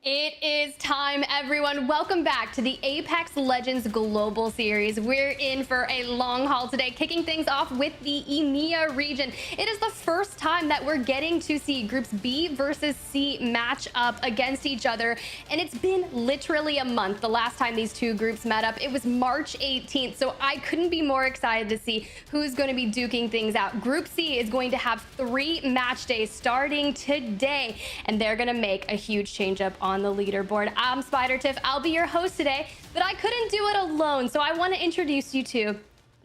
It is time, everyone. Welcome back to the Apex Legends Global Series. We're in for a long haul today, kicking things off with the EMEA region. It is the first time that we're getting to see Groups B versus C match up against each other, and it's been literally a month the last time these two groups met up. It was March 18th, so I couldn't be more excited to see who's going to be duking things out. Group C is going to have 3 match days starting today, and they're going to make a huge change up on the leaderboard. I'm Spider Tiff. I'll be your host today, but I couldn't do it alone, so I want to introduce you to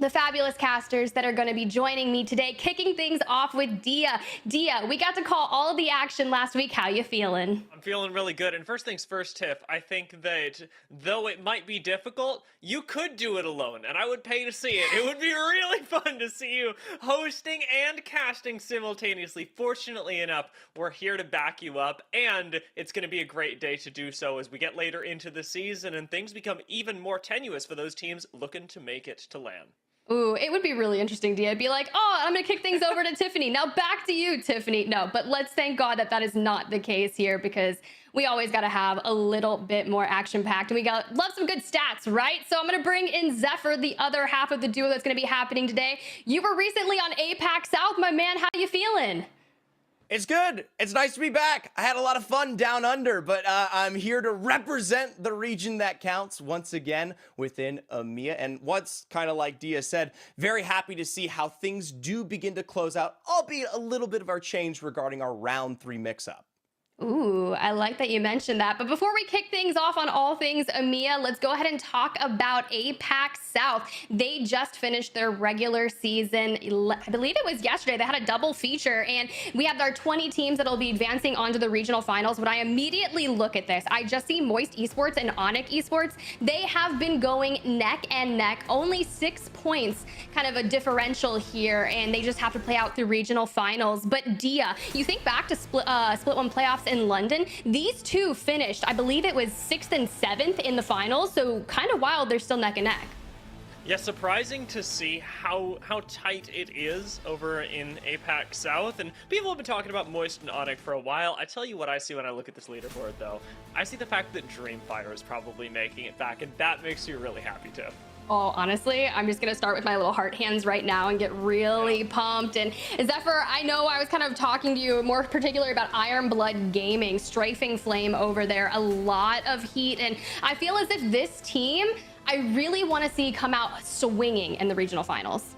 the fabulous casters that are going to be joining me today, kicking things off with Dia. Dia, we got to call all of the action last week. How you feeling? I'm feeling really good. And first things first, Tiff, I think that though it might be difficult, you could do it alone, and I would pay to see it. It would be really fun to see you hosting and casting simultaneously. Fortunately enough, we're here to back you up, and it's going to be a great day to do so as we get later into the season and things become even more tenuous for those teams looking to make it to LAN. Ooh, it would be really interesting, Dia. Be like, oh, I'm going to kick things over to Tiffany. Now back to you, Tiffany. No, but let's thank God that that is not the case here, because we always got to have a little bit more action-packed, and we love some good stats, right? So I'm going to bring in Zephyr, the other half of the duo that's going to be happening today. You were recently on APAC South, my man. How you feeling? It's good. It's nice to be back. I had a lot of fun down under, but I'm here to represent the region that counts once again within EMEA. And what's kind of like Dia said, very happy to see how things do begin to close out, albeit a little bit of our change regarding our round 3 mix-up. Ooh, I like that you mentioned that. But before we kick things off on all things EMEA, let's go ahead and talk about APAC South. They just finished their regular season. I believe it was yesterday. They had a double feature, and we have our 20 teams that'll be advancing onto the regional finals. When I immediately look at this, I just see Moist Esports and Onyx Esports. They have been going neck and neck, only 6 points, kind of a differential here, and they just have to play out through regional finals. But Dia, you think back to Split 1 playoffs in London, these two finished, I believe it was 6th and 7th in the finals, so kind of wild they're still neck and neck. Yeah, surprising to see how tight it is over in APAC South, and people have been talking about Moist and Onyx for a while. I tell you what I see when I look at this leaderboard, though. I see the fact that Dreamfighter is probably making it back, and that makes me really happy, too. Oh, honestly, I'm just gonna start with my little heart hands right now and get really pumped. And Zephyr, I know I was kind of talking to you more particularly about Iron Blood Gaming, strafing flame over there, a lot of heat, and I feel as if this team, I really want to see come out swinging in the regional finals.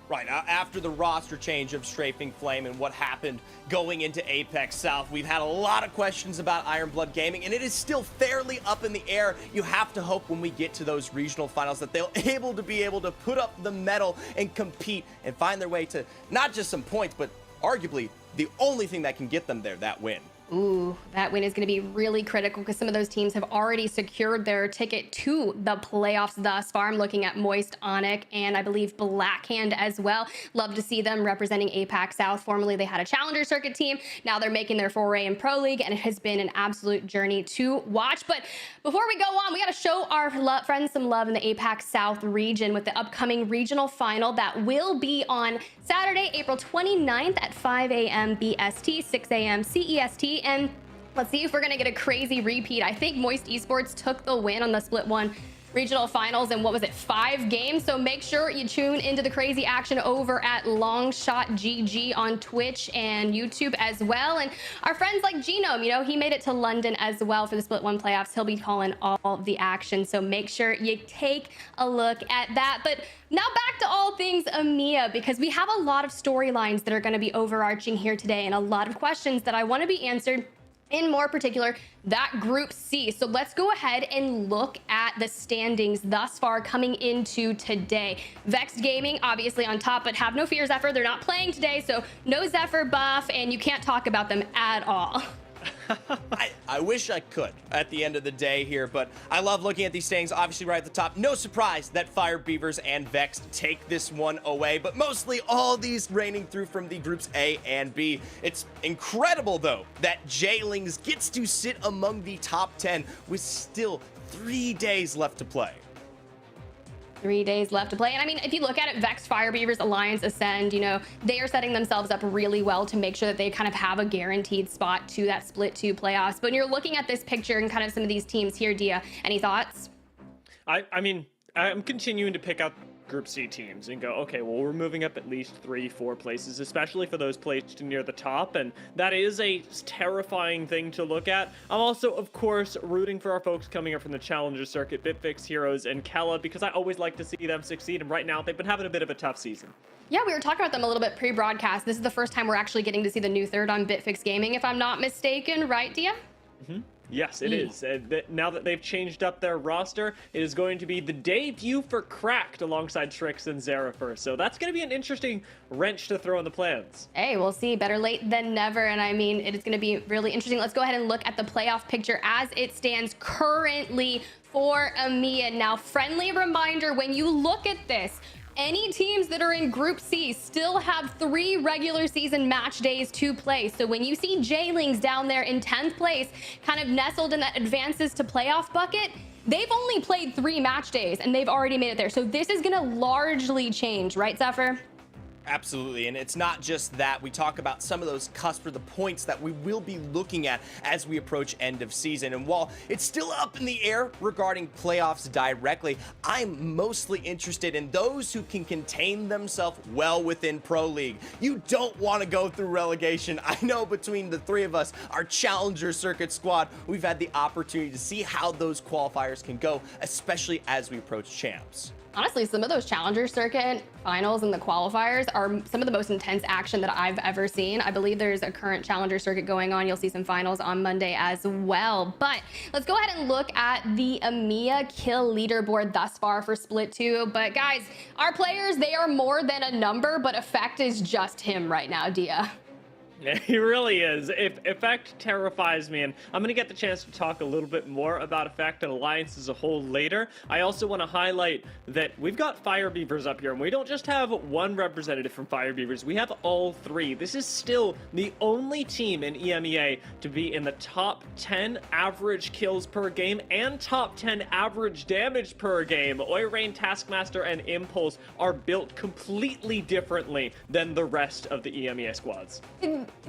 Right, after the roster change of Strafing Flame and what happened going into Apex South, we've had a lot of questions about Iron Blood Gaming, and it is still fairly up in the air. You have to hope when we get to those regional finals that they'll be able to put up the medal and compete and find their way to not just some points, but arguably the only thing that can get them there, that win. Ooh, that win is going to be really critical because some of those teams have already secured their ticket to the playoffs thus far. I'm looking at Moist, Onyx, and I believe Blackhand as well. Love to see them representing APAC South. Formerly, they had a Challenger Circuit team. Now they're making their foray in Pro League, and it has been an absolute journey to watch. But before we go on, we got to show our friends some love in the APAC South region with the upcoming regional final that will be on Saturday, April 29th at 5 a.m. BST, 6 a.m. CEST. And let's see if we're gonna get a crazy repeat. I think Moist Esports took the win on the Split 1 regional finals in, what was it, 5 games? So make sure you tune into the crazy action over at Longshot GG on Twitch and YouTube as well. And our friends like Genome, you know, he made it to London as well for the Split 1 playoffs. He'll be calling all the action, so make sure you take a look at that. But now back to all things EMEA, because we have a lot of storylines that are going to be overarching here today and a lot of questions that I want to be answered, in more particular, that Group C. So let's go ahead and look at the standings thus far coming into today. Vex Gaming, obviously on top, but have no fear, Zephyr. They're not playing today, so no Zephyr buff, and you can't talk about them at all. I wish I could at the end of the day here, but I love looking at these standings. Obviously, right at the top, no surprise that Fire Beavers and Vex take this one away, but mostly all these reigning through from the groups A and B. It's incredible, though, that Jailings gets to sit among the top 10 with still 3 days left to play. 3 days left to play. And I mean, if you look at it, Vex, Fire Beavers, Alliance, Ascend, you know, they are setting themselves up really well to make sure that they kind of have a guaranteed spot to that Split 2 playoffs. But when you're looking at this picture and kind of some of these teams here, Dia, any thoughts? I mean, I'm continuing to pick out Group C teams and go, okay, well, we're moving up at least 3-4 places, especially for those placed near the top, and that is a terrifying thing to look at. I'm also, of course, rooting for our folks coming up from the Challenger Circuit, Bitfix, Heroes, and Kella, because I always like to see them succeed, and right now they've been having a bit of a tough season. Yeah, we were talking about them a little bit pre-broadcast. This is the first time we're actually getting to see the new third on Bitfix Gaming, if I'm not mistaken, right, Dia? Yes, it is. Now that they've changed up their roster, it is going to be the debut for Cracked alongside Strix and Zerafer. So that's going to be an interesting wrench to throw in the plans. Hey, we'll see. Better late than never. And I mean, it is going to be really interesting. Let's go ahead and look at the playoff picture as it stands currently for EMEA. Now, friendly reminder, when you look at this, any teams that are in Group C still have 3 regular season match days to play. So when you see Jaylings down there in 10th place, kind of nestled in that advances to playoff bucket, they've only played 3 match days and they've already made it there. So this is going to largely change, right, Zephyr? Absolutely, and it's not just that. We talk about some of those cusp or the points that we will be looking at as we approach end of season. And while it's still up in the air regarding playoffs directly, I'm mostly interested in those who can contain themselves well within Pro League. You don't want to go through relegation. I know between the 3 of us, our Challenger Circuit squad, we've had the opportunity to see how those qualifiers can go, especially as we approach champs. Honestly, some of those Challenger Circuit finals and the qualifiers are some of the most intense action that I've ever seen. I believe there's a current Challenger Circuit going on. You'll see some finals on Monday as well. But let's go ahead and look at the EMEA kill leaderboard thus far for Split 2. But guys, our players, they are more than a number, but Effect is just him right now, Dia. Yeah, he really is. Effect terrifies me, and I'm going to get the chance to talk a little bit more about Effect and Alliance as a whole later. I also want to highlight that we've got Fire Beavers up here, and we don't just have one representative from Fire Beavers, we have all 3. This is still the only team in EMEA to be in the top 10 average kills per game and top 10 average damage per game. Oirain, Taskmaster, and Impulse are built completely differently than the rest of the EMEA squads.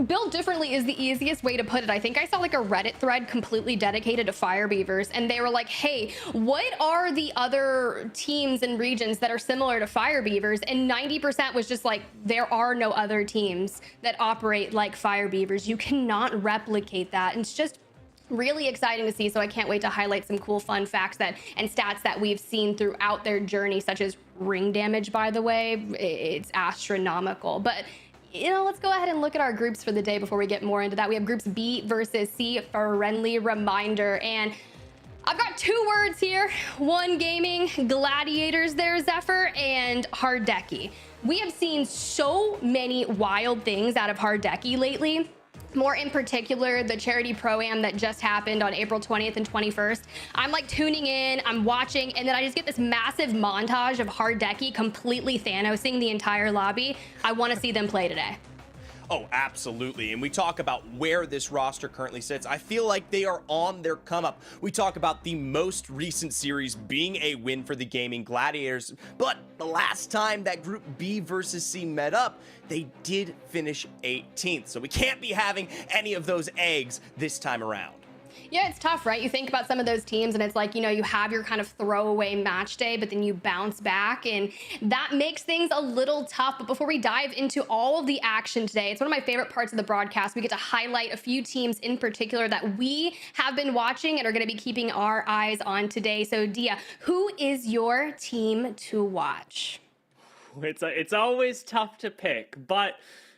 Built differently is the easiest way to put it. I think I saw like a Reddit thread completely dedicated to Fire Beavers, and they were like, hey, what are the other teams and regions that are similar to Fire Beavers? And 90% was just like, there are no other teams that operate like Fire Beavers. You cannot replicate that. And it's just really exciting to see. So I can't wait to highlight some cool fun facts and stats that we've seen throughout their journey, such as ring damage, by the way. It's astronomical. But you know, let's go ahead and look at our groups for the day before we get more into that. We have groups B versus C, friendly reminder. And I've got 2 words here. One gaming, gladiators there, Zephyr, and Hardeki. We have seen so many wild things out of Hardeki lately. More in particular, the charity pro-am that just happened on April 20th and 21st. I'm like tuning in, I'm watching, and then I just get this massive montage of Hardeki completely Thanosing the entire lobby. I want to see them play today. Oh, absolutely. And we talk about where this roster currently sits. I feel like they are on their come up. We talk about the most recent series being a win for the Gaming Gladiators, but the last time that Group B versus C met up, they did finish 18th. So we can't be having any of those eggs this time around. Yeah, it's tough, right? You think about some of those teams and it's like, you know, you have your kind of throwaway match day, but then you bounce back, and that makes things a little tough. But before we dive into all of the action today, it's one of my favorite parts of the broadcast. We get to highlight a few teams in particular that we have been watching and are going to be keeping our eyes on today. So Dia, who is your team to watch? It's always tough to pick, but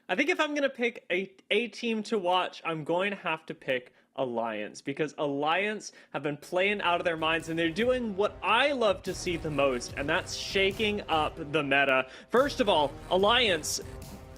I think if I'm going to pick a team to watch, I'm going to have to pick Alliance, because Alliance have been playing out of their minds and they're doing what I love to see the most, and that's shaking up the meta. First of all, Alliance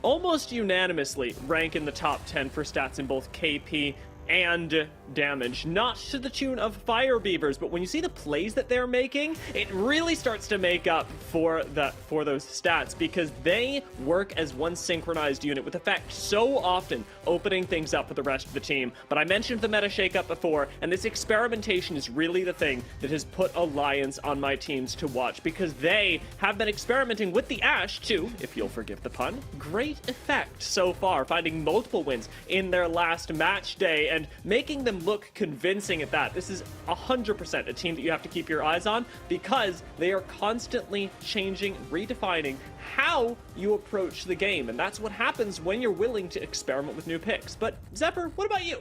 almost unanimously rank in the top 10 for stats in both KP and damage, not to the tune of Fire Beavers, but when you see the plays that they're making, it really starts to make up for those stats, because they work as one synchronized unit with Effect so often, opening things up for the rest of the team. But I mentioned the meta shakeup before, and this experimentation is really the thing that has put Alliance on my teams to watch, because they have been experimenting with the Ashe to, if you'll forgive the pun, great effect so far, finding multiple wins in their last match day and making them look convincing at that. This is 100% a team that you have to keep your eyes on, because they are constantly changing, redefining how you approach the game, and that's what happens when you're willing to experiment with new picks. But Zephyr, what about you?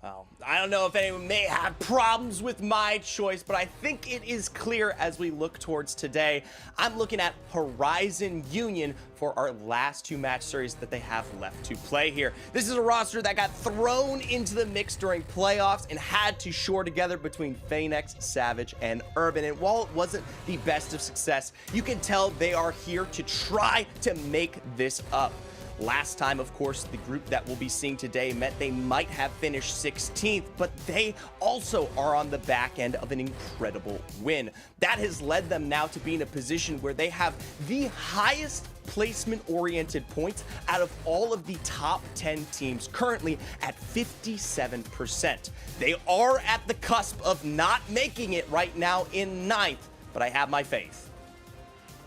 Well, I don't know if anyone may have problems with my choice, but I think it is clear as we look towards today. I'm looking at Horizon Union for our last 2 match series that they have left to play here. This is a roster that got thrown into the mix during playoffs and had to shore together between Phoenix, Savage, and Urban. And while it wasn't the best of success, you can tell they are here to try to make this up. Last time, of course, the group that we'll be seeing today meant they might have finished 16th, but they also are on the back end of an incredible win. That has led them now to be in a position where they have the highest placement-oriented points out of all of the top 10 teams, currently at 57%. They are at the cusp of not making it right now in 9th, but I have my faith.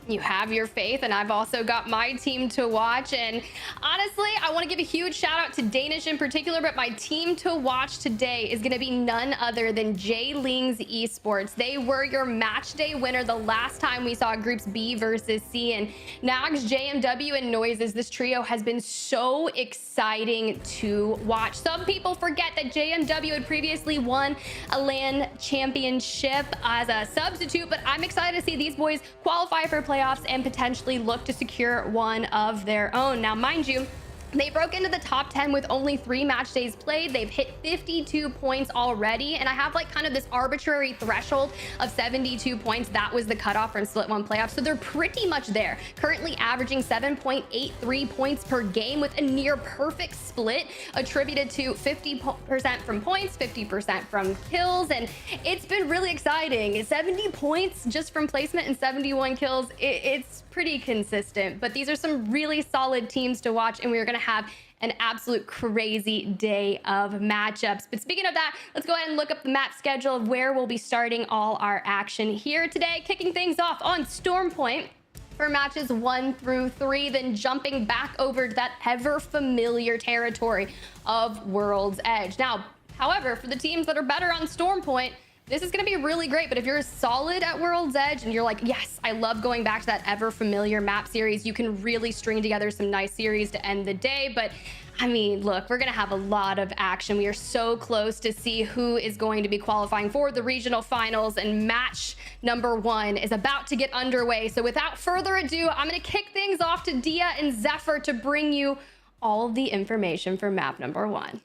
You have your faith, and I've also got my team to watch. And honestly, I want to give a huge shout out to Danish in particular, but my team to watch today is going to be none other than J-Lings Esports. They were your match day winner the last time we saw groups B versus C. And Nags, JMW, and Noises, this trio has been so exciting to watch. Some people forget that JMW had previously won a LAN championship as a substitute, but I'm excited to see these boys qualify for playoffs and potentially look to secure one of their own. Now, mind you, they broke into the top 10 with only 3 match days played. They've hit 52 points already, and I have like kind of this arbitrary threshold of 72 points. That was the cutoff from Split 1 playoffs, so they're pretty much there. Currently averaging 7.83 points per game with a near perfect split attributed to 50% from points, 50% from kills, and it's been really exciting. 70 points just from placement and 71 kills. It's pretty consistent, but these are some really solid teams to watch, and we're going to have an absolute crazy day of matchups. But speaking of that, let's go ahead and look up the map schedule of where we'll be starting all our action here today, kicking things off on Storm Point for matches 1 through 3, then jumping back over to that ever familiar territory of World's Edge. Now, however, for the teams that are better on Storm Point, this is going to be really great, but if you're solid at World's Edge and you're like, yes, I love going back to that ever familiar map series, you can really string together some nice series to end the day. But I mean, look, we're going to have a lot of action. We are so close to see who is going to be qualifying for the regional finals, and match number 1 is about to get underway. So without further ado, I'm going to kick things off to Dia and Zephyr to bring you all of the information for map number 1.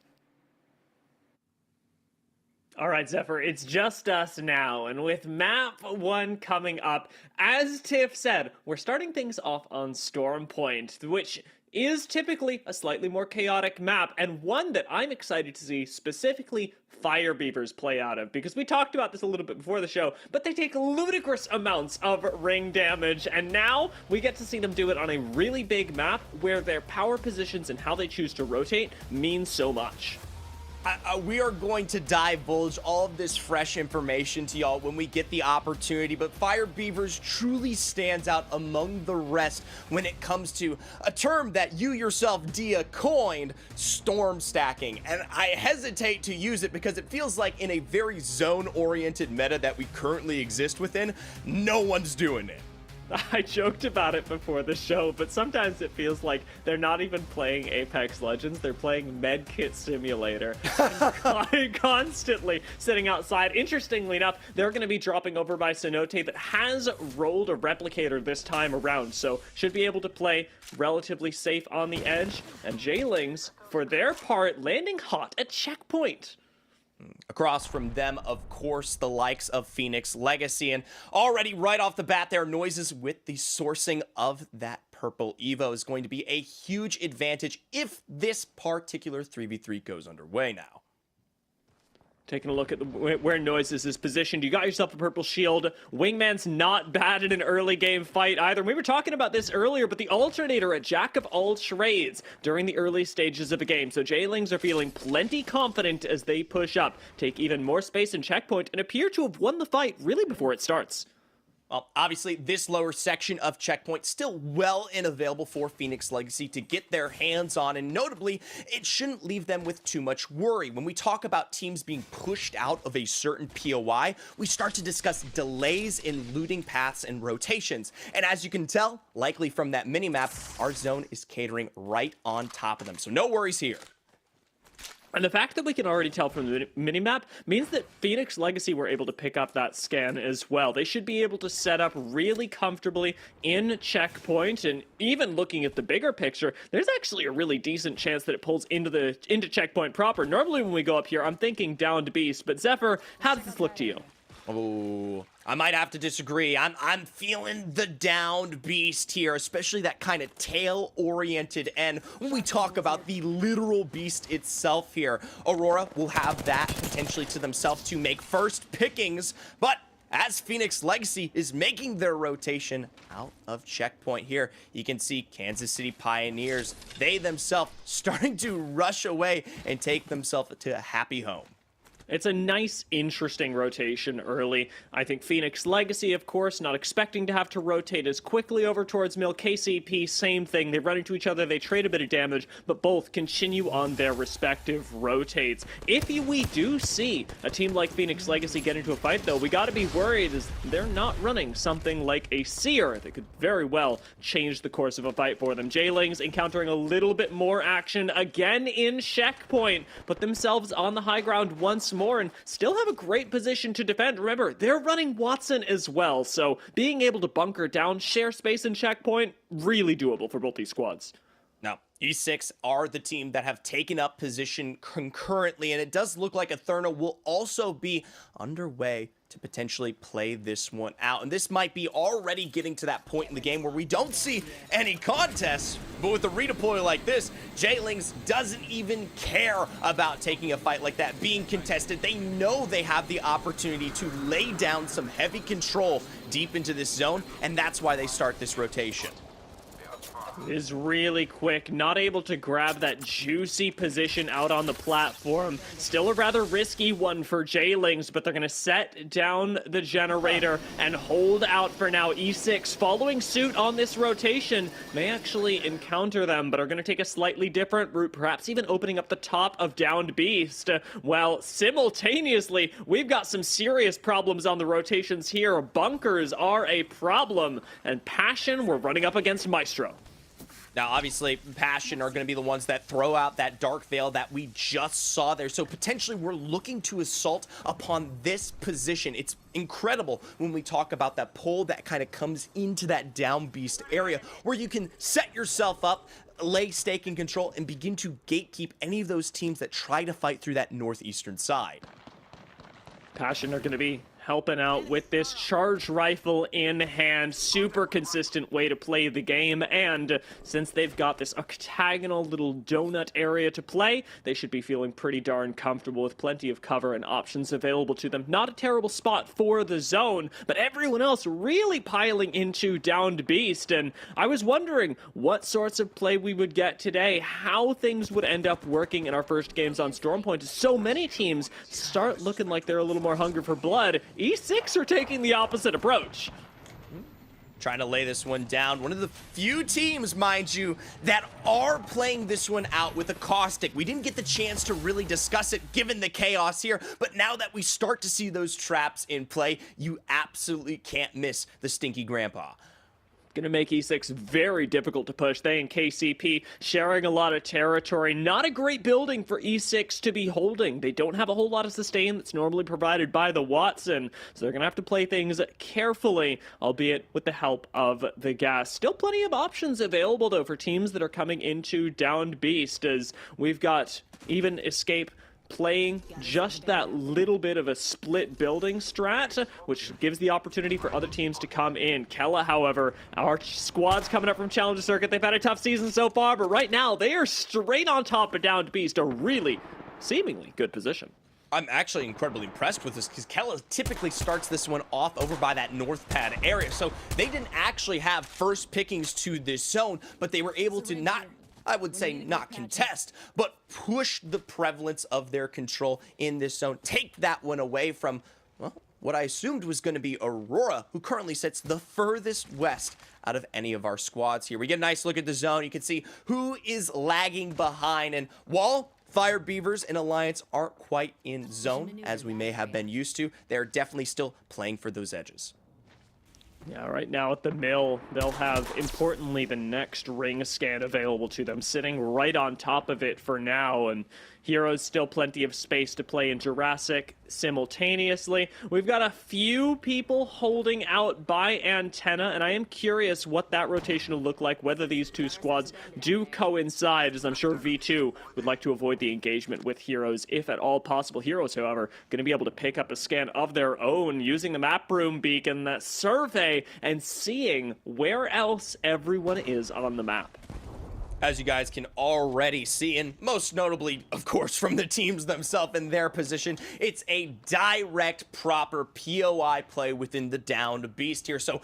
All right, Zephyr, it's just us now, and with map 1 coming up, as Tiff said, we're starting things off on Storm Point, which is typically a slightly more chaotic map, and one that I'm excited to see specifically Fire Beavers play out of, because we talked about this a little bit before the show, but they take ludicrous amounts of ring damage, and now we get to see them do it on a really big map where their power positions and how they choose to rotate mean so much. We are going to divulge all of this fresh information to y'all when we get the opportunity, but Fire Beavers truly stands out among the rest when it comes to a term that you yourself, Dia, coined, storm stacking. And I hesitate to use it because it feels like in a very zone-oriented meta that we currently exist within, no one's doing it. I joked about it before the show, but sometimes it feels like they're not even playing Apex Legends, they're playing Medkit Simulator. Constantly sitting outside. Interestingly enough, they're going to be dropping over by Cenote that has rolled a replicator this time around, so should be able to play relatively safe on the edge. And J-Lings, for their part, landing hot at checkpoint. Across from them, of course, the likes of Phoenix Legacy, and already right off the bat there, Noises with the sourcing of that purple Evo is going to be a huge advantage if this particular 3v3 goes underway now. Taking a look at where Noises is positioned. You got yourself a purple shield. Wingman's not bad in an early game fight either. We were talking about this earlier, but the alternator at Jack of all trades during the early stages of a game. So J-Lings are feeling plenty confident as they push up, take even more space in checkpoint, and appear to have won the fight really before it starts. Well, obviously, this lower section of checkpoint still well and available for Phoenix Legacy to get their hands on, and notably, it shouldn't leave them with too much worry. When we talk about teams being pushed out of a certain POI, we start to discuss delays in looting paths and rotations. And as you can tell, likely from that minimap, our zone is catering right on top of them, so no worries here. And the fact that we can already tell from the minimap means that Phoenix Legacy were able to pick up that scan as well. They should be able to set up really comfortably in checkpoint, and even looking at the bigger picture, there's actually a really decent chance that it pulls into checkpoint proper. Normally when we go up here, I'm thinking downed beast, but Zephyr, how does this look to you? Oh, I might have to disagree. I'm feeling the downed beast here, especially that kind of tail-oriented end. When we talk about the literal beast itself here, Aurora will have that potentially to themselves to make first pickings, but as Phoenix Legacy is making their rotation out of checkpoint here, you can see Kansas City Pioneers, they themselves starting to rush away and take themselves to a happy home. It's a nice, interesting rotation early. I think Phoenix Legacy, of course, not expecting to have to rotate as quickly over towards Mill. KCP, same thing. They run into each other, they trade a bit of damage, but both continue on their respective rotates. If we do see a team like Phoenix Legacy get into a fight, though, we gotta be worried as they're not running something like a Seer that could very well change the course of a fight for them. Jaylings encountering a little bit more action again in checkpoint, put themselves on the high ground once more and still have a great position to defend. Remember, they're running Watson as well, so being able to bunker down, share space and checkpoint, really doable for both these squads. Now, E6 are the team that have taken up position concurrently, and it does look like Etherna will also be underway to potentially play this one out. And this might be already getting to that point in the game where we don't see any contests, but with a redeploy like this, Jaylings doesn't even care about taking a fight like that being contested. They know they have the opportunity to lay down some heavy control deep into this zone, and that's why they start this rotation. Is really quick, not able to grab that juicy position out on the platform. Still a rather risky one for Jaylings, but they're going to set down the generator and hold out for now. E6 following suit on this rotation may actually encounter them, but are going to take a slightly different route, perhaps even opening up the top of downed beast. While simultaneously, we've got some serious problems on the rotations here. Bunkers are a problem, and Passion, we're running up against Maestro. Now, obviously, Passion are going to be the ones that throw out that Dark Veil that we just saw there. So potentially we're looking to assault upon this position. It's incredible when we talk about that pull that kind of comes into that down beast area where you can set yourself up, lay stake in control, and begin to gatekeep any of those teams that try to fight through that northeastern side. Passion are going to be helping out with this charge rifle in hand. Super consistent way to play the game, and since they've got this octagonal little donut area to play, they should be feeling pretty darn comfortable with plenty of cover and options available to them. Not a terrible spot for the zone, but everyone else really piling into downed beast, and I was wondering what sorts of play we would get today, how things would end up working in our first games on Stormpoint. So many teams start looking like they're a little more hungry for blood. E6 are taking the opposite approach. Trying to lay this one down. One of the few teams, mind you, that are playing this one out with a caustic. We didn't get the chance to really discuss it given the chaos here, but now that we start to see those traps in play, you absolutely can't miss the Stinky Grandpa. Going to make E6 very difficult to push. They and KCP sharing a lot of territory. Not a great building for E6 to be holding. They don't have a whole lot of sustain that's normally provided by the Watson, so they're going to have to play things carefully, albeit with the help of the gas. Still plenty of options available, though, for teams that are coming into downed beast, as we've got even Escape playing just that little bit of a split building strat, which gives the opportunity for other teams to come in. Kella, however, our squad's coming up from Challenger Circuit. They've had a tough season so far, but right now they are straight on top of downed beast, a really seemingly good position. I'm actually incredibly impressed with this because Kella typically starts this one off over by that north pad area. So they didn't actually have first pickings to this zone, but they were able to not, I would say not contest, but push the prevalence of their control in this zone. Take that one away from, well, what I assumed was going to be Aurora, who currently sits the furthest west out of any of our squads here. We get a nice look at the zone. You can see who is lagging behind. And while Fire Beavers and Alliance aren't quite in zone, as we may have been used to, they're definitely still playing for those edges. Yeah, right now at the mill, they'll have, importantly, the next ring scan available to them, sitting right on top of it for now. And Heroes still plenty of space to play in Jurassic simultaneously. We've got a few people holding out by Antenna, and I am curious what that rotation will look like, whether these two squads do coincide, as I'm sure V2 would like to avoid the engagement with Heroes if at all possible. Heroes, however, going to be able to pick up a scan of their own using the map room beacon, that survey, and seeing where else everyone is on the map. As you guys can already see, and most notably, of course, from the teams themselves and their position, it's a direct, proper POI play within the downed beast here. So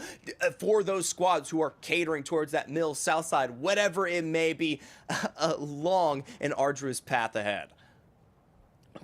for those squads who are catering towards that middle south side, whatever it may be, a long and arduous path ahead.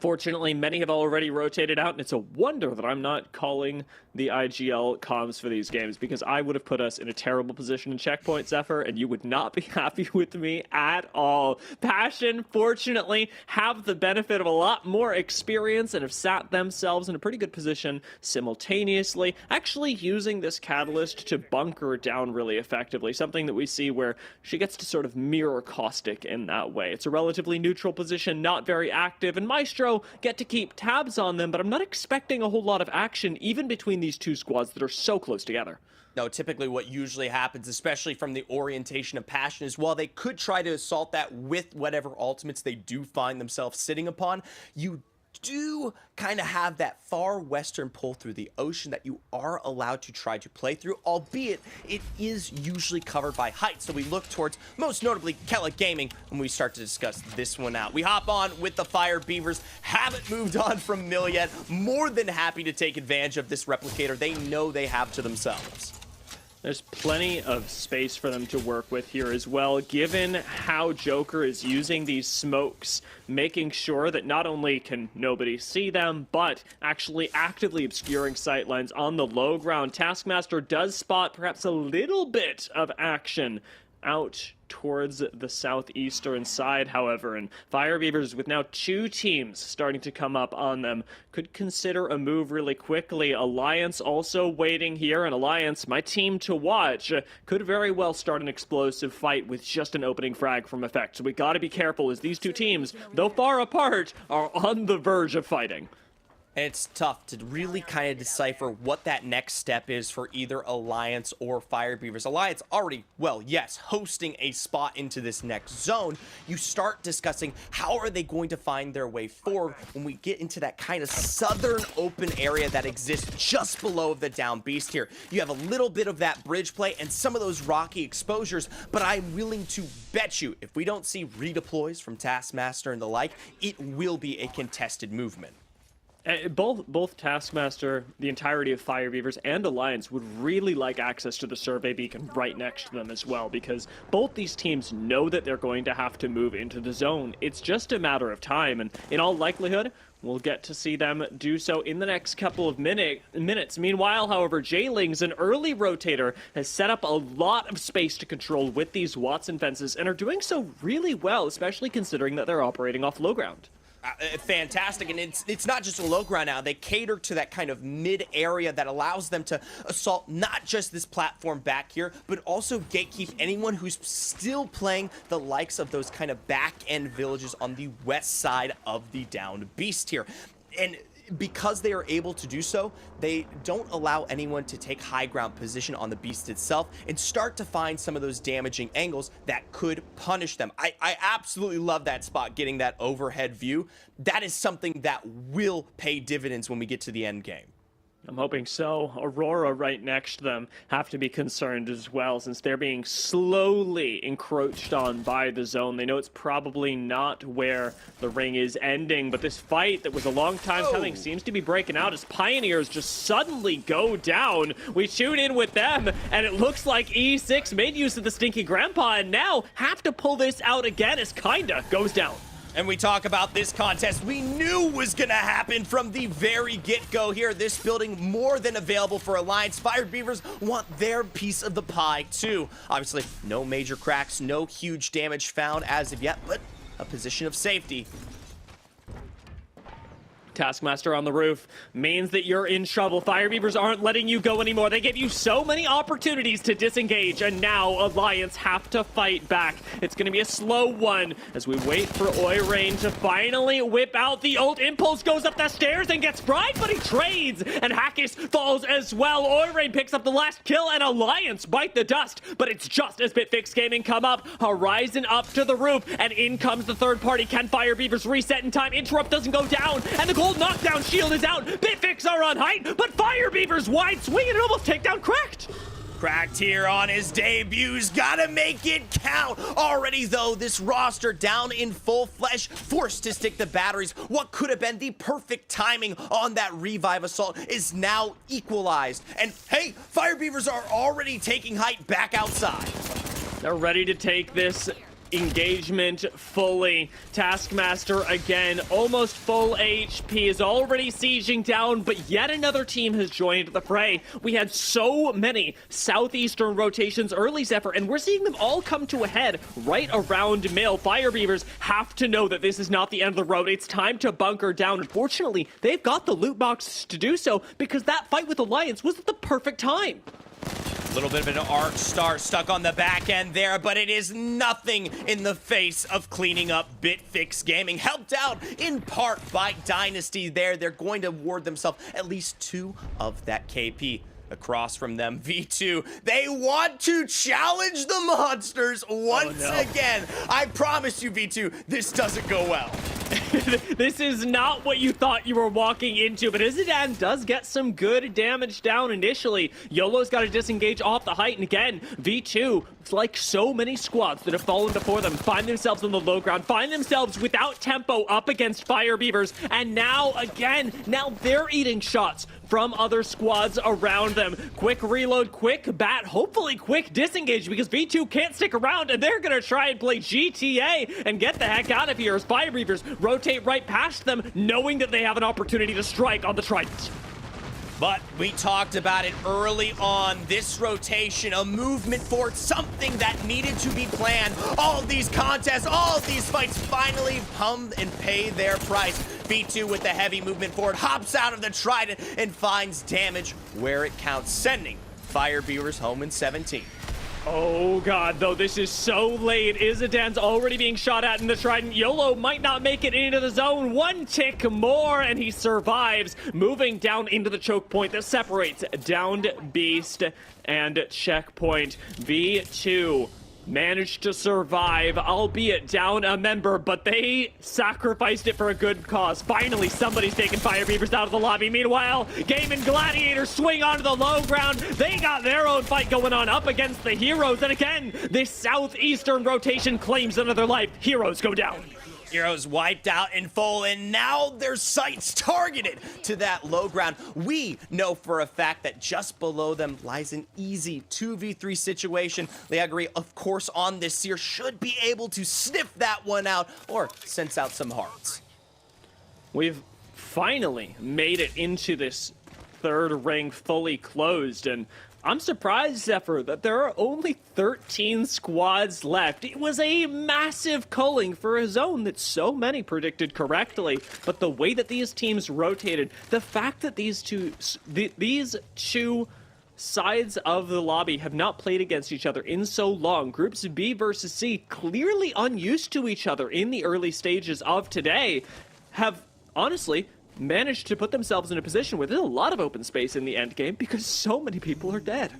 Fortunately, many have already rotated out, and it's a wonder that I'm not calling the IGL comms for these games, because I would have put us in a terrible position in checkpoint, Zephyr, and you would not be happy with me at all. Passion, fortunately, have the benefit of a lot more experience and have sat themselves in a pretty good position simultaneously, actually using this catalyst to bunker down really effectively, something that we see where she gets to sort of mirror Caustic in that way. It's a relatively neutral position, not very active, and Maestro get to keep tabs on them, but I'm not expecting a whole lot of action even between these two squads that are so close together. No, typically what usually happens, especially from the orientation of Passion, is while they could try to assault that with whatever ultimates they do find themselves sitting upon, you do kind of have that far western pull through the ocean that you are allowed to try to play through, albeit it is usually covered by height. So we look towards, most notably, Kella Gaming when we start to discuss this one out. We hop on with the Fire Beavers, haven't moved on from Mill yet, more than happy to take advantage of this replicator they know they have to themselves. There's plenty of space for them to work with here as well, given how Joker is using these smokes, making sure that not only can nobody see them, but actually actively obscuring sightlines on the low ground. Taskmaster does spot perhaps a little bit of action out towards the southeastern side, however, and Fire Beavers, with now two teams starting to come up on them, could consider a move really quickly. Alliance also waiting here, and Alliance, my team to watch, could very well start an explosive fight with just an opening frag from Effect. So we gotta be careful, as these two teams, though far apart, are on the verge of fighting. And it's tough to really kind of decipher what that next step is for either Alliance or Fire Beavers. Alliance already, well, yes, hosting a spot into this next zone. You start discussing how are they going to find their way forward when we get into that kind of southern open area that exists just below the down beast here. You have a little bit of that bridge play and some of those rocky exposures, but I'm willing to bet you if we don't see redeploys from Taskmaster and the like, it will be a contested movement. Both Taskmaster, the entirety of Fire Beavers, and Alliance would really like access to the survey beacon right next to them as well, because both these teams know that they're going to have to move into the zone. It's just a matter of time, and in all likelihood, we'll get to see them do so in the next couple of minutes. Meanwhile, however, J-Lings, an early rotator, has set up a lot of space to control with these Watson fences, and are doing so really well, especially considering that they're operating off low ground. Fantastic, and it's not just a low ground now. They cater to that kind of mid area that allows them to assault not just this platform back here, but also gatekeep anyone who's still playing the likes of those kind of back end villages on the west side of the downed beast here. And because they are able to do so, they don't allow anyone to take high ground position on the beast itself and start to find some of those damaging angles that could punish them. I absolutely love that spot, getting that overhead view. That is something that will pay dividends when we get to the end game. I'm hoping so. Aurora right next to them have to be concerned as well, since they're being slowly encroached on by the zone. They know it's probably not where the ring is ending, but this fight that was a long time coming seems to be breaking out as Pioneers just suddenly go down. We tune in with them, and it looks like E6 made use of the Stinky Grandpa, and now have to pull this out again as Kinda goes down. And we talk about this contest we knew was going to happen from the very get-go here. This building more than available for Alliance. Fire Beavers want their piece of the pie, too. Obviously, no major cracks, no huge damage found as of yet, but a position of safety. Taskmaster on the roof means that you're in trouble. Fire Beavers aren't letting you go anymore. They gave you so many opportunities to disengage, and now Alliance have to fight back. It's going to be a slow one as we wait for Oirain to finally whip out the ult. Impulse goes up the stairs and gets fried, but he trades, and Hackis falls as well. Oirain picks up the last kill, and Alliance bite the dust, but it's just as Bitfix Gaming come up. Horizon up to the roof, and in comes the third party. Can Fire Beavers reset in time? Interrupt doesn't go down, and the gold knockdown shield is out. Bitfix are on height, but Fire Beavers wide swing and almost take down Cracked. Cracked here on his debuts, gotta make it count. Already though, this roster down in full flesh, forced to stick the batteries. What could have been the perfect timing on that revive assault is now equalized. And hey, Fire Beavers are already taking height back outside. They're ready to take this engagement fully. Taskmaster again, almost full HP, is already sieging down, but yet another team has joined the fray. We had so many southeastern rotations early, Zephyr, and we're seeing them all come to a head right around mill. Fire Beavers have to know that this is not the end of the road. It's time to bunker down. Unfortunately, they've got the loot boxes to do so because that fight with Alliance was at the perfect time. A little bit of an arc start stuck on the back end there, but it is nothing in the face of cleaning up Bitfix Gaming. Helped out in part by Dynasty there. They're going to award themselves at least 2 of that KP. Across from them, V2, they want to challenge the monsters once again. I promise you, V2, this doesn't go well. This is not what you thought you were walking into, but Izidan does get some good damage down initially. YOLO's got to disengage off the height, and again, V2, it's like so many squads that have fallen before them, find themselves on the low ground, find themselves without tempo up against Fire Beavers, and now they're eating shots from other squads around them. Quick reload, quick bat, hopefully quick disengage, because V2 can't stick around, and they're gonna try and play GTA and get the heck out of here as Fire Beavers rotate right past them, knowing that they have an opportunity to strike on the Trident. But we talked about it early on, this rotation, a movement forward, something that needed to be planned. All of these contests, all of these fights finally come and pay their price. V2 with the heavy movement forward, hops out of the Trident and finds damage where it counts, sending Fire Beavers home in 17. Oh god, though, this is so late. Izidan's already being shot at in the Trident. YOLO might not make it into the zone. One tick more, and he survives, moving down into the choke point that separates Downed Beast and Checkpoint. V2 managed to survive, albeit down a member, but they sacrificed it for a good cause. Finally, somebody's taking Fire Beavers out of the lobby. Meanwhile, Game and Gladiators swing onto the low ground. They got their own fight going on up against the Heroes, and again, this southeastern rotation claims another life. Heroes go down. Heroes wiped out in full, and now their sights targeted to that low ground. We know for a fact that just below them lies an easy 2v3 situation. Leagri, of course, on this seer should be able to sniff that one out or sense out some hearts. We've finally made it into this third ring fully closed, and I'm surprised, Zephyr, that there are only 13 squads left. It was a massive culling for a zone that so many predicted correctly, but the way that these teams rotated, the fact that these two sides of the lobby have not played against each other in so long, Groups B versus C, clearly unused to each other in the early stages of today, have honestly managed to put themselves in a position where there's a lot of open space in the end game because so many people are dead.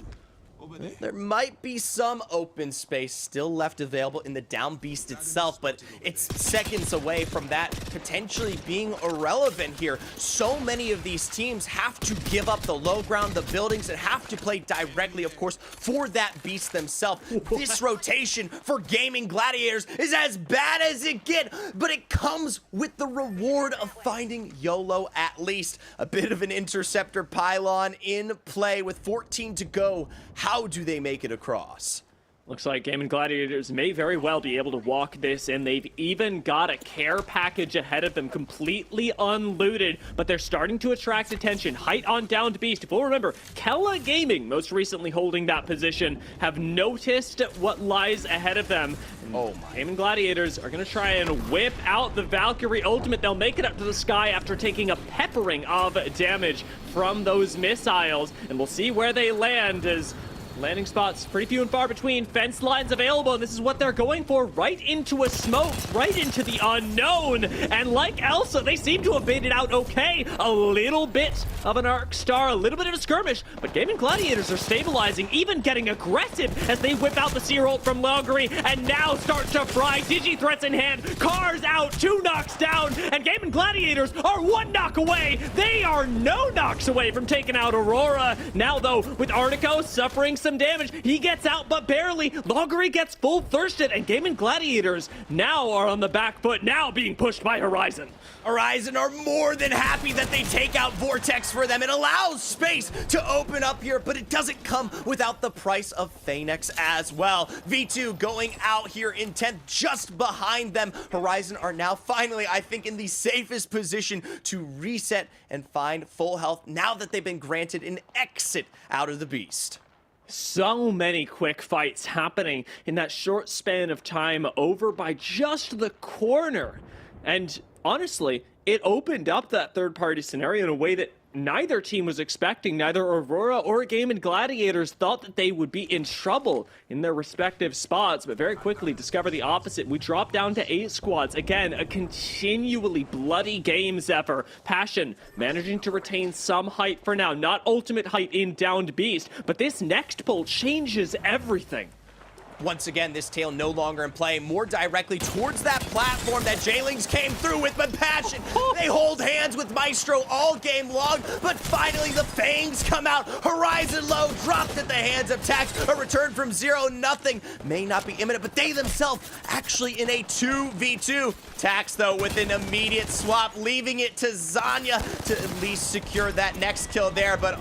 There might be some open space still left available in the Down Beast itself, but it's seconds away from that potentially being irrelevant here. So many of these teams have to give up the low ground, the buildings, and have to play directly, of course, for that beast themselves. This rotation for Gaming Gladiators is as bad as it gets, but it comes with the reward of finding YOLO at least. A bit of an interceptor pylon in play with 14 to go. How do they make it across? Looks like Gaming Gladiators may very well be able to walk this in. They've even got a care package ahead of them, completely unlooted, but they're starting to attract attention. Height on downed beast. If we'll remember, Kella Gaming, most recently holding that position, have noticed what lies ahead of them. Oh my. Gaming Gladiators are going to try and whip out the Valkyrie ultimate. They'll make it up to the sky after taking a peppering of damage from those missiles, and we'll see where they land as landing spots pretty few and far between, fence lines available, and this is what they're going for, right into a smoke, right into the unknown. And like Elsa, they seem to have baited out okay. A little bit of an arc star, a little bit of a skirmish, but Gaming Gladiators are stabilizing, even getting aggressive as they whip out the seer ult from Laughery and now start to fry. Digi threats in hand, cars out, 2 knocks down, and Gaming Gladiators are 1 knock away. They are no knocks away from taking out Aurora. Now though, with Artico suffering some damage, he gets out but barely. Laughery gets full thirsted, and Gaming Gladiators now are on the back foot, now being pushed by Horizon. Horizon are more than happy that they take out Vortex for them. It allows space to open up here, but it doesn't come without the price of Phoenix as well. V2 going out here in 10th, just behind them. Horizon are now finally, I think, in the safest position to reset and find full health now that they've been granted an exit out of the beast. So many quick fights happening in that short span of time, over by just the corner. And honestly, it opened up that third-party scenario in a way that neither team was expecting. Neither Aurora or Gaming Gladiators thought that they would be in trouble in their respective spots, but very quickly discover the opposite. We drop down to 8 squads. Again, a continually bloody game, Zephyr. Passion managing to retain some height for now. Not ultimate height in Downed Beast, but this next pull changes everything. Once again, this tail no longer in play, more directly towards that platform that J-Lings came through with, but Passion, they hold hands with Maestro all game long, but finally the fangs come out. Horizon low, dropped at the hands of Tax, a return from 0-0, may not be imminent, but they themselves actually in a 2v2. Tax, though, with an immediate swap, leaving it to Zanya to at least secure that next kill there, but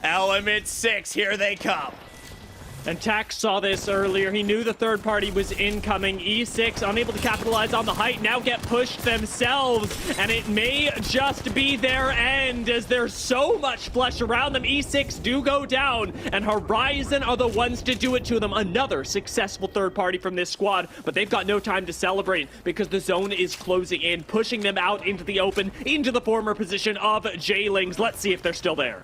Element 6, here they come. And Tax saw this earlier. He knew the third party was incoming. E6 unable to capitalize on the height, now get pushed themselves, and it may just be their end as there's so much flesh around them. E6 do go down, and Horizon are the ones to do it to them. Another successful third party from this squad, but they've got no time to celebrate because the zone is closing in, pushing them out into the open, into the former position of J-Lings. Let's see if they're still there.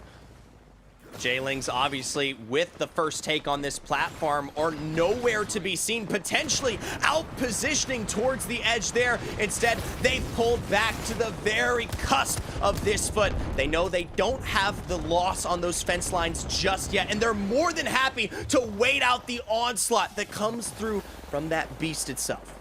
J-Lings, obviously, with the first take on this platform, are nowhere to be seen, potentially out-positioning towards the edge there. Instead, they've pulled back to the very cusp of this foot. They know they don't have the loss on those fence lines just yet, and they're more than happy to wait out the onslaught that comes through from that beast itself.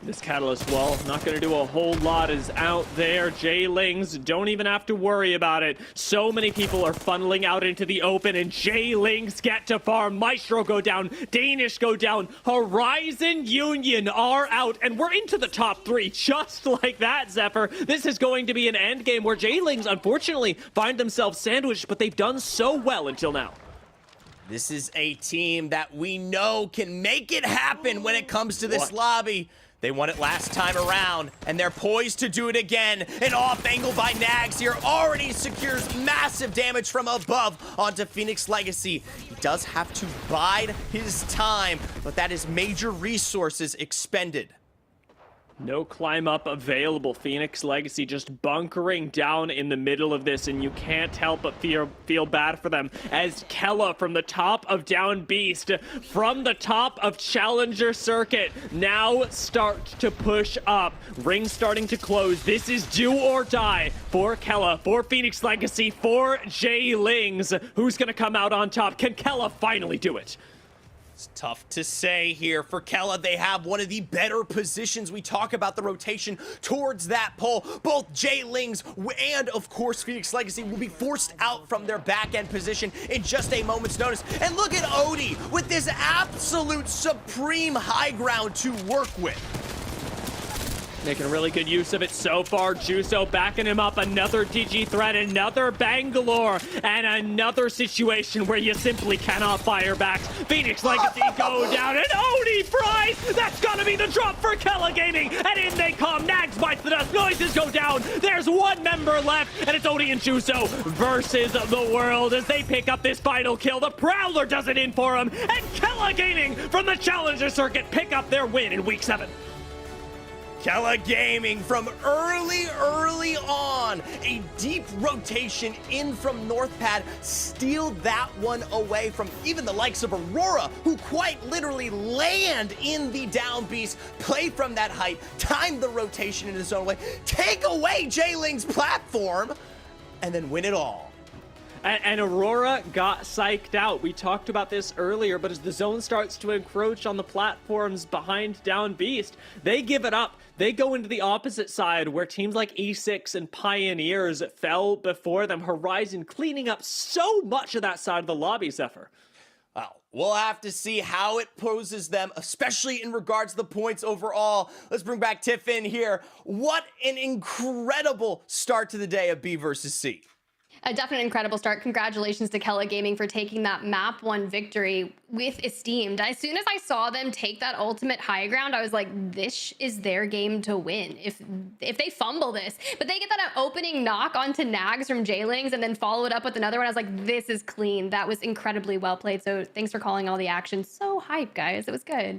This Catalyst wall, not going to do a whole lot, is out there. J-Lings don't even have to worry about it. So many people are funneling out into the open, and J-Lings get to farm. Maestro go down, Danish go down, Horizon Union are out, and we're into the top 3 just like that, Zephyr. This is going to be an end game where J-Lings, unfortunately, find themselves sandwiched, but they've done so well until now. This is a team that we know can make it happen when it comes to this lobby. They won it last time around, and they're poised to do it again. An off angle by Nags here already secures massive damage from above onto Phoenix Legacy. He does have to bide his time, but that is major resources expended. No climb up available. Phoenix Legacy just bunkering down in the middle of this, and you can't help but feel bad for them as Kella from the top of Down Beast, from the top of Challenger Circuit, now start to push up. Ring starting to close. This is do or die for Kella, for Phoenix Legacy, for J-Lings. Who's going to come out on top? Can Kella finally do it? It's tough to say here. For Kella, they have one of the better positions. We talk about the rotation towards that pole. Both J-Lings and, of course, Phoenix Legacy will be forced out from their back-end position in just a moment's notice. And look at Odie with this absolute supreme high ground to work with. Making really good use of it so far. Juso backing him up. Another DG threat, another Bangalore, and another situation where you simply cannot fire back. Phoenix Legacy go down, and Oni Prize! That's gonna be the drop for Kella Gaming, and in they come. Nags bites the dust, noises go down. There's one member left, and it's Oni and Juso versus the world as they pick up this final kill. The Prowler does it in for him, and Kella Gaming from the Challenger Circuit pick up their win in Week 7. Kella Gaming from early on, a deep rotation in from North Pad, steal that one away from even the likes of Aurora, who quite literally land in the down beast, play from that height, time the rotation in his own way, take away J-Ling's platform, and then win it all. And Aurora got psyched out. We talked about this earlier, but as the zone starts to encroach on the platforms behind Down Beast, they give it up. They go into the opposite side where teams like E6 and Pioneers fell before them. Horizon cleaning up so much of that side of the lobby, Zephyr. Well, we'll have to see how it poses them, especially in regards to the points overall. Let's bring back Tiff in here. What an incredible start to the day of B versus C. A definite incredible start. Congratulations to Kella Gaming for taking that map 1 victory with esteemed. As soon as I saw them take that ultimate high ground, I was like, this is their game to win if they fumble this. But they get that opening knock onto Nags from J-Lings and then follow it up with another one. I was like, this is clean. That was incredibly well played. So thanks for calling all the action. So hype, guys. It was good.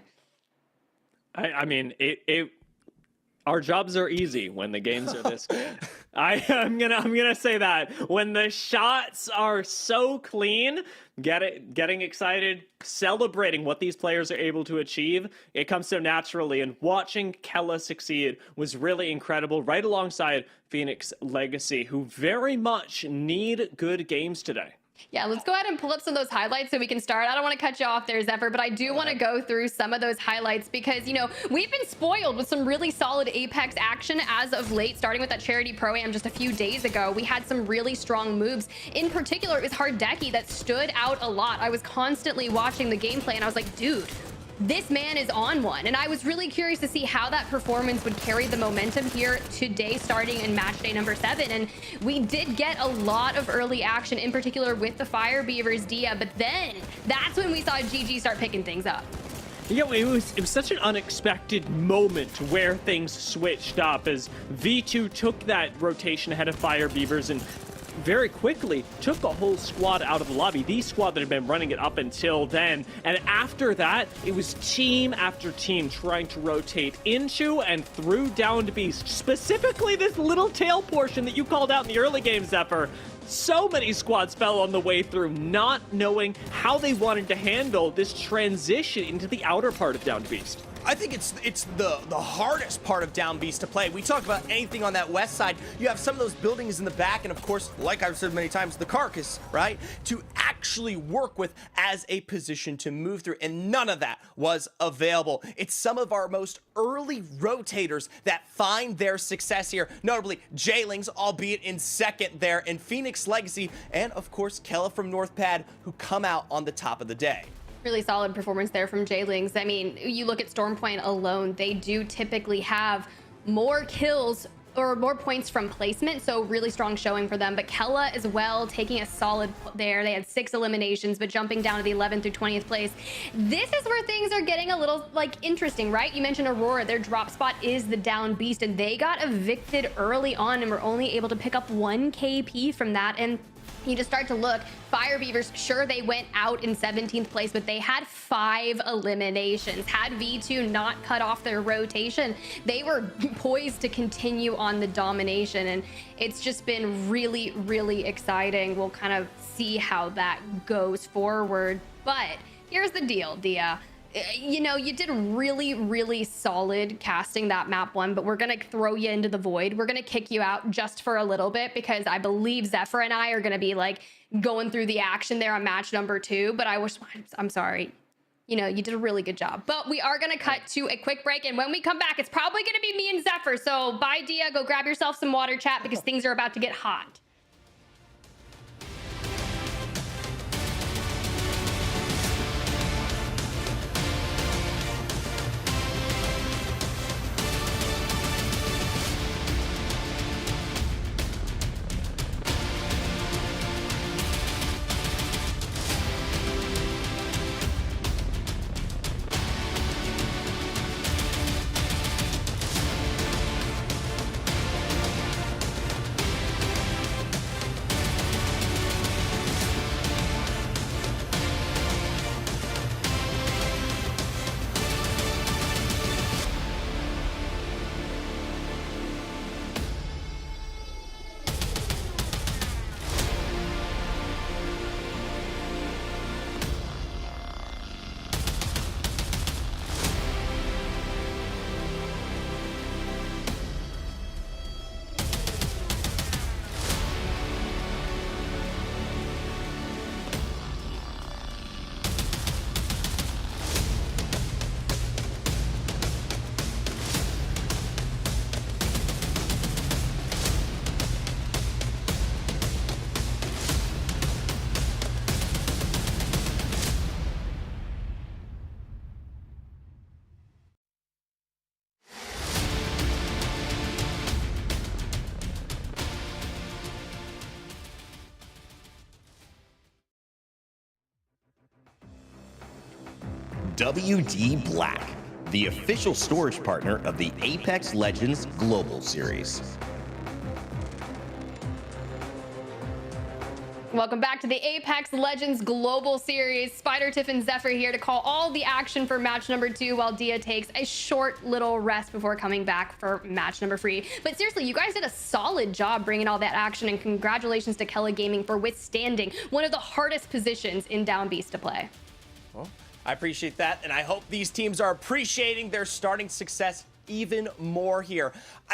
I mean, our jobs are easy when the games are this good. I'm gonna say that when the shots are so clean, getting excited, celebrating what these players are able to achieve, it comes so naturally. And watching Kella succeed was really incredible, right alongside Phoenix Legacy, who very much need good games today. Yeah, let's go ahead and pull up some of those highlights so we can start. I don't want to cut you off there, Zephyr, but I do want to go through some of those highlights because, you know, we've been spoiled with some really solid Apex action as of late, starting with that Charity Pro-Am just a few days ago. We had some really strong moves. In particular, it was Hardeki that stood out a lot. I was constantly watching the gameplay and I was like, dude, this man is on one. And I was really curious to see how that performance would carry the momentum here today, starting in match day number 7. And we did get a lot of early action, in particular with the Fire Beavers, Dia. But then that's when we saw GG start picking things up. Yeah, it was such an unexpected moment where things switched up as V2 took that rotation ahead of Fire Beavers and very quickly took a whole squad out of the lobby, the squad that had been running it up until then. And after that, it was team after team trying to rotate into and through Downed Beast, specifically this little tail portion that you called out in the early game, Zephyr. So many squads fell on the way through, not knowing how they wanted to handle this transition into the outer part of Downed Beast. I think it's the hardest part of Down Beast to play. We talk about anything on that west side. You have some of those buildings in the back, and of course, like I've said many times, the carcass, right? To actually work with as a position to move through, and none of that was available. It's some of our most early rotators that find their success here, notably J-Lings, albeit in second there, and Phoenix Legacy, and of course, Kella from North Pad, who come out on the top of the day. Really solid performance there from J-Lings. I mean, you look at Stormpoint alone, they do typically have more kills or more points from placement, so really strong showing for them. But Kella as well, taking a solid there. They had 6 eliminations, but jumping down to the 11th through 20th place. This is where things are getting a little, like, interesting, right? You mentioned Aurora. Their drop spot is the Down Beast, and they got evicted early on and were only able to pick up 1 KP from that. And you just start to look, Fire Beavers, sure, they went out in 17th place, but they had 5 eliminations. Had V2 not cut off their rotation, they were poised to continue on the domination. And it's just been really, really exciting. We'll kind of see how that goes forward. But here's the deal, Dia. You know, you did really, really solid casting that map 1, but we're going to throw you into the void. We're going to kick you out just for a little bit because I believe Zephyr and I are going to be like going through the action there on match number 2. But I'm sorry. You know, you did a really good job. But we are going to cut to a quick break. And when we come back, it's probably going to be me and Zephyr. So bye, Dia. Go grab yourself some water, chat, because things are about to get hot. WD Black, the official storage partner of the Apex Legends Global Series. Welcome back to the Apex Legends Global Series. Spider, Tiff, and Zephyr here to call all the action for match number 2 while Dia takes a short little rest before coming back for match number 3. But seriously, you guys did a solid job bringing all that action, and congratulations to Kella Gaming for withstanding one of the hardest positions in Down Beast to play. Well, I appreciate that, and I hope these teams are appreciating their starting success even more here.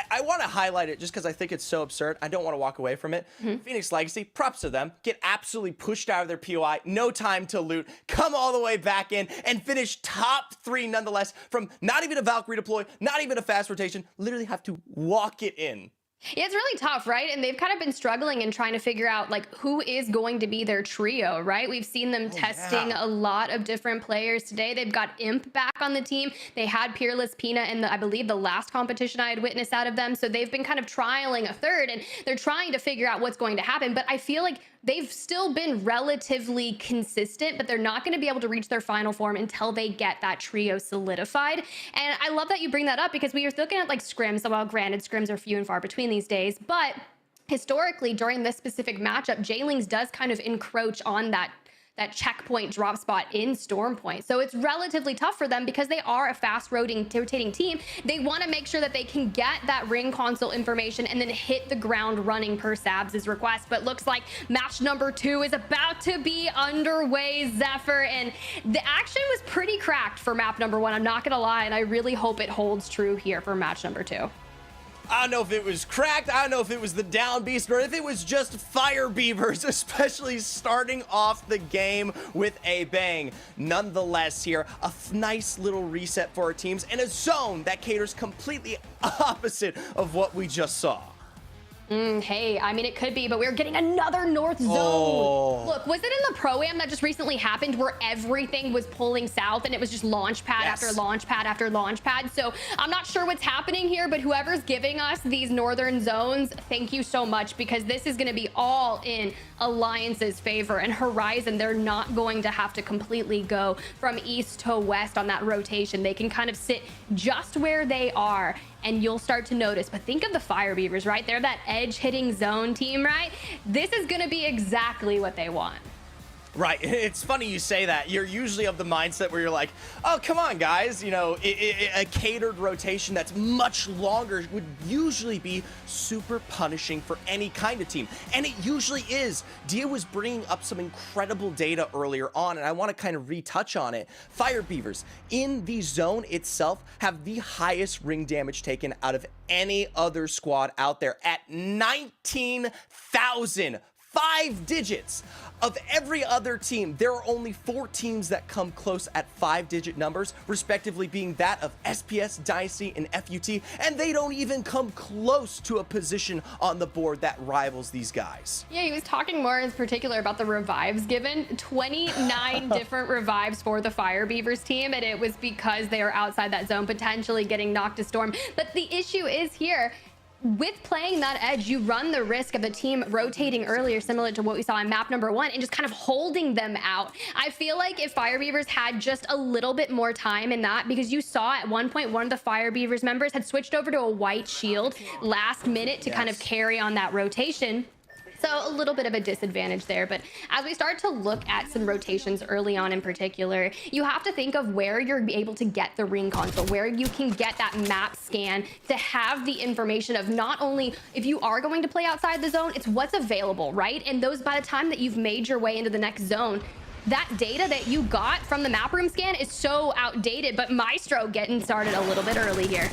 I want to highlight it just because I think it's so absurd. I don't want to walk away from it. Phoenix Legacy, props to them. Get absolutely pushed out of their POI, no time to loot, come all the way back in, and finish top 3 nonetheless from not even a Valkyrie deploy, not even a fast rotation, literally have to walk it in. Yeah, it's really tough, right? And they've kind of been struggling and trying to figure out like who is going to be their trio, right? We've seen them testing a lot of different players today. They've got Imp back on the team. They had Peerless Peanut in I believe the last competition I had witnessed out of them. So they've been kind of trialing a third, and they're trying to figure out what's going to happen. But I feel like they've still been relatively consistent, but they're not going to be able to reach their final form until they get that trio solidified. And I love that you bring that up because we were looking at like scrims. So, well, granted, scrims are few and far between these days, but historically during this specific matchup, Jaylings does kind of encroach on that checkpoint drop spot in Storm Point. So it's relatively tough for them because they are a fast rotating team. They want to make sure that they can get that ring console information and then hit the ground running per Sabs' request. But looks like match number 2 is about to be underway, Zephyr. And the action was pretty cracked for map number 1. I'm not going to lie. And I really hope it holds true here for match number 2. I don't know if it was cracked, I don't know if it was the down beast, or if it was just Fire Beavers, especially starting off the game with a bang. Nonetheless here, a nice little reset for our teams and a zone that caters completely opposite of what we just saw. Hey, I mean, it could be, but we're getting another North Zone. Look, was it in the Pro-Am that just recently happened where everything was pulling south and it was just launch pad after launch pad after launch pad? So I'm not sure what's happening here, but whoever's giving us these northern zones, thank you so much, because this is going to be all in Alliance's favor. And Horizon, they're not going to have to completely go from east to west on that rotation. They can kind of sit just where they are, and you'll start to notice. But think of the Fire Beavers, right? They're that edge hitting zone team, right? This is gonna be exactly what they want. Right, it's funny you say that. You're usually of the mindset where you're like, oh, come on, guys. You know, a catered rotation that's much longer would usually be super punishing for any kind of team. And it usually is. Dia was bringing up some incredible data earlier on, and I want to kind of retouch on it. Fire Beavers in the zone itself have the highest ring damage taken out of any other squad out there at 19,000. 5 digits. Of every other team, there are only 4 teams that come close at 5-digit numbers, respectively being that of SPS, Dynasty, and FUT, and they don't even come close to a position on the board that rivals these guys. Yeah, he was talking more in particular about the revives given. 29 different revives for the Fire Beavers team, and it was because they are outside that zone, potentially getting knocked to Storm. But the issue is here, with playing that edge, you run the risk of the team rotating earlier, similar to what we saw in map number 1, and just kind of holding them out. I feel like if Fire Beavers had just a little bit more time in that, because you saw at one point one of the Fire Beavers members had switched over to a white shield last minute to kind of carry on that rotation. So a little bit of a disadvantage there. But as we start to look at some rotations early on in particular, you have to think of where you're able to get the ring console, where you can get that map scan to have the information of not only if you are going to play outside the zone, it's what's available, right? And those, by the time that you've made your way into the next zone, that data that you got from the map room scan is so outdated. But Maestro getting started a little bit early here.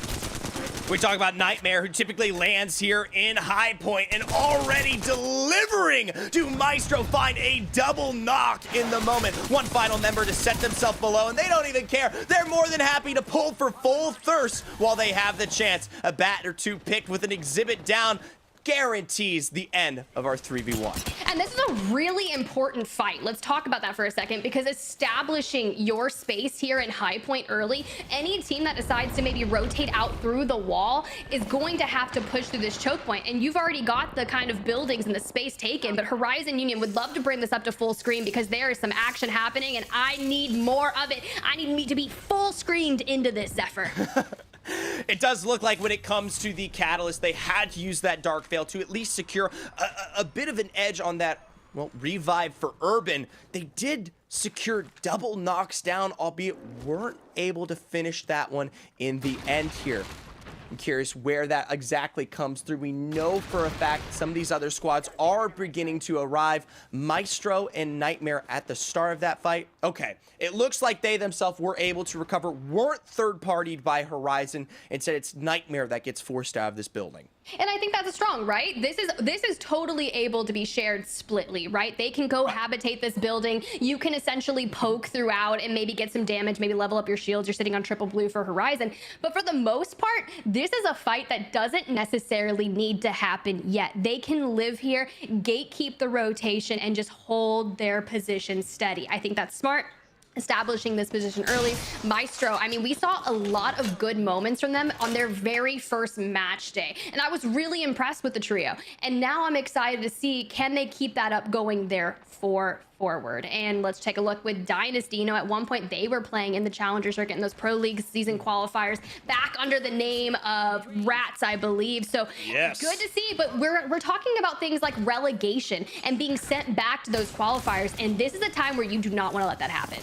We talk about Nightmare, who typically lands here in High Point, and already delivering to Maestro find a double knock in the moment. One final member to set themselves below, and they don't even care. They're more than happy to pull for full thirst while they have the chance. A bat or two picked with an exhibit down. guarantees the end of our 3v1. And this is a really important fight. Let's talk about that for a second, because establishing your space here in high point early, any team that decides to maybe rotate out through the wall is going to have to push through this choke point. And you've already got the kind of buildings and the space taken, but Horizon Union would love to bring this up to full screen because there is some action happening and I need more of it. I need me to be full screened into this, Zephyr. It does look like when it comes to the Catalyst, they had to use that Dark Veil to at least secure a bit of an edge on that, well, revive for Urban. They did secure double knocks down, albeit weren't able to finish that one in the end here. I'm curious where that exactly comes through. We know for a fact some of these other squads are beginning to arrive. Maestro and Nightmare at the start of that fight. Okay, it looks like they themselves were able to recover, weren't third-partied by Horizon. Instead, it's Nightmare that gets forced out of this building. And I think that's strong, right? This is totally able to be shared splitly, right? They can go habitate this building. You can essentially poke throughout and maybe get some damage, maybe level up your shields. You're sitting on triple blue for Horizon. But for the most part, this is a fight that doesn't necessarily need to happen yet. They can live here, gatekeep the rotation, and just hold their position steady. I think that's smart. Establishing this position early. Maestro, I mean, we saw a lot of good moments from them on their very first match day, and I was really impressed with the trio. And now I'm excited to see, can they keep that up going there forward? And let's take a look with Dynasty. You know, at one point they were playing in the Challenger circuit in those Pro League season qualifiers back under the name of Rats, I believe. So yes, good to see, but we're talking about things like relegation and being sent back to those qualifiers, and this is a time where you do not want to let that happen.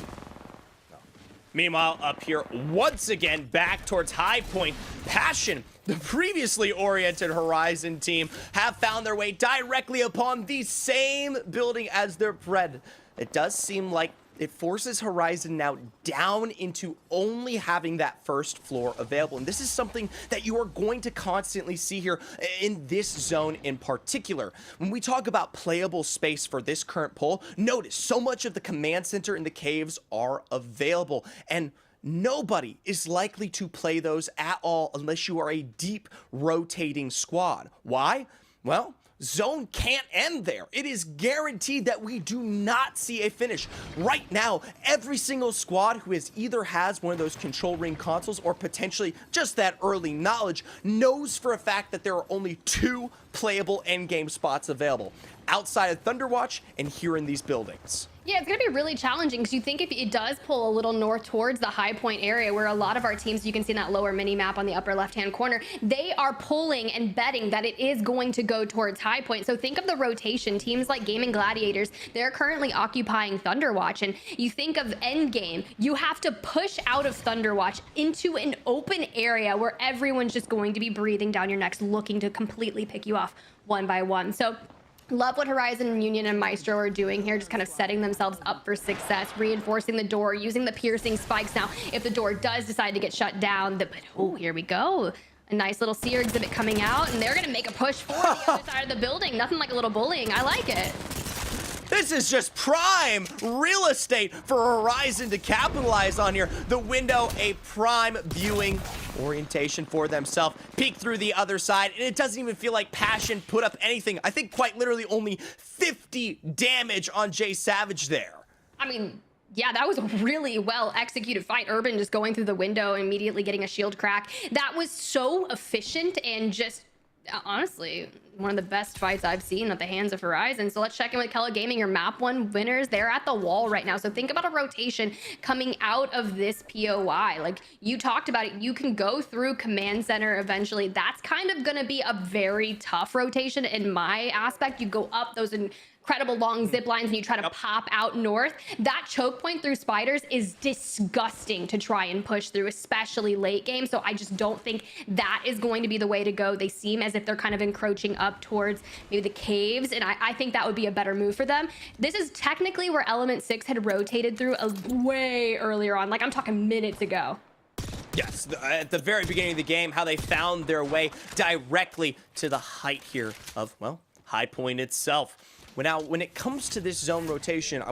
Meanwhile, up here, once again, back towards high point, Passion, the previously oriented Horizon team, have found their way directly upon the same building as their friend. It does seem like it forces Horizon now down into only having that first floor available. And this is something that you are going to constantly see here in this zone in particular. When we talk about playable space for this current poll, notice so much of the command center and the caves are available. And nobody is likely to play those at all unless you are a deep rotating squad. Why? Well, zone can't end there. It is guaranteed that we do not see a finish. Right now, every single squad who either has one of those control ring consoles or potentially just that early knowledge knows for a fact that there are only 2 playable endgame spots available, outside of Thunderwatch and here in these buildings. Yeah, it's going to be really challenging because you think if it does pull a little north towards the high point area where a lot of our teams, you can see in that lower mini map on the upper left-hand corner, they are pulling and betting that it is going to go towards high point. So think of the rotation. Teams like Gaming Gladiators, they're currently occupying Thunderwatch. And you think of endgame, you have to push out of Thunderwatch into an open area where everyone's just going to be breathing down your necks, looking to completely pick you off one by one. So love what Horizon Union and Maestro are doing here, just kind of setting themselves up for success, reinforcing the door, using the piercing spikes now. If the door does decide to get shut down, oh, here we go. A nice little seer exhibit coming out, and they're going to make a push for the other side of the building. Nothing like a little bullying. I like it. This is just prime real estate for Horizon to capitalize on here. The window, a prime viewing orientation for themselves. Peek through the other side, and it doesn't even feel like Passion put up anything. I think quite literally only 50 damage on Jay Savage there. I mean, yeah, that was a really well executed fight. Urban just going through the window and immediately getting a shield crack. That was so efficient and just honestly one of the best fights I've seen at the hands of Horizon. So let's check in with Kella Gaming, your map 1 winners. They're at the wall right now. So think about a rotation coming out of this POI. Like you talked about it, you can go through command center eventually. That's kind of going to be a very tough rotation in my aspect. You go up those incredible long zip lines and you try to pop out north. That choke point through spiders is disgusting to try and push through, especially late game. So I just don't think that is going to be the way to go. They seem as if they're kind of encroaching up towards maybe the caves, and I think that would be a better move for them. This is technically where Element 6 had rotated through way earlier on, like I'm talking minutes ago. Yes, at the very beginning of the game, how they found their way directly to the height here of, well, High Point itself. Now, when it comes to this zone rotation, I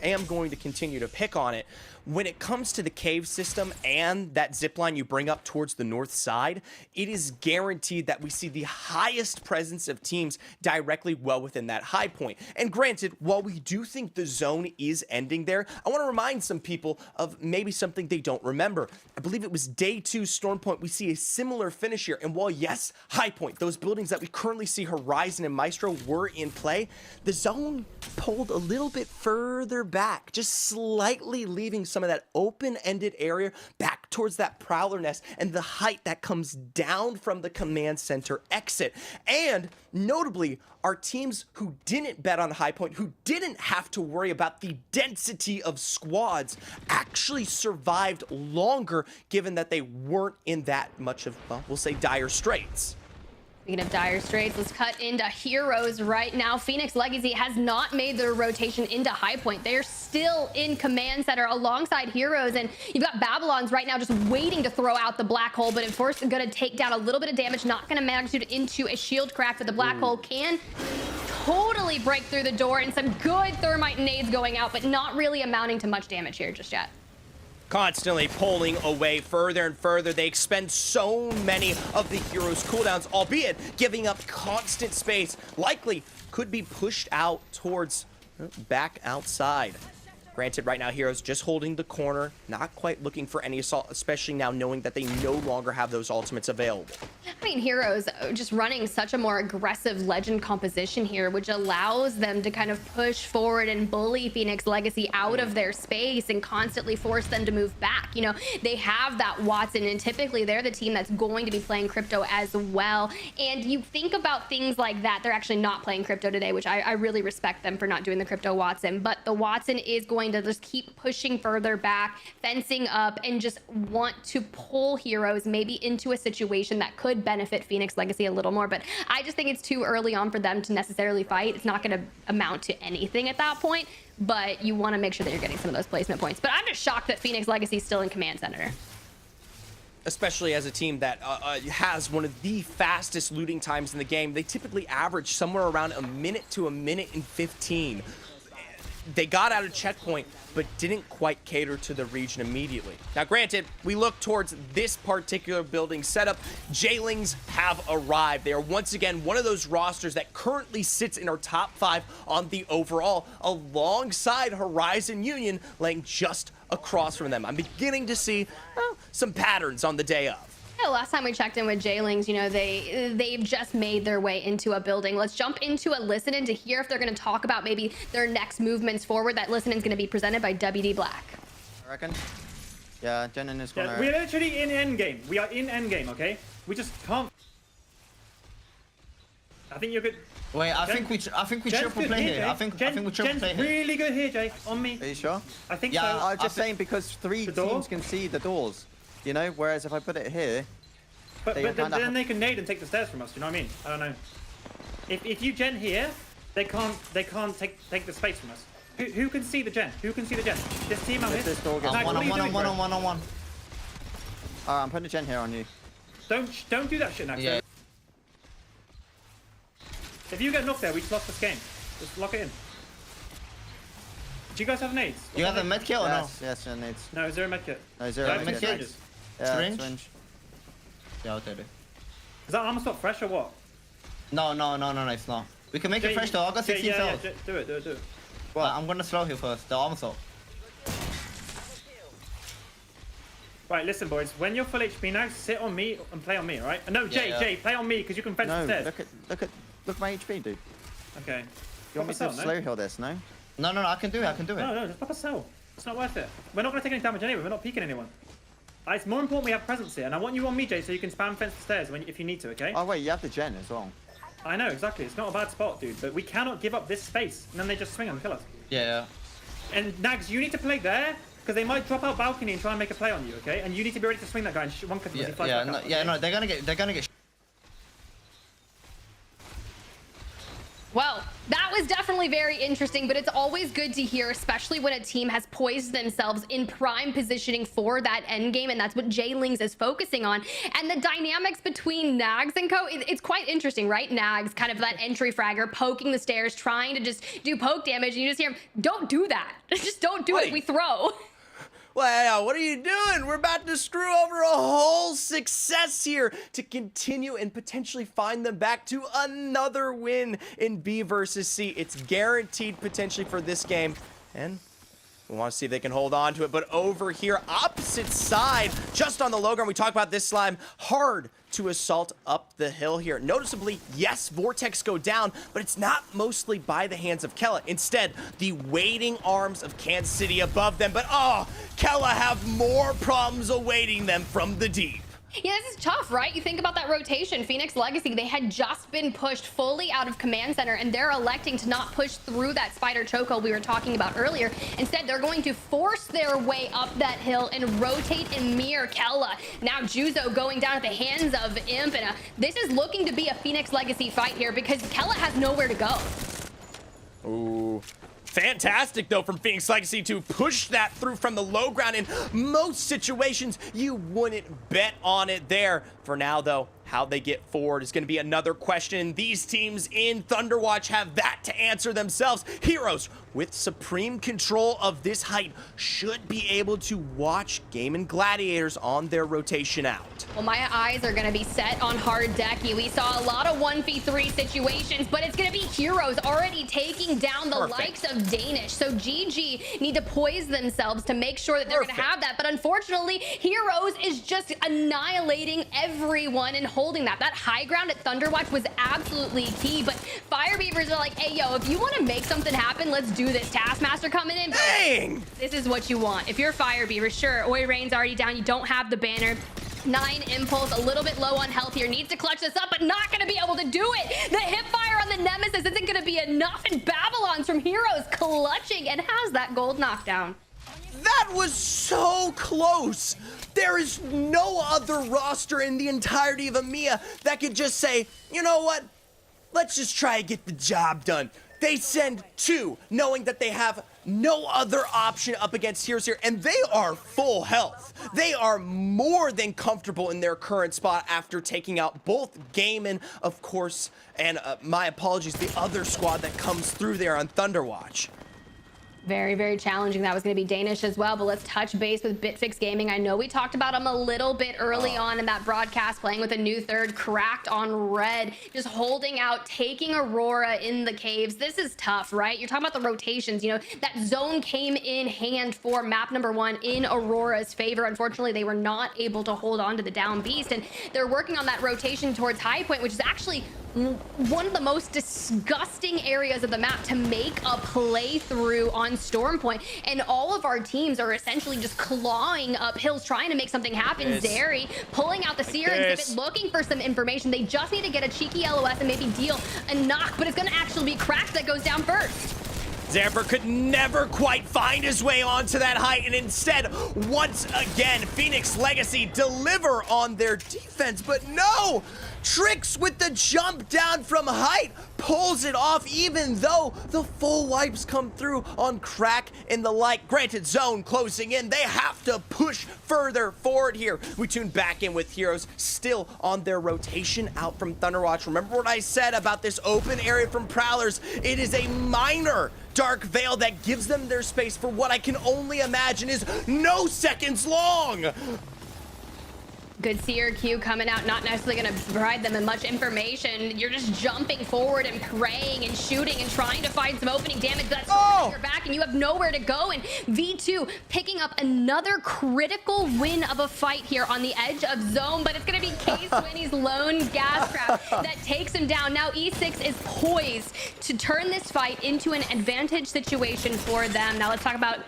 am going to continue to pick on it. when it comes to the cave system and that zip line you bring up towards the north side, it is guaranteed that we see the highest presence of teams directly well within that high point. And granted, while we do think the zone is ending there, I want to remind some people of maybe something they don't remember. I believe it was day 2 Storm Point, we see a similar finish here. And while yes, high point, those buildings that we currently see Horizon and Maestro were in play, the zone pulled a little bit further back, just slightly leaving some of that open-ended area back towards that Prowler nest and the height that comes down from the command center exit. And notably, our teams who didn't bet on high point, who didn't have to worry about the density of squads, actually survived longer, given that they weren't in that much of, well, we'll say dire straits. Speaking of dire straits, let's cut into Heroes right now. Phoenix Legacy has not made their rotation into High Point. They're still in Command Center alongside Heroes, and you've got Babylons right now just waiting to throw out the Black Hole, but of course going to take down a little bit of damage, not going to magnitude into a shield crack, but the Black Hole can totally break through the door, and some good thermite nades going out, but not really amounting to much damage here just yet. Constantly pulling away further and further. They expend so many of the heroes' cooldowns, albeit giving up constant space. Likely could be pushed out towards back outside. Granted, right now, Heroes just holding the corner, not quite looking for any assault, especially now knowing that they no longer have those ultimates available. I mean, Heroes just running such a more aggressive Legend composition here, which allows them to kind of push forward and bully Phoenix Legacy out of their space and constantly force them to move back. You know, they have that Watson, and typically they're the team that's going to be playing Crypto as well. And you think about things like that. They're actually not playing Crypto today, which I really respect them for not doing the Crypto Watson. But the Watson is going to just keep pushing further back, fencing up, and just want to pull Heroes maybe into a situation that could benefit Phoenix Legacy a little more. But I just think it's too early on for them to necessarily fight. It's not going to amount to anything at that point, but you want to make sure that you're getting some of those placement points. But I'm just shocked that Phoenix Legacy is still in Command Center. Especially as a team that has one of the fastest looting times in the game. They typically average somewhere around a minute to a minute and 15. They got out of checkpoint, but didn't quite cater to the region immediately. Now, granted, we look towards this particular building setup. Jailings have arrived. They are once again one of those rosters that currently sits in our top 5 on the overall, alongside Horizon Union, laying just across from them. I'm beginning to see some patterns on the day of. Yeah, last time we checked in with Jailings, you know, they've just made their way into a building. Let's jump into a listen-in to hear if they're going to talk about maybe their next movements forward. That listen-in is going to be presented by WD Black. I reckon. Yeah, Jen in this corner. Yeah, we're literally in endgame. We are in endgame, okay? We just can't. I think you're good. Wait, I think we triple play here. I think we triple play here. Really good here, Jay. On me. Are you sure? I think yeah, so. I was just saying because three teams can see the doors, you know. Whereas if I put it here, but then they can nade and take the stairs from us. You know what I mean? I don't know. If you gen here, they can't take the space from us. Who can see the gen? Who can see the gen? This team out here. This door gets one on one. Alright, I'm putting a gen here on you. Don't do that shit next. Yeah. If you get knocked there, we just lost this game. Just lock it in. Do you guys have nades? You have a med kit or no? Yes, nades. No, zero med kit. No, zero med kit. Syringe? Yeah, I'll take it. Is that armor swap fresh or what? No, it's not. We can make it fresh though. I've got 16 cells. Yeah, do it. Well, I'm gonna slow here first. The armor swap. Right, listen, boys. When you're full HP now, sit on me and play on me, alright? No, Jay, play on me because you can fence the stairs. Look at my HP, dude. Okay. You want me to slow heal this, no? No, I can do it. No, just pop a cell. It's not worth it. We're not gonna take any damage anyway. We're not peeking anyone. It's more important we have presence here, and I want you on me, Jay, so you can spam fence the stairs if you need to, okay? Oh wait, you have the gen as well. I know, exactly. It's not a bad spot, dude, but we cannot give up this space, and then they just swing and kill us. Yeah. And Nags, you need to play there, because they might drop out balcony and try and make a play on you, okay? And you need to be ready to swing that guy and one clip. No, they're gonna get. Well, that was definitely very interesting, but it's always good to hear, especially when a team has poised themselves in prime positioning for that end game, and that's what Jailings is focusing on. And the dynamics between Nags and Co, it's quite interesting, right? Nags, kind of that entry fragger, poking the stairs, trying to just do poke damage, and you just hear him, don't do that. Just don't do it, we throw. Well, what are you doing? We're about to screw over a whole success here to continue and potentially find them back to another win in B versus C. It's guaranteed potentially for this game, and we want to see if they can hold on to it. But over here, opposite side, just on the low ground, we talk about this slime, hard to assault up the hill here. Noticeably, yes, Vortex go down, but it's not mostly by the hands of Kella. Instead, the waiting arms of Kansas City above them. But Kella have more problems awaiting them from the deep. Yeah, this is tough, right? You think about that rotation. Phoenix Legacy, they had just been pushed fully out of command center, and they're electing to not push through that spider chokehold we were talking about earlier. Instead, they're going to force their way up that hill and rotate and mirror Kella. Now Juzo going down at the hands of Imp, and this is looking to be a Phoenix Legacy fight here because Kella has nowhere to go. Ooh. Fantastic, though, from Phoenix Legacy to push that through from the low ground. In most situations, you wouldn't bet on it there. For now, though, how they get forward is going to be another question. These teams in Thunderwatch have that to answer themselves. Heroes with supreme control of this height should be able to watch Game and Gladiators on their rotation out. Well, my eyes are going to be set on hard decky. We saw a lot of 1v3 situations, but it's going to be Heroes already taking down the likes of Danish. So GG need to poise themselves to make sure that they're going to have that. But unfortunately, Heroes is just annihilating everyone and holding that. That high ground at Thunderwatch was absolutely key. But Fire Beavers are like, hey, yo, if you want to make something happen, let's do this. Taskmaster coming in. Dang! This is what you want. If you're Fire Beaver, sure, Oi Rain's already down. You don't have the banner. 9 Impulse, a little bit low on health here. Needs to clutch this up, but not going to be able to do it. The hip fire on the Nemesis isn't going to be enough, and Babylon's from Heroes clutching and has that gold knockdown. That was so close. There is no other roster in the entirety of EMEA that could just say, you know what? Let's just try to get the job done. They send 2, knowing that they have no other option up against Heroes here, and they are full health. They are more than comfortable in their current spot after taking out both Gaiman, of course, and my apologies, the other squad that comes through there on Thunderwatch. Very, very challenging. That was going to be Danish as well, but let's touch base with Bitfix Gaming. I know we talked about them a little bit early on in that broadcast, playing with a new third, cracked on red, just holding out, taking Aurora in the caves. This is tough, right? You're talking about the rotations. You know, that zone came in hand for map number 1 in Aurora's favor. Unfortunately, they were not able to hold on to the down beast, and they're working on that rotation towards High Point, which is actually one of the most disgusting areas of the map to make a playthrough on Storm Point, and all of our teams are essentially just clawing up hills trying to make something happen. Zeri pulling out the Seer exhibit, looking for some information. They just need to get a cheeky LOS and maybe deal a knock, but it's going to actually be Cracked that goes down first. Zamper could never quite find his way onto that height, and instead, once again, Phoenix Legacy deliver on their defense, but no! Tricks with the jump down from height pulls it off, even though the full wipes come through on Crack and the like. Granted, zone closing in, they have to push further forward here. We tune back in with Heroes still on their rotation out from Thunderwatch. Remember what I said about this open area from Prowlers? It is a minor dark veil that gives them their space for what I can only imagine is no seconds long. Good Seer Q coming out, not necessarily going to provide them with much information. You're just jumping forward and praying and shooting and trying to find some opening damage. That's your back, and you have nowhere to go. And V2 picking up another critical win of a fight here on the edge of zone, but it's going to be K-Swinny's lone gas trap that takes him down. Now E6 is poised to turn this fight into an advantage situation for them. Now let's talk about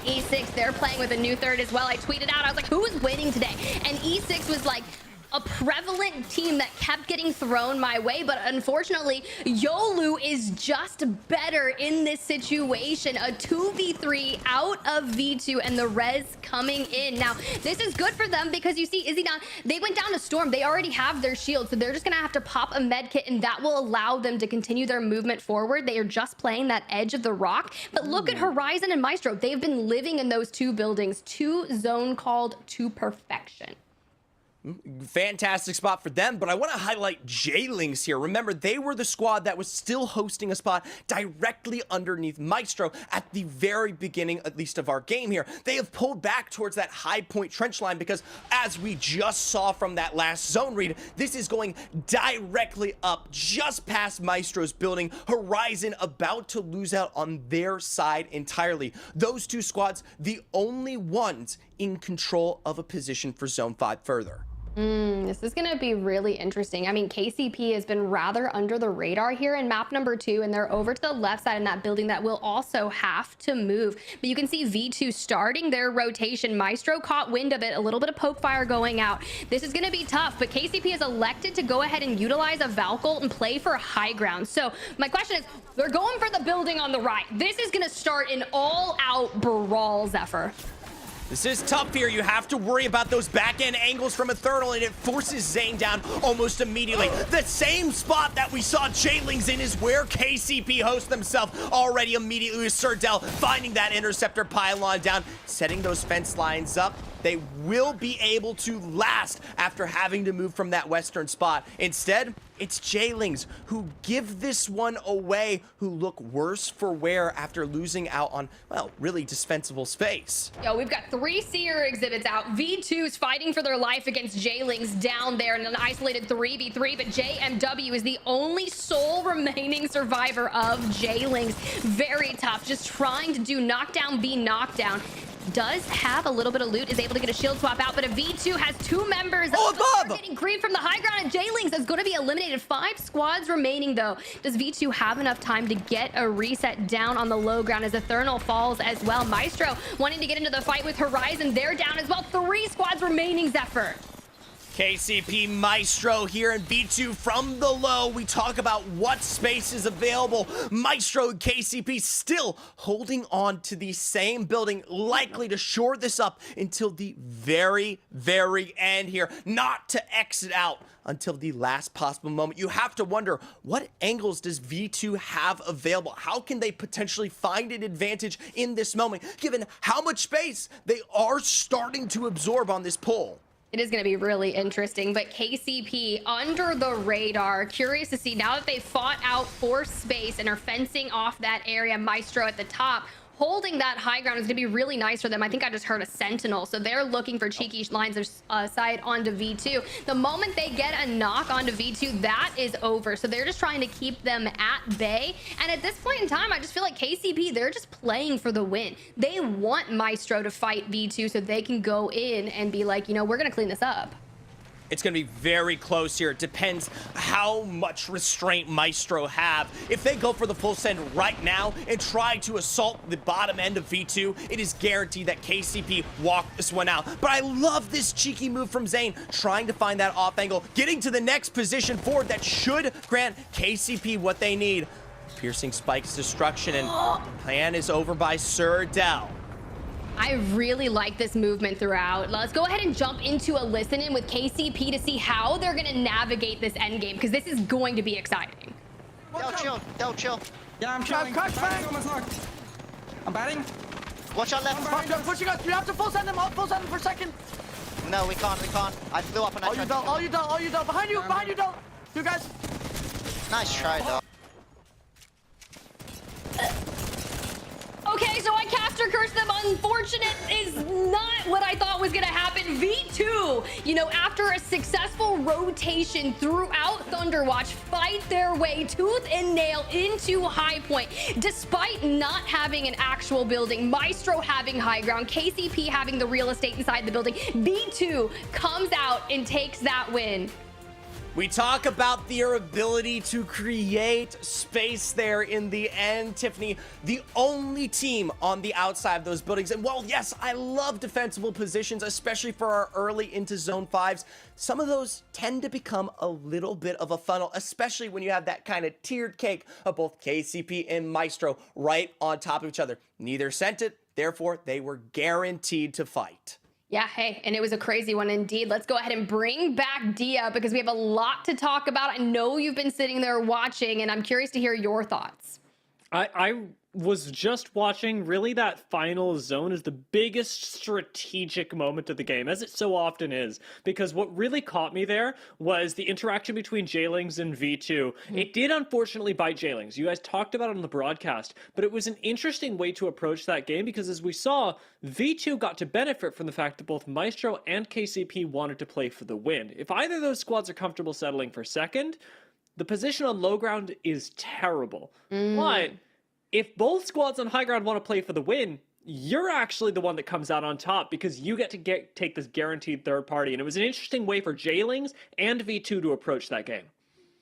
E6. They're playing with a new third as well. I tweeted out, I was like, who is winning today? And E6 was like a prevalent team that kept getting thrown my way, but unfortunately, Yolu is just better in this situation. A 2v3 out of V2 and the res coming in. Now, this is good for them because you see Izzy down, they went down to Storm. They already have their shield, so they're just gonna have to pop a med kit, and that will allow them to continue their movement forward. They are just playing that edge of the rock, but look at Horizon and Maestro. They've been living in those 2 buildings, 2 zone called to perfection. Fantastic spot for them, but I want to highlight J-Lings here. Remember, they were the squad that was still hosting a spot directly underneath Maestro at the very beginning, at least, of our game here. They have pulled back towards that high point trench line because, as we just saw from that last zone read, this is going directly up just past Maestro's building. Horizon about to lose out on their side entirely. Those two squads, the only ones in control of a position for Zone 5 further. This is going to be really interesting. I mean, KCP has been rather under the radar here in map number 2, and they're over to the left side in that building that will also have to move. But you can see V2 starting their rotation. Maestro caught wind of it, a little bit of poke fire going out. This is going to be tough, but KCP has elected to go ahead and utilize a Valkyrie and play for high ground. So my question is, they're going for the building on the right. This is going to start an all-out brawl, Zephyr. This is tough here. You have to worry about those back-end angles from Eternal, and it forces Zane down almost immediately. The same spot that we saw J-Lings in is where KCP hosts themselves already immediately with Surdell finding that interceptor pylon down, setting those fence lines up. They will be able to last after having to move from that western spot. Instead, it's J-Lings who give this one away, who look worse for wear after losing out on, well, really dispensable space. Yo, we've got 3 Seer exhibits out. V2's fighting for their life against J-Lings down there in an isolated 3v3, but JMW is the only sole remaining survivor of J-Lings. Very tough, just trying to do knockdown v knockdown. Does have a little bit of loot, is able to get a shield swap out, but a V2 has 2 members getting green from the high ground, and J-Lings is going to be eliminated. 5 squads remaining, though. Does V2 have enough time to get a reset down on the low ground as Eternal falls as well? Maestro wanting to get into the fight with Horizon. They're down as well. 3 squads remaining, Zephyr. KCP Maestro here in V2 from the low. We talk about what space is available. Maestro and KCP still holding on to the same building, likely to shore this up until the very, very end here, not to exit out until the last possible moment. You have to wonder, what angles does V2 have available? How can they potentially find an advantage in this moment, given how much space they are starting to absorb on this pull? It is going to be really interesting, but KCP under the radar. Curious to see now that they've fought out for space and are fencing off that area. Maestro at the top, holding that high ground is going to be really nice for them. I think I just heard a sentinel, so they're looking for cheeky lines of sight onto V2. The moment they get a knock onto V2, that is over. So they're just trying to keep them at bay. And at this point in time, I just feel like KCP, they're just playing for the win. They want Maestro to fight V2 so they can go in and be like, you know, we're going to clean this up. It's going to be very close here. It depends how much restraint Maestro have. If they go for the full send right now and try to assault the bottom end of V2, it is guaranteed that KCP walk this one out. But I love this cheeky move from Zane, trying to find that off angle, getting to the next position forward that should grant KCP what they need. Piercing Spike's destruction, and plan is over by Surdell. I really like this movement throughout. Let's go ahead and jump into a listen-in with KCP to see how they're going to navigate this end game, because this is going to be exciting. Del, chill. Yeah, I'm chilling. I'm batting. Watch our left. Pushing us. You have to full send him up. Full send him for a second. No, we can't. I flew up and I tried to... All you don't. Behind you, don't. You guys. Nice try, dog. Okay, so I caster cursed them. Unfortunate is not what I thought was going to happen. V2, you know, after a successful rotation throughout Thunderwatch, fight their way tooth and nail into high point. Despite not having an actual building, Maestro having high ground, KCP having the real estate inside the building, V2 comes out and takes that win. We talk about their ability to create space there in the end, Tiffany. The only team on the outside of those buildings. And while, yes, I love defensible positions, especially for our early into zone 5s, some of those tend to become a little bit of a funnel, especially when you have that kind of tiered cake of both KCP and Maestro right on top of each other. Neither sent it, therefore they were guaranteed to fight. Yeah, hey, and it was a crazy one indeed. Let's go ahead and bring back Dia because we have a lot to talk about. I know you've been sitting there watching, and I'm curious to hear your thoughts. I was just watching, really that final zone is the biggest strategic moment of the game, as it so often is, because what really caught me there was the interaction between Jaylings and V2. It did unfortunately bite Jaylings. You guys talked about it on the broadcast, but it was an interesting way to approach that game because, as we saw, V2 got to benefit from the fact that both Maestro and KCP wanted to play for the win. If either of those squads are comfortable settling for second, the position on low ground is terrible. But if both squads on high ground want to play for the win, you're actually the one that comes out on top because you get to take this guaranteed third party. And it was an interesting way for Jaylings and V2 to approach that game.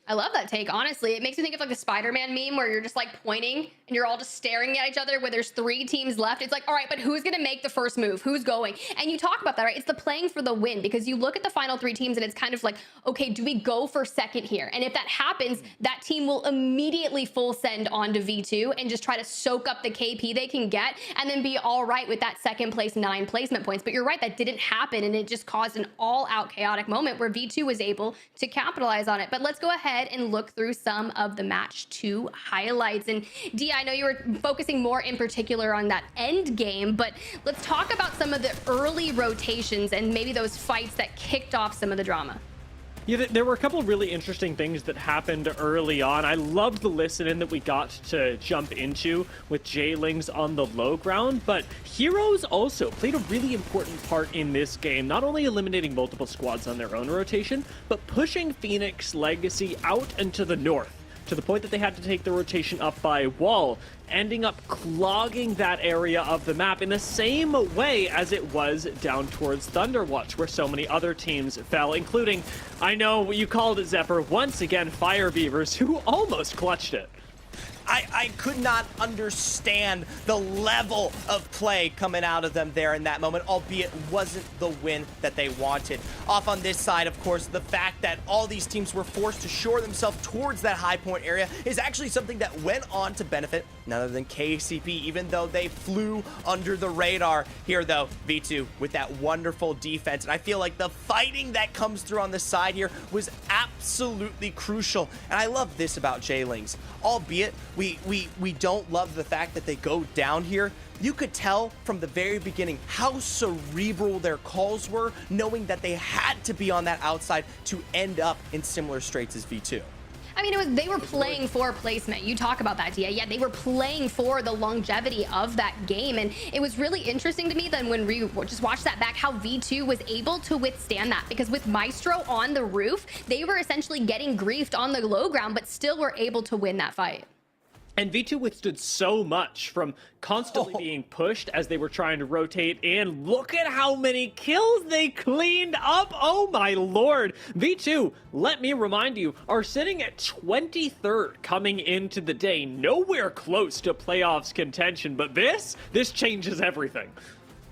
I love that take, honestly. It makes me think of like the Spider-Man meme where you're just like pointing and you're all just staring at each other where there's 3 teams left. It's like, all right, but who's going to make the first move? Who's going? And you talk about that, right? It's the playing for the win because you look at the final 3 teams and it's kind of like, okay, do we go for second here? And if that happens, that team will immediately full send onto V2 and just try to soak up the KP they can get and then be all right with that second place 9 placement points. But you're right, that didn't happen and it just caused an all-out chaotic moment where V2 was able to capitalize on it. But let's go ahead and look through some of the match 2 highlights. And Dia, I know you were focusing more in particular on that end game, but let's talk about some of the early rotations and maybe those fights that kicked off some of the drama. Yeah, there were a couple of really interesting things that happened early on. I loved the listen-in that we got to jump into with Jaylings on the low ground, but Heroes also played a really important part in this game, not only eliminating multiple squads on their own rotation, but pushing Phoenix Legacy out into the north, to the point that they had to take the rotation up by wall, ending up clogging that area of the map in the same way as it was down towards Thunderwatch, where so many other teams fell, including, I know you called it, Zephyr, once again, Fire Beavers, who almost clutched it. I could not understand the level of play coming out of them there in that moment, albeit wasn't the win that they wanted. Off on this side, of course, the fact that all these teams were forced to shore themselves towards that high point area is actually something that went on to benefit none other than KCP, even though they flew under the radar. Here, though, V2 with that wonderful defense. And I feel like the fighting that comes through on this side here was absolutely crucial. And I love this about Jaylings. Albeit, we don't love the fact that they go down here. You could tell from the very beginning how cerebral their calls were, knowing that they had to be on that outside to end up in similar straits as V2. I mean, they were playing for placement. You talk about that, Dia. Yeah, they were playing for the longevity of that game. And it was really interesting to me then when we just watched that back, how V2 was able to withstand that. Because with Maestro on the roof, they were essentially getting griefed on the low ground, but still were able to win that fight. And V2 withstood so much from constantly being pushed as they were trying to rotate in. Look at how many kills they cleaned up. Oh my lord. V2, let me remind you, are sitting at 23rd coming into the day. Nowhere close to playoffs contention, but this changes everything.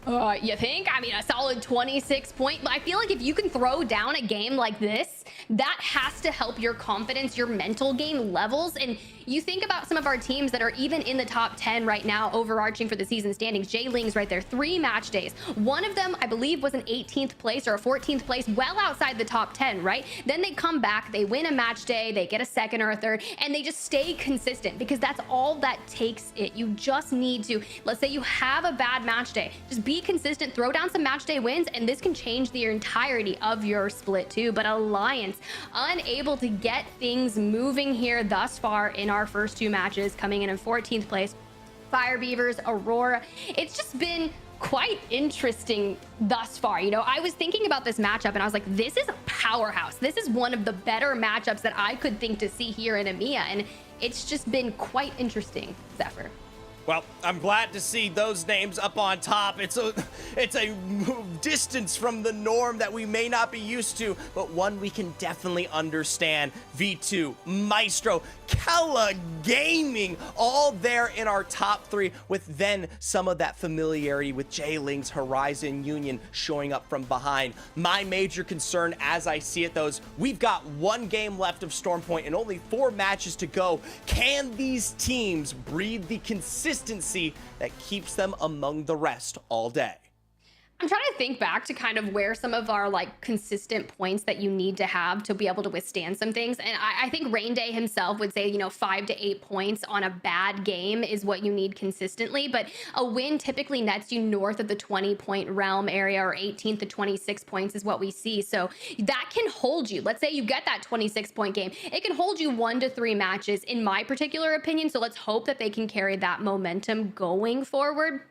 You think? I mean, a solid 26 point. But I feel like if you can throw down a game like this, that has to help your confidence, your mental game levels. And you think about some of our teams that are even in the top 10 right now, overarching for the season standings. Jaylings right there, 3 match days. One of them, I believe, was an 18th place or a 14th place, well outside the top 10, right? Then they come back, they win a match day, they get a second or a third, and they just stay consistent because that's all that takes it. You just need to, let's say you have a bad match day, just be consistent, throw down some match day wins, and this can change the entirety of your split too. But Alliance unable to get things moving here thus far in our first 2 matches, coming in 14th place. Fire Beavers, Aurora, it's just been quite interesting thus far. You know, I was thinking about this matchup and I was like, this is a powerhouse. This is one of the better matchups that I could think to see here in EMEA, and it's just been quite interesting, Zephyr. Well, I'm glad to see those names up on top. It's a distance from the norm that we may not be used to, but one we can definitely understand. V2, Maestro, Kella Gaming, all there in our top 3, with then some of that familiarity with Jaylings, Horizon, Union showing up from behind. My major concern as I see it, though, is we've got 1 game left of Stormpoint and only 4 matches to go. Can these teams breed the consistency that keeps them among the rest all day? I'm trying to think back to kind of where some of our like consistent points that you need to have to be able to withstand some things. And I think Rain Day himself would say, 5 to 8 points on a bad game is what you need consistently. But a win typically nets you north of the 20-point realm area, or 18 to 26 points is what we see. So that can hold you. Let's say you get that 26-point game. It can hold you 1 to 3 matches in my particular opinion. So let's hope that they can carry that momentum going forward.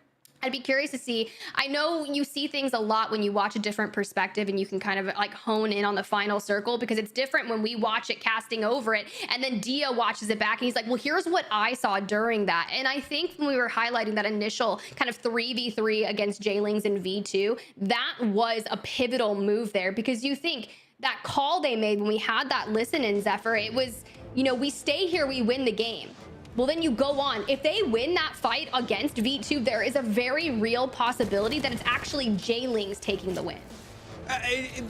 I'd be curious to see. I know you see things a lot when you watch a different perspective and you can kind of like hone in on the final circle, because it's different when we watch it casting over it and then Dia watches it back and he's like, well, here's what I saw during that. And I think when we were highlighting that initial kind of 3v3 against Jailings in V2, that was a pivotal move there, because you think that call they made when we had that listen in, Zephyr, it was, we stay here, we win the game. Well, then you go on. If they win that fight against V2, there is a very real possibility that it's actually Jailings taking the win.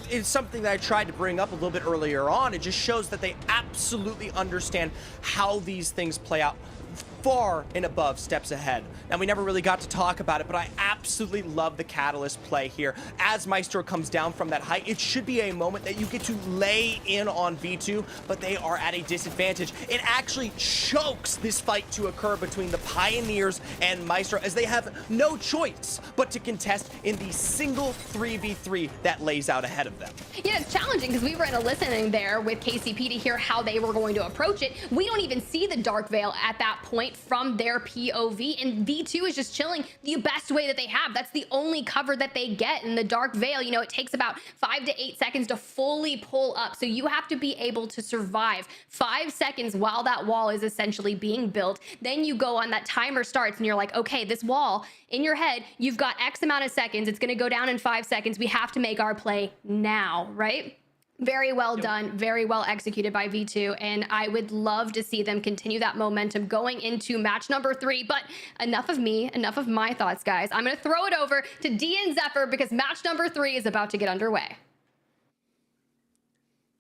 It's something that I tried to bring up a little bit earlier on. It just shows that they absolutely understand how these things play out, far and above steps ahead. Now, we never really got to talk about it, but I absolutely love the Catalyst play here. As Maestro comes down from that height, it should be a moment that you get to lay in on V2, but they are at a disadvantage. It actually chokes this fight to occur between the Pioneers and Maestro, as they have no choice but to contest in the single 3v3 that lays out ahead of them. Yeah, it's challenging because we were in a listening there with KCP to hear how they were going to approach it. We don't even see the Dark Veil at that point from their POV, and V2 is just chilling the best way that they have. That's the only cover that they get in the Dark Veil. It takes about 5 to 8 seconds to fully pull up, so you have to be able to survive 5 seconds while that wall is essentially being built. Then you go on, that timer starts and you're like, okay, this wall, in your head, you've got X amount of seconds, it's going to go down in 5 seconds, we have to make our play now, right? Very well done, very well executed by V2, and I would love to see them continue that momentum going into match number 3. But enough of me, enough of my thoughts, guys. I'm going to throw it over to D and Zephyr, because match number 3 is about to get underway.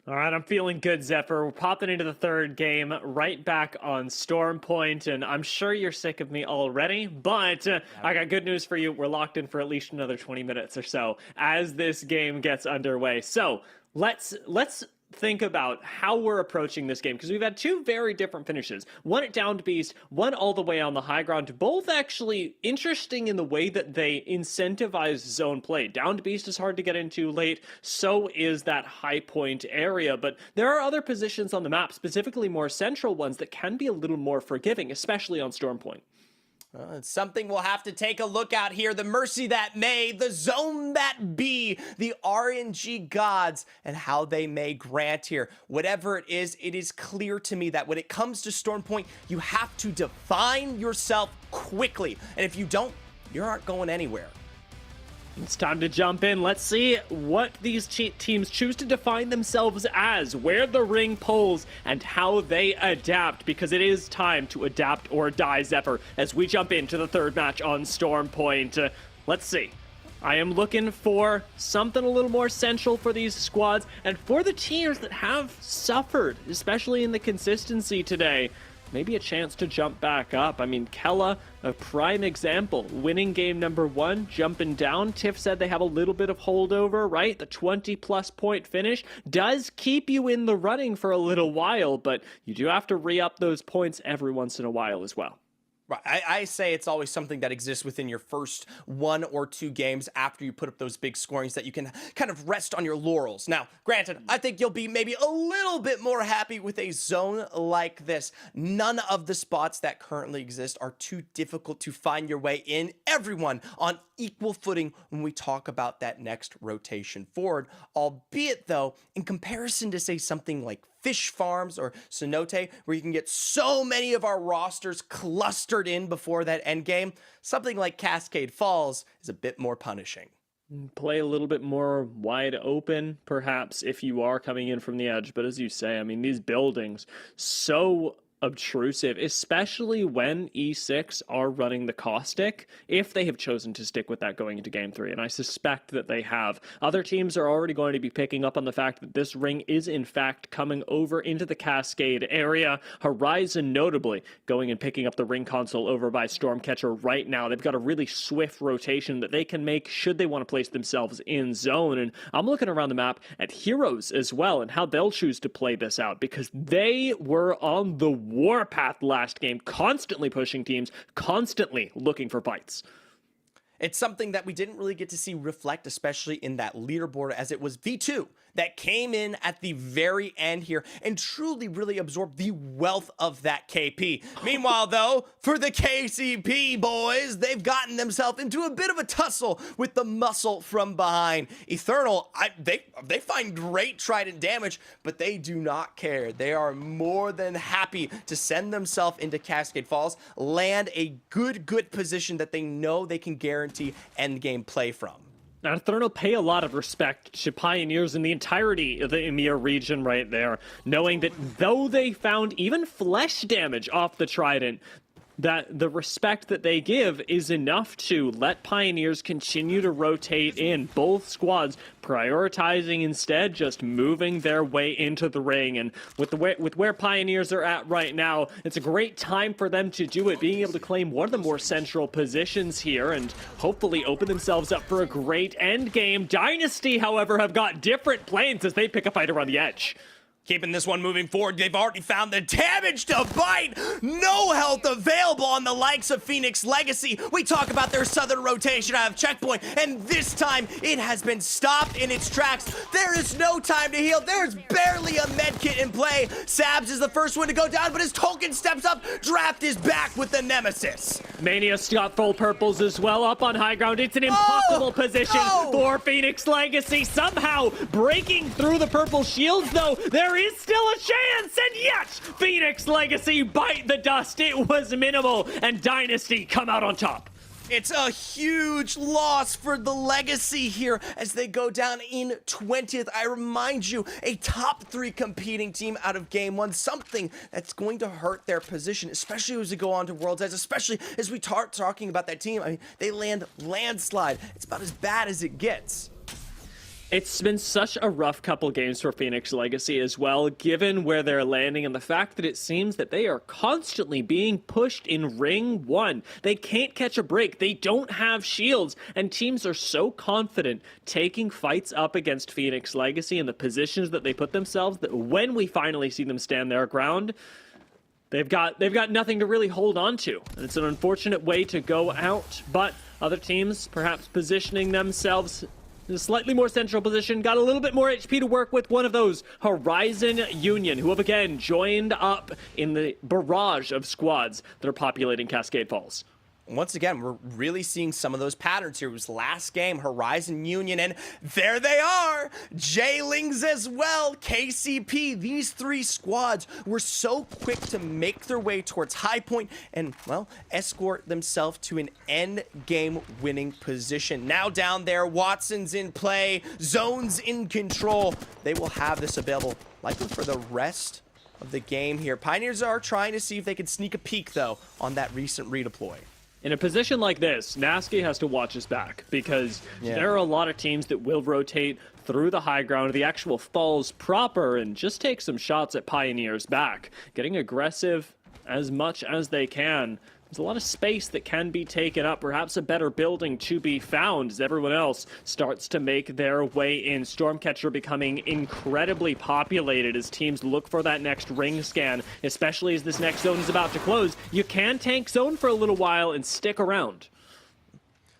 All right, I'm feeling good, Zephyr. We're popping into the third game, right back on Storm Point, and I'm sure you're sick of me already, but I got good news for you. We're locked in for at least another 20 minutes or so as this game gets underway. So let's think about how we're approaching this game, because we've had 2 very different finishes. One at Downed Beast, one all the way on the high ground, both actually interesting in the way that they incentivize zone play. Downed Beast is hard to get into late, so is that high point area, but there are other positions on the map, specifically more central ones, that can be a little more forgiving, especially on Storm Point. It's something we'll have to take a look at here. The mercy that may, the zone that be, the RNG gods, and how they may grant here. Whatever it is clear to me that when it comes to Storm Point, you have to define yourself quickly. And if you don't, you aren't going anywhere. It's time to jump in. Let's see what these teams choose to define themselves as, where the ring pulls, and how they adapt, because it is time to adapt or die, Zephyr, as we jump into the third match on Storm Point. Let's see. I am looking for something a little more central for these squads, and for the teams that have suffered, especially in the consistency today. Maybe a chance to jump back up. I mean, Kella, a prime example, winning game number 1, jumping down. Tiff said they have a little bit of holdover, right? The 20-plus point finish does keep you in the running for a little while, but you do have to re-up those points every once in a while as well. Right. I say it's always something that exists within your first 1 or 2 games after you put up those big scorings, that you can kind of rest on your laurels. Now, granted, I think you'll be maybe a little bit more happy with a zone like this. None of the spots that currently exist are too difficult to find your way in. Everyone on equal footing when we talk about that next rotation forward. Albeit, though, in comparison to, say, something like Fish Farms or Cenote, where you can get so many of our rosters clustered in before that end game, something like Cascade Falls is a bit more punishing. Play a little bit more wide open, perhaps, if you are coming in from the edge. But as you say, I mean, these buildings, so obtrusive, especially when E6 are running the caustic, if they have chosen to stick with that going into game 3, and I suspect that they have. Other teams are already going to be picking up on the fact that this ring is in fact coming over into the Cascade area. Horizon notably going and picking up the ring console over by Stormcatcher right now. They've got a really swift rotation that they can make should they want to place themselves in zone, and I'm looking around the map at Heroes as well and how they'll choose to play this out, because they were on the warpath last game, constantly pushing teams, constantly looking for fights. It's something that we didn't really get to see reflect, especially in that leaderboard, as it was V2 that came in at the very end here and truly really absorbed the wealth of that KP. Meanwhile, though, for the KCP boys, they've gotten themselves into a bit of a tussle with the muscle from behind. Eternal, they find great Trident damage, but they do not care. They are more than happy to send themselves into Cascade Falls, land a good position that they know they can guarantee endgame play from. Now, Eternal pay a lot of respect to Pioneers in the entirety of the EMEA region right there, knowing that though they found even flesh damage off the Trident, that the respect that they give is enough to let Pioneers continue to rotate in, both squads prioritizing instead just moving their way into the ring. And with where Pioneers are at right now, it's a great time for them to do it, being able to claim one of the more central positions here and hopefully open themselves up for a great end game. Dynasty, however, have got different plans as they pick a fight around the edge. Keeping this one moving forward, they've already found the damage to bite. No health available on the likes of Phoenix Legacy. We talk about their southern rotation out of checkpoint, and this time it has been stopped in its tracks. There is no time to heal. There's barely a medkit in play. Sabs is the first one to go down, but as Tolkien steps up, Draft is back with the Nemesis. Mania's got full purples as well up on high ground. It's an impossible position for Phoenix Legacy. Somehow breaking through the purple shields, though, there is still a chance, and yet Phoenix Legacy bite the dust. It was minimal, and Dynasty come out on top. It's a huge loss for the Legacy here as they go down in 20th. I remind you, a top 3 competing team out of game 1, something that's going to hurt their position, especially as we go on to World's Edge, especially as we start talking about that team. I mean, they land landslide. It's about as bad as it gets. It's been such a rough couple games for Phoenix Legacy as well, given where they're landing and the fact that it seems that they are constantly being pushed in Ring 1. They can't catch a break. They don't have shields, and teams are so confident taking fights up against Phoenix Legacy and the positions that they put themselves that when we finally see them stand their ground, they've got nothing to really hold on to. And it's an unfortunate way to go out, but other teams perhaps positioning themselves in a slightly more central position, got a little bit more HP to work with. One of those, Horizon Union, who have again joined up in the barrage of squads that are populating Cascade Falls. Once again, we're really seeing some of those patterns here. It was last game, Horizon Union, and there they are! J-Lings as well, KCP. These 3 squads were so quick to make their way towards High Point and, well, escort themselves to an end game winning position. Now down there, Watson's in play, Zone's in control. They will have this available likely for the rest of the game here. Pioneers are trying to see if they can sneak a peek, though, on that recent redeploy. In a position like this, Nasky has to watch his back because there are a lot of teams that will rotate through the high ground, the actual falls proper, and just take some shots at Pioneers back, getting aggressive as much as they can. There's a lot of space that can be taken up, perhaps a better building to be found as everyone else starts to make their way in. Stormcatcher becoming incredibly populated as teams look for that next ring scan, especially as this next zone is about to close. You can tank zone for a little while and stick around.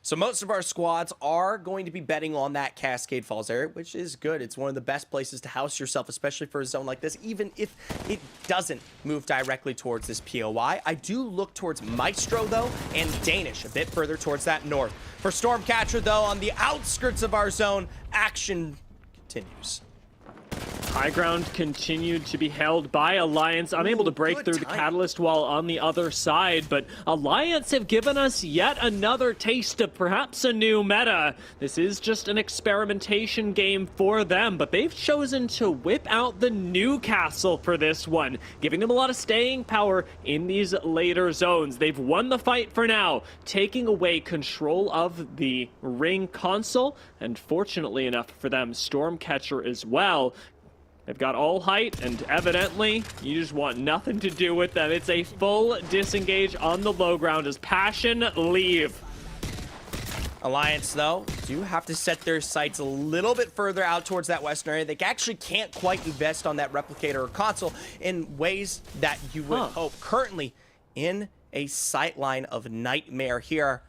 So most of our squads are going to be betting on that Cascade Falls area, which is good. It's one of the best places to house yourself, especially for a zone like this, even if it doesn't move directly towards this POI. I do look towards Maestro, though, and Danish, a bit further towards that north. For Stormcatcher, though, on the outskirts of our zone, action continues. High ground continued to be held by Alliance, unable to break through the Catalyst wall on the other side, but Alliance have given us yet another taste of perhaps a new meta. This is just an experimentation game for them, but they've chosen to whip out the Newcastle for this one, giving them a lot of staying power in these later zones. They've won the fight for now, taking away control of the ring console, and fortunately enough for them, Stormcatcher as well. They've got all height, and evidently, you just want nothing to do with them. It's a full disengage on the low ground as Passion leave. Alliance, though, do have to set their sights a little bit further out towards that western area. They actually can't quite invest on that replicator or console in ways that you would hope. Currently, in a sightline of Nightmare here,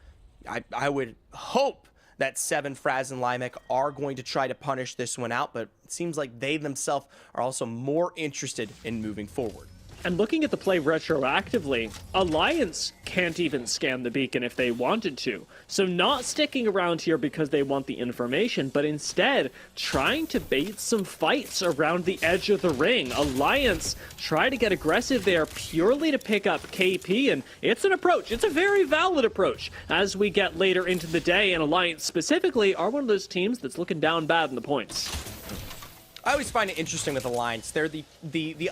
I would hope that Seven, Fraz, and Limek are going to try to punish this one out, but it seems like they themselves are also more interested in moving forward. And looking at the play retroactively, Alliance can't even scan the beacon if they wanted to. So not sticking around here because they want the information, but instead trying to bait some fights around the edge of the ring. Alliance try to get aggressive there purely to pick up KP, and it's an approach. It's a very valid approach as we get later into the day, and Alliance specifically are one of those teams that's looking down bad in the points. I always find it interesting with Alliance. They're the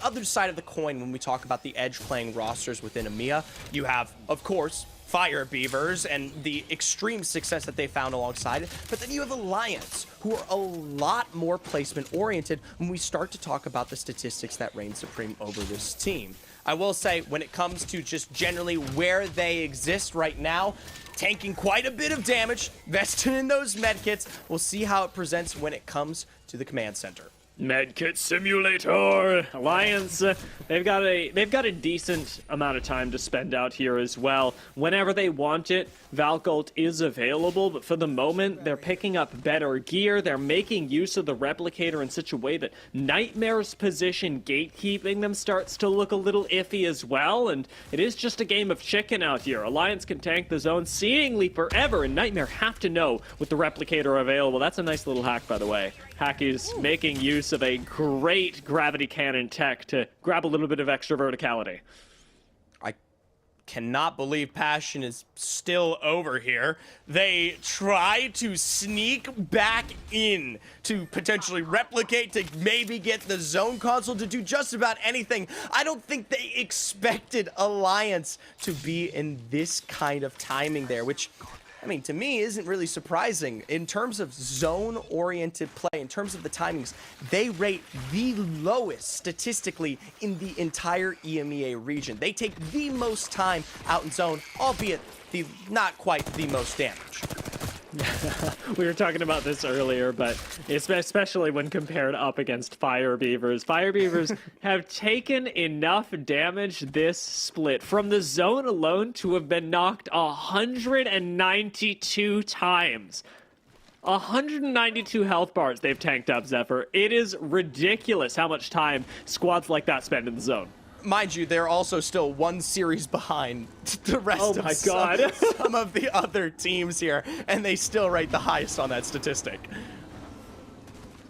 other side of the coin when we talk about the edge playing rosters within EMEA. You have, of course, Fire Beavers and the extreme success that they found alongside it. But then you have Alliance, who are a lot more placement oriented when we start to talk about the statistics that reign supreme over this team. I will say, when it comes to just generally where they exist right now, tanking quite a bit of damage, vested in those medkits. We'll see how it presents when it comes to the command center. Medkit Simulator! Alliance, they've got a decent amount of time to spend out here as well. Whenever they want it, Valkult is available, but for the moment, they're picking up better gear. They're making use of the replicator in such a way that Nightmare's position gatekeeping them starts to look a little iffy as well, and it is just a game of chicken out here. Alliance can tank the zone seemingly forever, and Nightmare have to know with the replicator available. That's a nice little hack, by the way. Hacky's making use of a great gravity cannon tech to grab a little bit of extra verticality. I cannot believe Passion is still over here. They try to sneak back in to potentially replicate, to maybe get the zone console, to do just about anything. I don't think they expected Alliance to be in this kind of timing there, which, I mean, to me, isn't really surprising. In terms of zone-oriented play, in terms of the timings, they rate the lowest statistically in the entire EMEA region. They take the most time out in zone, albeit not quite the most damage. We were talking about this earlier, but especially when compared up against Fire Beavers. Fire Beavers have taken enough damage this split from the zone alone to have been knocked 192 times. 192 health bars they've tanked up, Zephyr. It is ridiculous how much time squads like that spend in the zone. Mind you, they're also still one series behind the rest of some of the other teams here, and they still rate the highest on that statistic.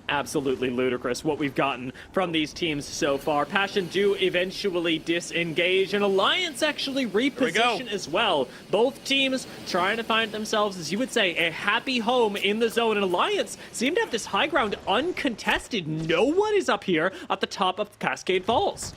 Absolutely ludicrous what we've gotten from these teams so far. Passion do eventually disengage, and Alliance actually reposition as well. Both teams trying to find themselves, as you would say, a happy home in the zone, and Alliance seem to have this high ground uncontested. No one is up here at the top of Cascade Falls.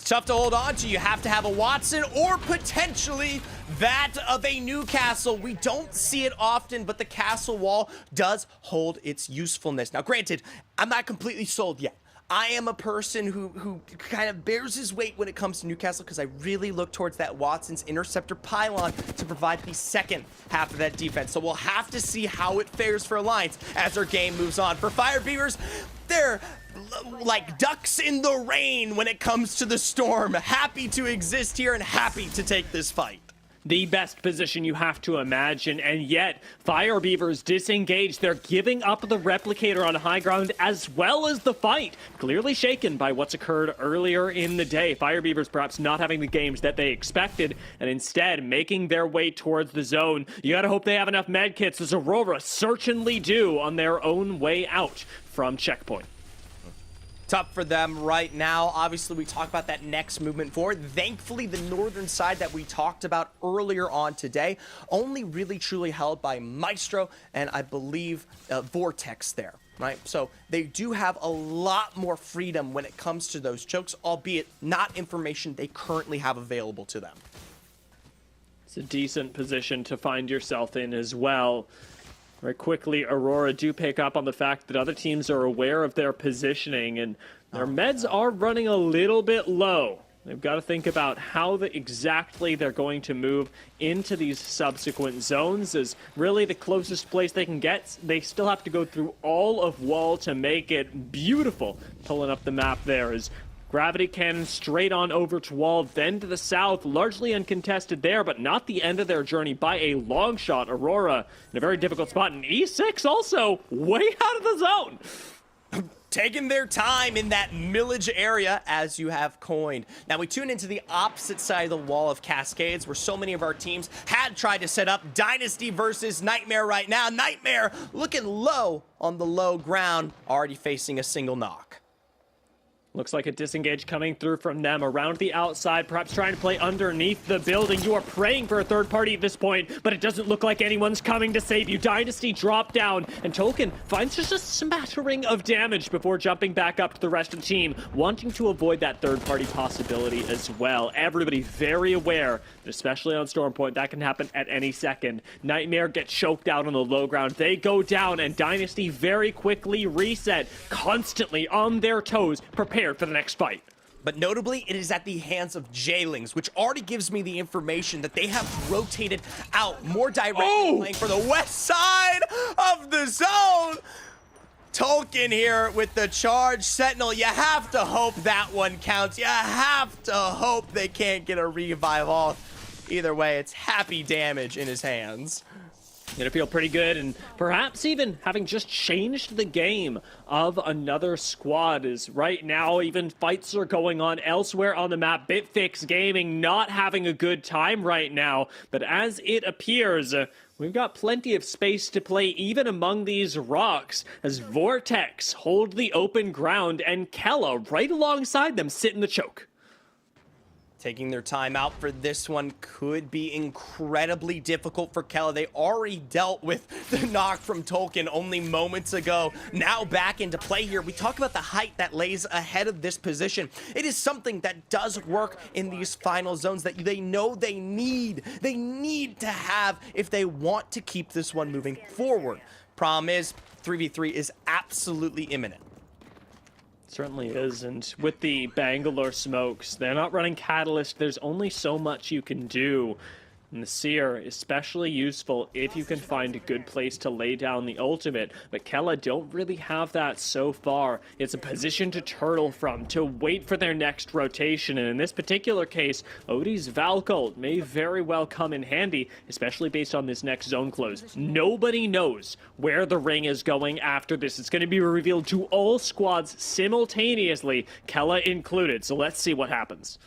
Tough to hold on to. You have to have a Watson or potentially that of a Newcastle. We don't see it often, but the castle wall does hold its usefulness. Now, granted, I'm not completely sold yet. I am a person who kind of bears his weight when it comes to Newcastle because I really look towards that Watson's interceptor pylon to provide the second half of that defense. So we'll have to see how it fares for Alliance as our game moves on. For Fire Beavers, they're like ducks in the rain when it comes to the storm. Happy to exist here and happy to take this fight. The best position you have to imagine, and yet Fire Beavers disengage. They're giving up the replicator on high ground as well as the fight. Clearly shaken by what's occurred earlier in the day. Fire Beavers perhaps not having the games that they expected, and instead making their way towards the zone. You gotta hope they have enough medkits, as Aurora certainly do on their own way out from checkpoint. Tough for them right now. Obviously, we talk about that next movement forward. Thankfully, the northern side that we talked about earlier on today, only really truly held by Maestro and I believe Vortex there, right? So they do have a lot more freedom when it comes to those chokes, albeit not information they currently have available to them. It's a decent position to find yourself in as well. Very quickly, Aurora do pick up on the fact that other teams are aware of their positioning, and their meds are running a little bit low. They've got to think about how exactly they're going to move into these subsequent zones, as really the closest place they can get, they still have to go through all of Wall to make it beautiful. Pulling up the map there is gravity cannon straight on over to Wall, then to the south, largely uncontested there, but not the end of their journey by a long shot. Aurora in a very difficult spot, and E6 also way out of the zone. Taking their time in that millage area, as you have coined. Now we tune into the opposite side of the wall of Cascades, where so many of our teams had tried to set up Dynasty versus Nightmare right now. Nightmare looking low on the low ground, already facing a single knock. Looks like a disengage coming through from them around the outside, perhaps trying to play underneath the building. You are praying for a third party at this point, but it doesn't look like anyone's coming to save you. Dynasty drop down, and Token finds just a smattering of damage before jumping back up to the rest of the team, wanting to avoid that third party possibility as well. Everybody very aware that, especially on Storm Point, that can happen at any second. Nightmare gets choked out on the low ground. They go down, and Dynasty very quickly reset, constantly on their toes, prepared for the next fight. But notably, it is at the hands of Jailings, which already gives me the information that they have rotated out more directly, playing for the west side of the zone. Tolkien here with the charge. Sentinel, you have to hope that one counts. You have to hope they can't get a revive off. Either way, it's happy damage in his hands. Gonna feel pretty good, and perhaps even having just changed the game of another squad, is right now even fights are going on elsewhere on the map. Bitfix Gaming not having a good time right now, but as it appears, we've got plenty of space to play even among these rocks, as Vortex hold the open ground and Kella right alongside them sit in the choke. Taking their time out for this one could be incredibly difficult for Kella. They already dealt with the knock from Tolkien only moments ago. Now back into play here. We talk about the height that lays ahead of this position. It is something that does work in these final zones that they know they need. They need to have if they want to keep this one moving forward. Problem is, 3v3 is absolutely imminent. Certainly is, and with the Bangalore smokes, they're not running Catalyst. There's only so much you can do. And the Seer, especially useful if you can find a good place to lay down the ultimate. But Kella don't really have that so far. It's a position to turtle from, to wait for their next rotation. And in this particular case, Odie's Valk ult may very well come in handy, especially based on this next zone close. Nobody knows where the ring is going after this. It's going to be revealed to all squads simultaneously, Kella included. So let's see what happens.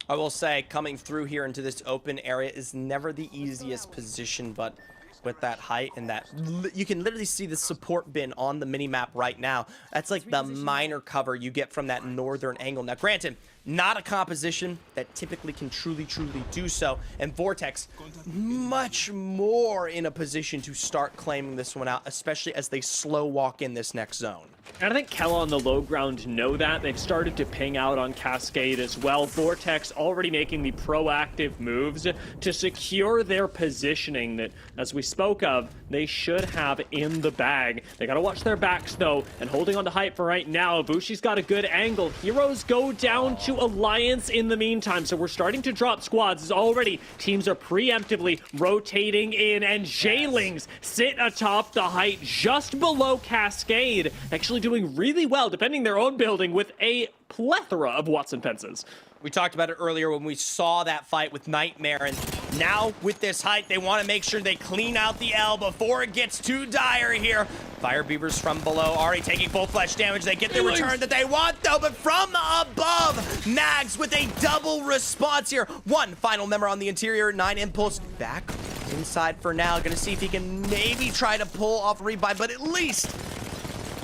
I will say, coming through here into this open area is never the easiest position, but with that height and that, you can literally see the support bin on the mini-map right now. That's like the minor cover you get from that northern angle. Now, granted, not a composition that typically can truly do so, and Vortex much more in a position to start claiming this one out, especially as they slow walk in this next zone. And I think Kella on the low ground know that. They've started to ping out on Cascade as well. Vortex already making the proactive moves to secure their positioning that, as we spoke of, they should have in the bag. They gotta watch their backs though, and holding on to height for right now. Bushi's got a good angle. Heroes go down to Alliance in the meantime, so we're starting to drop squads as already teams are preemptively rotating in, and Jailings sit atop the height just below Cascade, actually doing really well, defending their own building with a plethora of Watson fences. We talked about it earlier when we saw that fight with Nightmare, and now with this height, they want to make sure they clean out the L before it gets too dire here. Fire Beavers from below already taking full flesh damage. They get the return that they want, though, but from above, Nags with a double response here. One final member on the interior, 9 Impulse back inside for now. Gonna see if he can maybe try to pull off a revive, but at least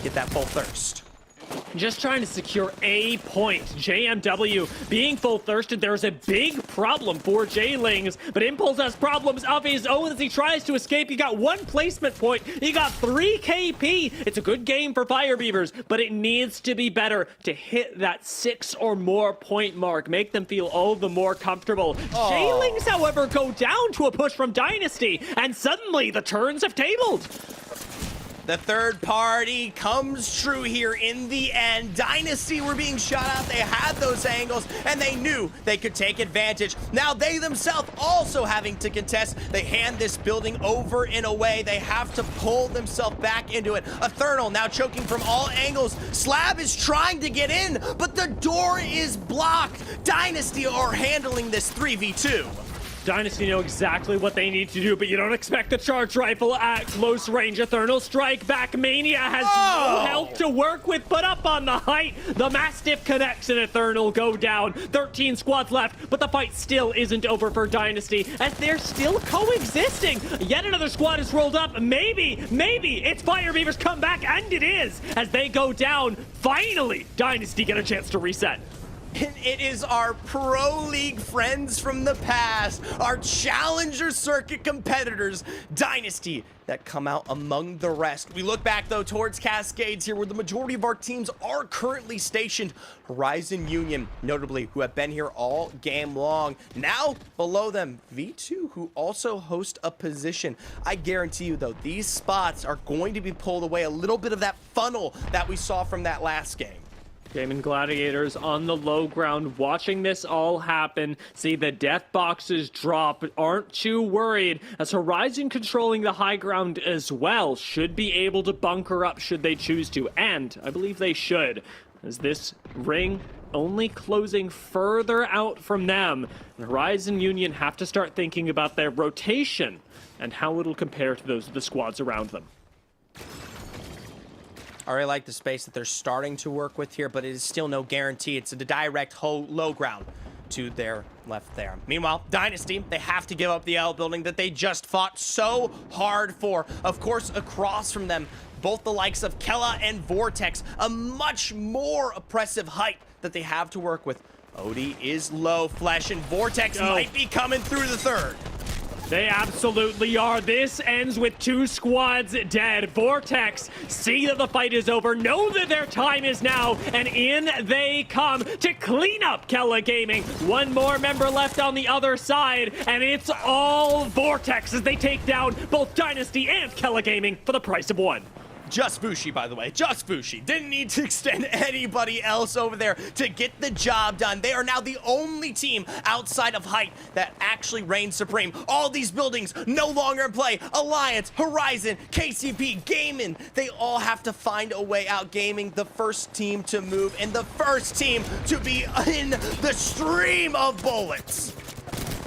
get that full thirst. just trying to secure a point. JMW being full thirsted, there's a big problem for J-Lings, but Impulse has problems of his own as he tries to escape. He got 1 placement point, he got 3 KP. It's a good game for Fire Beavers, but it needs to be better to hit that 6 or more point mark, make them feel all the more comfortable. J-Lings, however, go down to a push from Dynasty, and suddenly the turns have tabled. The third party comes true here in the end. Dynasty were being shot out. They had those angles, and they knew they could take advantage. Now they themselves also having to contest. They hand this building over in a way. They have to pull themselves back into it. Eternal now choking from all angles. Slab is trying to get in, but the door is blocked. Dynasty are handling this 3v2. Dynasty know exactly what they need to do, but you don't expect the charge rifle at close range. Eternal strike back. Mania has no health to work with, but up on the height, the Mastiff connects and Eternal go down. 13 squads left, but the fight still isn't over for Dynasty as they're still coexisting. Yet another squad is rolled up. Maybe it's Fire Beavers come back, and it is as they go down. Finally, Dynasty get a chance to reset. It is our Pro League friends from the past, our Challenger Circuit competitors, Dynasty, that come out among the rest. We look back, though, towards Cascades here, where the majority of our teams are currently stationed. Horizon Union, notably, who have been here all game long. Now, below them, V2, who also host a position. I guarantee you, though, these spots are going to be pulled away a little bit of that funnel that we saw from that last game. Gaming Gladiators on the low ground, watching this all happen. See the death boxes drop, but aren't too worried, as Horizon controlling the high ground as well. Should be able to bunker up should they choose to, and I believe they should, as this ring only closing further out from them. And Horizon Union have to start thinking about their rotation and how it'll compare to those of the squads around them. I really like the space that they're starting to work with here, but it is still no guarantee. It's a direct low ground to their left there. Meanwhile, Dynasty, they have to give up the L building that they just fought so hard for. Of course, across from them, both the likes of Kella and Vortex, a much more oppressive height that they have to work with. Odie is low, Flesh, and Vortex might be coming through the third. They absolutely are. This ends with 2 squads dead. Vortex see that the fight is over, know that their time is now, and in they come to clean up Kella Gaming. 1 more member left on the other side, and it's all Vortex as they take down both Dynasty and Kella Gaming for the price of 1. Just Fushi, by the way. Just Fushi. Didn't need to extend anybody else over there to get the job done. They are now the only team outside of height that actually reigns supreme. All these buildings no longer in play. Alliance, Horizon, KCP, Gaming. They all have to find a way out. Gaming, the first team to move and the first team to be in the stream of bullets.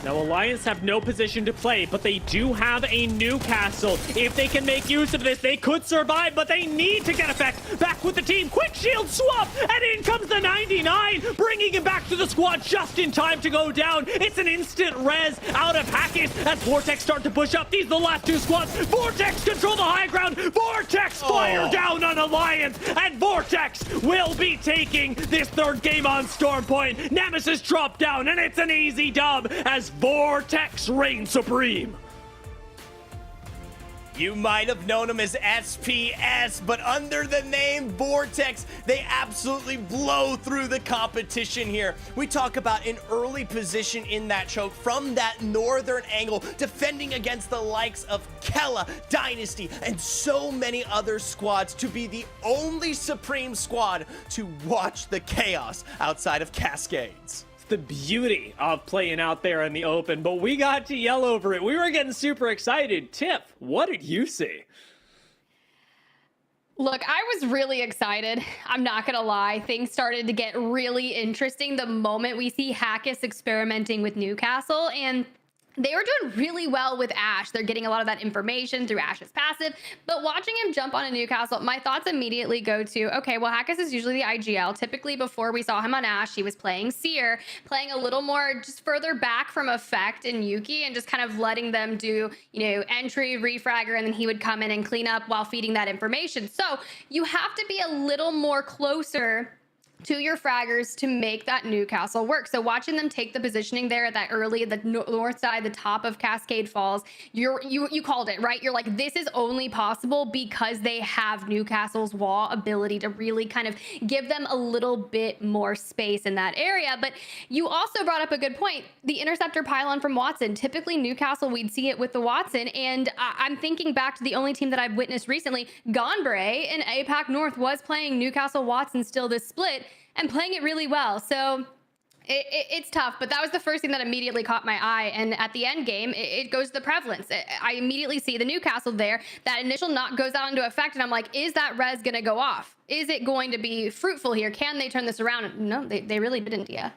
Now, Alliance have no position to play, but they do have a Newcastle. If they can make use of this, they could survive, but they need to get effect. Back with the team, quick shield swap, and in comes the 99, bringing him back to the squad just in time to go down. It's an instant res out of Hackett as Vortex start to push up. These are the last 2 squads. Vortex control the high ground. Vortex fire down on Alliance, and Vortex will be taking this 3rd game on Storm Point. Nemesis dropped down, and it's an easy dub as Vortex reigns supreme. You might have known him as SPS, but under the name Vortex, they absolutely blow through the competition here. We talk about an early position in that choke from that northern angle, defending against the likes of Kella, Dynasty, and so many other squads to be the only Supreme squad to watch the chaos outside of Cascades. The beauty of playing out there in the open, but we got to yell over it. We were getting super excited. Tiff, what did you see? Look, I was really excited. I'm not gonna lie. Things started to get really interesting the moment we see Hackett experimenting with Newcastle, and they were doing really well with Ashe. They're getting a lot of that information through Ashe's passive, but watching him jump on a Newcastle, my thoughts immediately go to, okay, well, Hackett is usually the IGL. Typically, before we saw him on Ashe, he was playing Seer, playing a little more just further back from Effect and Yuki, and just kind of letting them do, entry, refragger, and then he would come in and clean up while feeding that information. So you have to be a little more closer to your fraggers to make that Newcastle work. So watching them take the positioning there at that early, the north side, the top of Cascade Falls, you called it, right? You're like, this is only possible because they have Newcastle's wall ability to really kind of give them a little bit more space in that area. But you also brought up a good point, the interceptor pylon from Watson. Typically Newcastle, we'd see it with the Watson, and I'm thinking back to the only team that I've witnessed recently, Gonbray in APAC North was playing Newcastle Watson still this split, and playing it really well. So it's tough, but that was the first thing that immediately caught my eye. And at the end game, it goes to the prevalence. I immediately see the Newcastle there. That initial knock goes out into effect, and I'm like, is that res going to go off? Is it going to be fruitful here? Can they turn this around? No, they really didn't, yeah.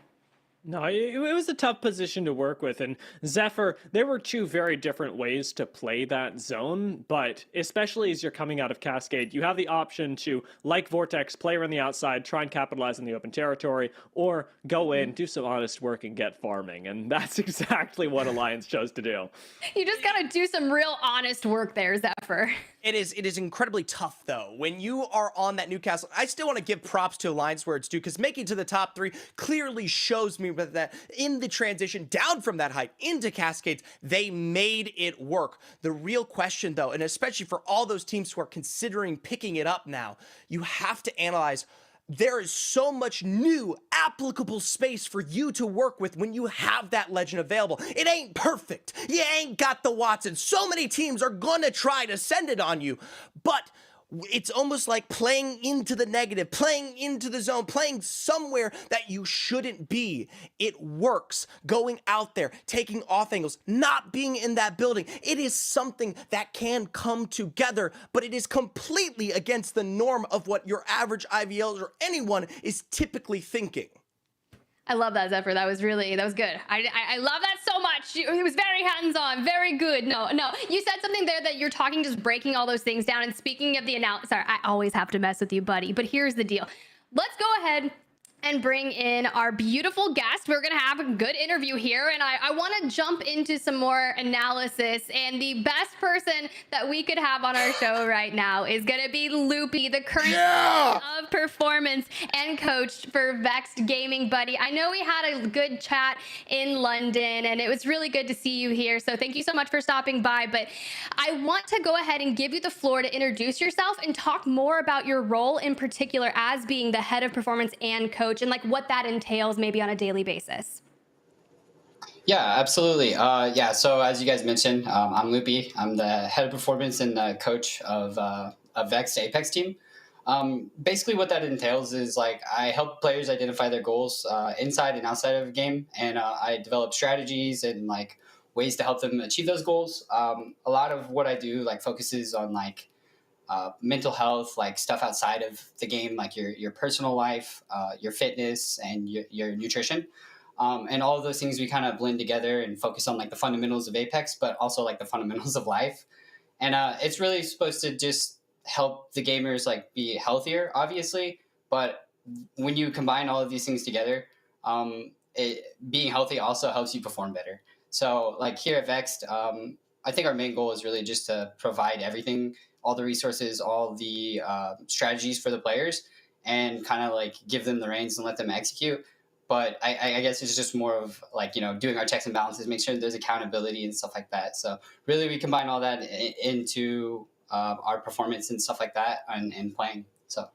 No, it was a tough position to work with. And Zephyr, there were two very different ways to play that zone. But especially as you're coming out of Cascade, you have the option to, like Vortex, play around the outside, try and capitalize on the open territory, or go in, do some honest work, and get farming. And that's exactly what Alliance chose to do. You just got to do some real honest work there, Zephyr. It is incredibly tough, though, when you are on that Newcastle. I still want to give props to Alliance where it's due, because making to the top 3 clearly shows me that in the transition down from that height into Cascades, they made it work. The real question, though, and especially for all those teams who are considering picking it up now, you have to analyze, there is so much new applicable space for you to work with when you have that legend available. It ain't perfect. You ain't got the Watson. So many teams are gonna try to send it on you, but it's almost like playing into the negative, playing into the zone, playing somewhere that you shouldn't be. It works. Going out there, taking off angles, not being in that building. It is something that can come together, but it is completely against the norm of what your average IVLs or anyone is typically thinking. I love that, Zephyr. That was good. I love that so much. It was very hands-on, very good. No, you said something there that you're talking, just breaking all those things down. And speaking of the sorry, I always have to mess with you, buddy. But here's the deal. Let's go ahead and bring in our beautiful guest. We're going to have a good interview here, and I want to jump into some more analysis, and the best person that we could have on our show right now is going to be Loopy, the current of performance and coach for Vexed Gaming. Buddy, I know we had a good chat in London, and it was really good to see you here, so thank you so much for stopping by. But I want to go ahead and give you the floor to introduce yourself and talk more about your role in particular as being the head of performance and coach, and like what that entails maybe on a daily basis. Yeah, absolutely. So as you guys mentioned, I'm Loopy. I'm the head of performance and the coach of Vexed Apex team. Basically what that entails is like I help players identify their goals inside and outside of the game, and I develop strategies and like ways to help them achieve those goals. A lot of what I do like focuses on like mental health, like stuff outside of the game, like your personal life, your fitness, and your nutrition. And all of those things we kind of blend together and focus on like the fundamentals of Apex, but also like the fundamentals of life. And it's really supposed to just help the gamers like be healthier, obviously. But when you combine all of these things together, being healthy also helps you perform better. So like here at Vexed, I think our main goal is really just to provide everything, all the resources, all the strategies for the players, and kind of like give them the reins and let them execute. But I guess it's just more of like, doing our checks and balances, make sure there's accountability and stuff like that. So really we combine all that into our performance and stuff like that and playing. So.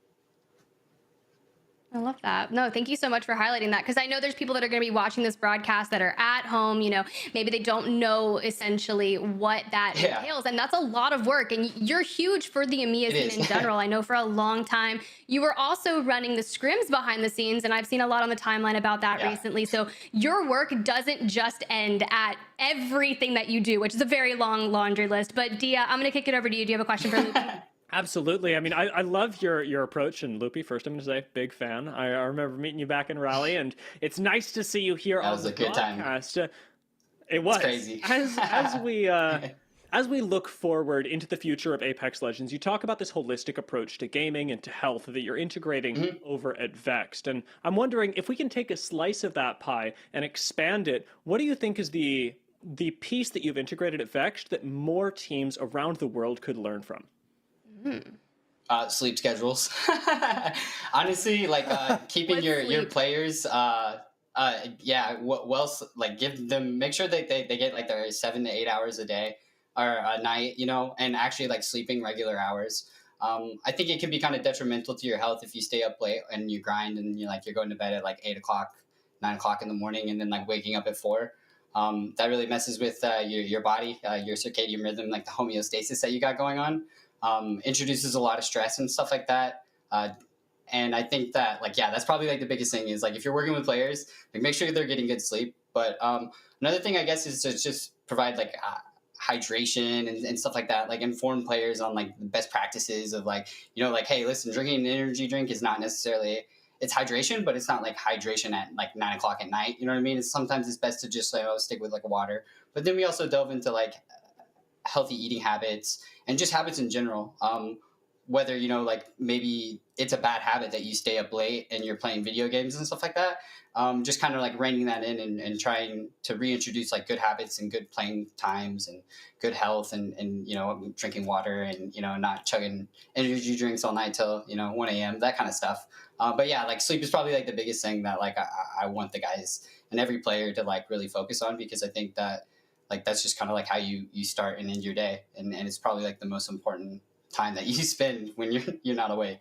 I love that. No, thank you so much for highlighting that, because I know there's people that are going to be watching this broadcast that are at home, maybe they don't know essentially what that entails, and that's a lot of work, and you're huge for the EMEA scene in general. I know for a long time you were also running the scrims behind the scenes, and I've seen a lot on the timeline about that recently. So your work doesn't just end at everything that you do, which is a very long laundry list. But Dia, I'm going to kick it over to you. Do you have a question for Loopy? Absolutely. I mean, I love your approach, and Loopy, first I'm going to say, big fan. I remember meeting you back in Raleigh, and it's nice to see you here on the podcast. It was. It's crazy. As we look forward into the future of Apex Legends, you talk about this holistic approach to gaming and to health that you're integrating over at Vexed. And I'm wondering if we can take a slice of that pie and expand it. What do you think is the piece that you've integrated at Vexed that more teams around the world could learn from? Sleep schedules. Honestly, like keeping your players like give them, make sure that they get like their 7 to 8 hours a day or a night, you know, and actually like sleeping regular hours. I think it can be kind of detrimental to your health if you stay up late and you grind and you're going to bed at like 8 o'clock, 9 o'clock in the morning, and then like waking up at 4. That really messes with your body, your circadian rhythm, like the homeostasis that you got going on. Introduces a lot of stress and stuff like that. And I think that that's probably like the biggest thing is like if you're working with players, like make sure they're getting good sleep. But another thing I guess is to just provide like hydration and stuff like that, like inform players on like the best practices of like, like, hey, listen, drinking an energy drink is not necessarily, it's hydration, but it's not like hydration at like 9 o'clock at night. You know what I mean? Sometimes it's best to just stick with like water. But then we also delve into like healthy eating habits and just habits in general. Whether, like maybe it's a bad habit that you stay up late and you're playing video games and stuff like that. Just kind of like reining that in and trying to reintroduce like good habits and good playing times and good health and drinking water and, not chugging energy drinks all night till, 1 a.m., that kind of stuff. But yeah, like sleep is probably like the biggest thing that like I want the guys and every player to like really focus on, because I think that like that's just kind of like how you start and end your day, and it's probably like the most important time that you spend when you're not awake.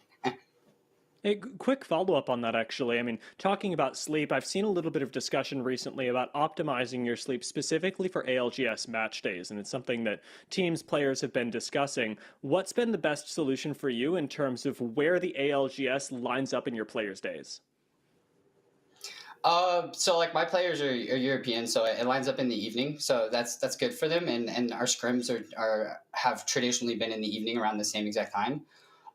A quick follow-up on that, actually. I mean, talking about sleep, I've seen a little bit of discussion recently about optimizing your sleep specifically for ALGS match days, and it's something that teams, players have been discussing. What's been the best solution for you in terms of where the ALGS lines up in your players' days? So like my players are European, so it lines up in the evening, so that's good for them, and our scrims have traditionally been in the evening around the same exact time.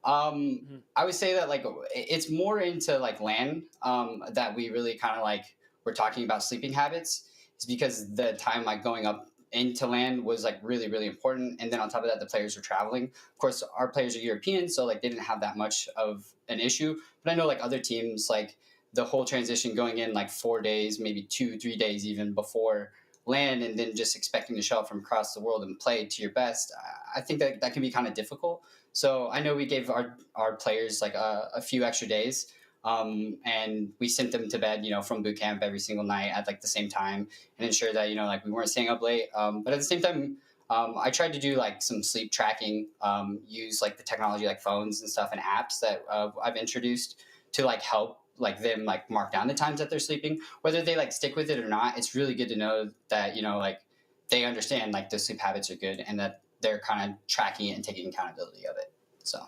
I would say that like it's more into like LAN that we really kind of like we're talking about sleeping habits, is because the time like going up into LAN was like really, really important, and then on top of that the players are traveling. Of course our players are European, so like they didn't have that much of an issue, but I know like other teams, like the whole transition going in like 4 days, maybe 2-3 days even before LAN, and then just expecting to show up from across the world and play to your best, I think that can be kind of difficult. So I know we gave our players like a few extra days, and we sent them to bed, from boot camp every single night at like the same time, and ensure that, like we weren't staying up late. But at the same time, I tried to do like some sleep tracking, use like the technology like phones and stuff and apps that I've introduced to like help like them like mark down the times that they're sleeping. Whether they like stick with it or not, it's really good to know that, like they understand like the sleep habits are good and that they're kind of tracking it and taking accountability of it. So.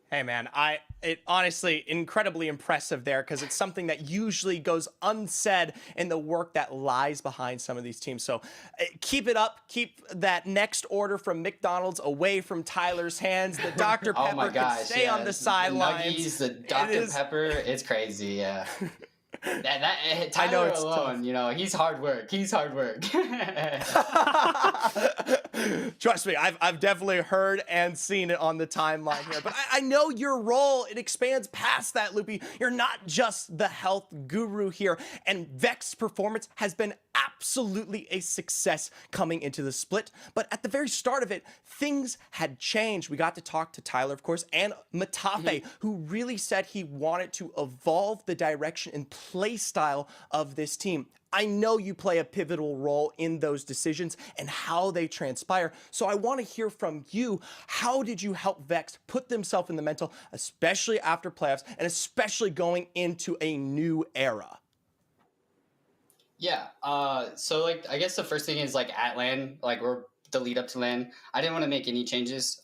Hey man, it honestly incredibly impressive there, because it's something that usually goes unsaid in the work that lies behind some of these teams. So keep it up. Keep that next order from McDonald's away from Tyler's hands. The Dr. Pepper oh my gosh, can stay on the sidelines. The Dr. Pepper, it's crazy, yeah. Tyler I know it's alone, he's hard work. He's hard work. Trust me, I've definitely heard and seen it on the timeline here. But I know your role, it expands past that, Loopy. You're not just the health guru here. And Vex's performance has been absolutely a success coming into the split. But at the very start of it, things had changed. We got to talk to Tyler, of course, and Matafe, who really said he wanted to evolve the direction and play style of this team. I know you play a pivotal role in those decisions and how they transpire. So I want to hear from you. How did you help Vex put themselves in the mental, especially after playoffs and especially going into a new era? Yeah. So like, I guess the first thing is like at LAN, like we're the lead up to LAN. I didn't want to make any changes.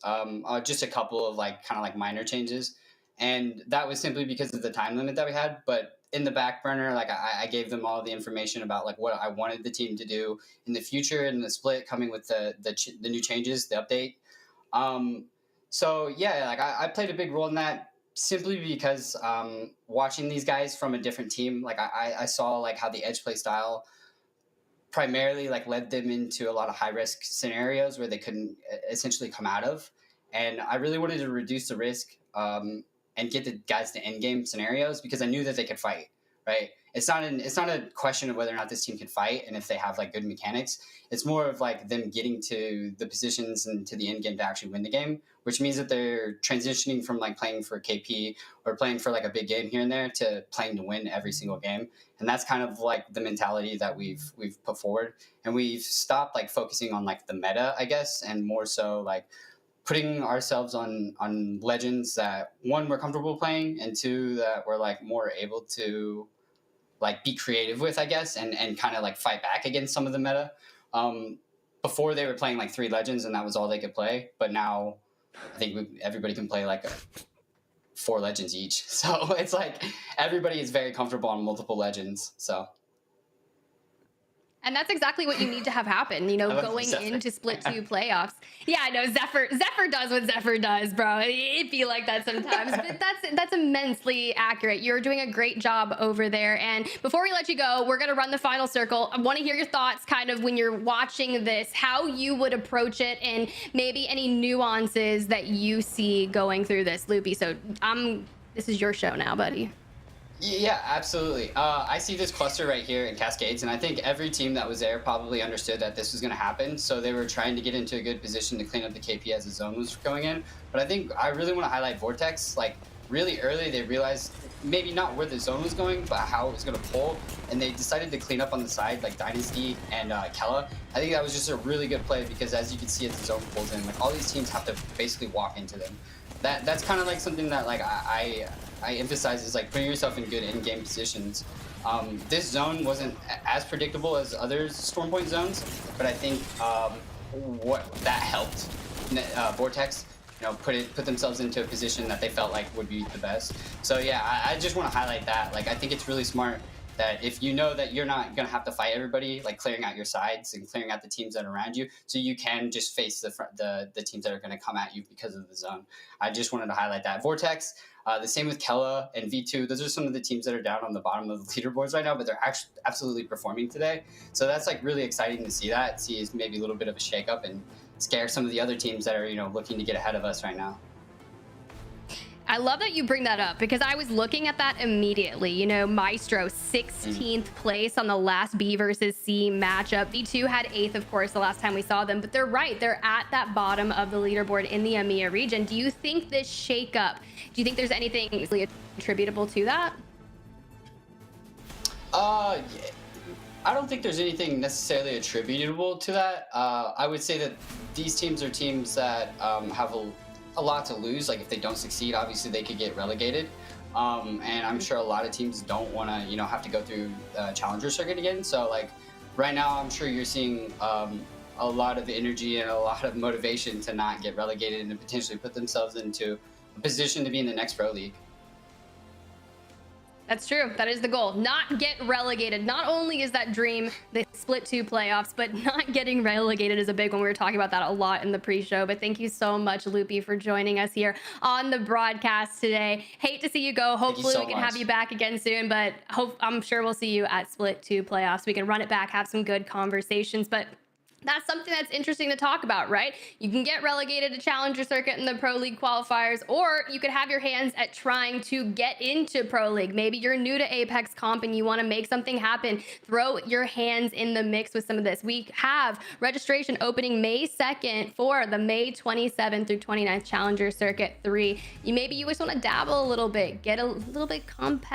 Just a couple of like kind of like minor changes. And that was simply because of the time limit that we had. But in the back burner, like I gave them all the information about like what I wanted the team to do in the future and the split coming with the new changes, the update. So yeah, like I played a big role in that simply because watching these guys from a different team, like I saw like how the edge play style primarily like led them into a lot of high risk scenarios where they couldn't essentially come out of. And I really wanted to reduce the risk and get the guys to end game scenarios because I knew that they could fight. Right? It's not a question of whether or not this team can fight and if they have like good mechanics. It's more of like them getting to the positions and to the end game to actually win the game, which means that they're transitioning from like playing for KP or playing for like a big game here and there to playing to win every single game. And that's kind of like the mentality that we've put forward. And we've stopped like focusing on like the meta, I guess, and more so like putting ourselves on legends that one, we're comfortable playing, and two, that we're like more able to like be creative with, I guess, and kind of like fight back against some of the meta. Before they were playing like 3 legends and that was all they could play, but now I think everybody can play like 4 legends each. So it's like everybody is very comfortable on multiple legends. So. And that's exactly what you need to have happen, going into Split 2 playoffs. Yeah, I know Zephyr does what Zephyr does, bro. It be like that sometimes, but that's immensely accurate. You're doing a great job over there. And before we let you go, we're going to run the final circle. I want to hear your thoughts kind of when you're watching this, how you would approach it and maybe any nuances that you see going through this, Loopy. So this is your show now, buddy. Yeah, absolutely. I see this cluster right here in Cascades, and I think every team that was there probably understood that this was going to happen, so they were trying to get into a good position to clean up the KP as the zone was going in. But I think I really want to highlight Vortex. Like, really early, they realized maybe not where the zone was going, but how it was going to pull, and they decided to clean up on the side, like Dynasty and Kella. I think that was just a really good play because, as you can see, as the zone pulls in, like all these teams have to basically walk into them. That's kind of like something that like I emphasize is like putting yourself in good in-game positions. This zone wasn't as predictable as other Stormpoint zones, but I think what that helped Vortex, put themselves into a position that they felt like would be the best. So yeah, I just want to highlight that. Like I think it's really smart that if you know that you're not gonna have to fight everybody, like clearing out your sides and clearing out the teams that are around you, so you can just face the teams that are gonna come at you because of the zone. I just wanted to highlight that. Vortex, the same with Kella and V2. Those are some of the teams that are down on the bottom of the leaderboards right now, but they're actually absolutely performing today. So that's like really exciting to see that. See is maybe a little bit of a shakeup and scare some of the other teams that are looking to get ahead of us right now. I love that you bring that up because I was looking at that immediately. Maestro, 16th place on the last B versus C matchup. V2 had 8th, of course, the last time we saw them, but they're right. They're at that bottom of the leaderboard in the EMEA region. Do you think this shakeup, do you think there's anything easily attributable to that? I don't think there's anything necessarily attributable to that. I would say that these teams are teams that have a lot to lose. Like if they don't succeed, obviously they could get relegated. And I'm sure a lot of teams don't want to, have to go through Challenger Circuit again. So like right now, I'm sure you're seeing a lot of energy and a lot of motivation to not get relegated and to potentially put themselves into a position to be in the next Pro League. That's true. That is the goal. Not get relegated. Not only is that dream the Split 2 playoffs, but not getting relegated is a big one. We were talking about that a lot in the pre-show, but thank you so much, Loopy, for joining us here on the broadcast today. Hate to see you go. Hopefully we can have you back again soon, but I'm sure we'll see you at Split 2 playoffs. We can run it back, have some good conversations, but that's something that's interesting to talk about, right? You can get relegated to Challenger Circuit in the Pro League qualifiers, or you could have your hands at trying to get into Pro League. Maybe you're new to Apex Comp and you want to make something happen. Throw your hands in the mix with some of this. We have registration opening May 2nd for the May 27th through 29th Challenger Circuit 3. Maybe you just want to dabble a little bit, get a little bit comp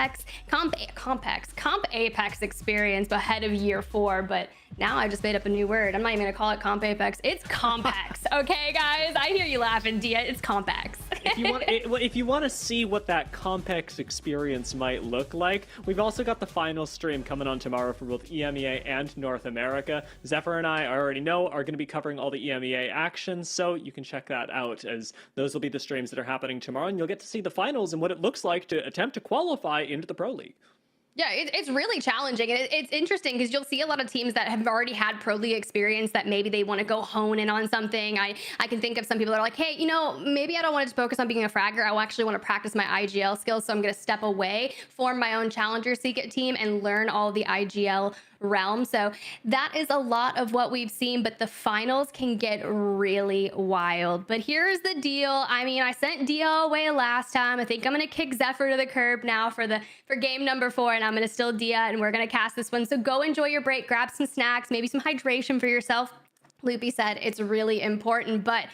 Apex experience ahead of year 4, but now I just made up a new word. I'm not even gonna call it Comp Apex. It's Compax. Okay, guys? I hear you laughing, Dia. It's Compax. If you want to see what that Compax experience might look like, we've also got the final stream coming on tomorrow for both EMEA and North America. Zephyr and I already know are going to be covering all the EMEA actions, so you can check that out, as those will be the streams that are happening tomorrow, and you'll get to see the finals and what it looks like to attempt to qualify into the Pro League. Yeah, it's really challenging. And it's interesting because you'll see a lot of teams that have already had pro league experience that maybe they want to go hone in on something. I can think of some people that are like, hey, maybe I don't want to focus on being a fragger. I actually want to practice my IGL skills. So I'm going to step away, form my own challenger secret team, and learn all the IGL realm. So that is a lot of what we've seen, but the finals can get really wild. But here's the deal. I mean, I sent Dia away last time. I think I'm going to kick Zephyr to the curb now for game number 4, and I'm going to still Dia, and we're going to cast this one. So go enjoy your break, grab some snacks, maybe some hydration for yourself. Loopy said it's really important, but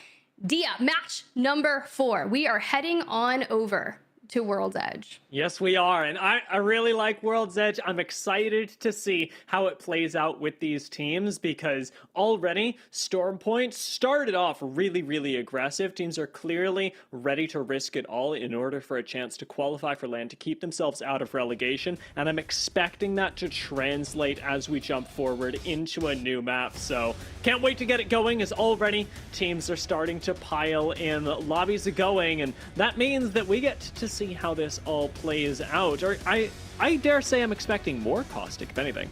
Dia, match number 4. We are heading on over to World's Edge. Yes, we are. And I really like World's Edge. I'm excited to see how it plays out with these teams because already Stormpoint started off really, really aggressive. Teams are clearly ready to risk it all in order for a chance to qualify for LAN, to keep themselves out of relegation. And I'm expecting that to translate as we jump forward into a new map. So can't wait to get it going, as already teams are starting to pile in. Lobbies are going, and that means that we get to see how this all plays out. Or I dare say I'm expecting more Caustic, if anything.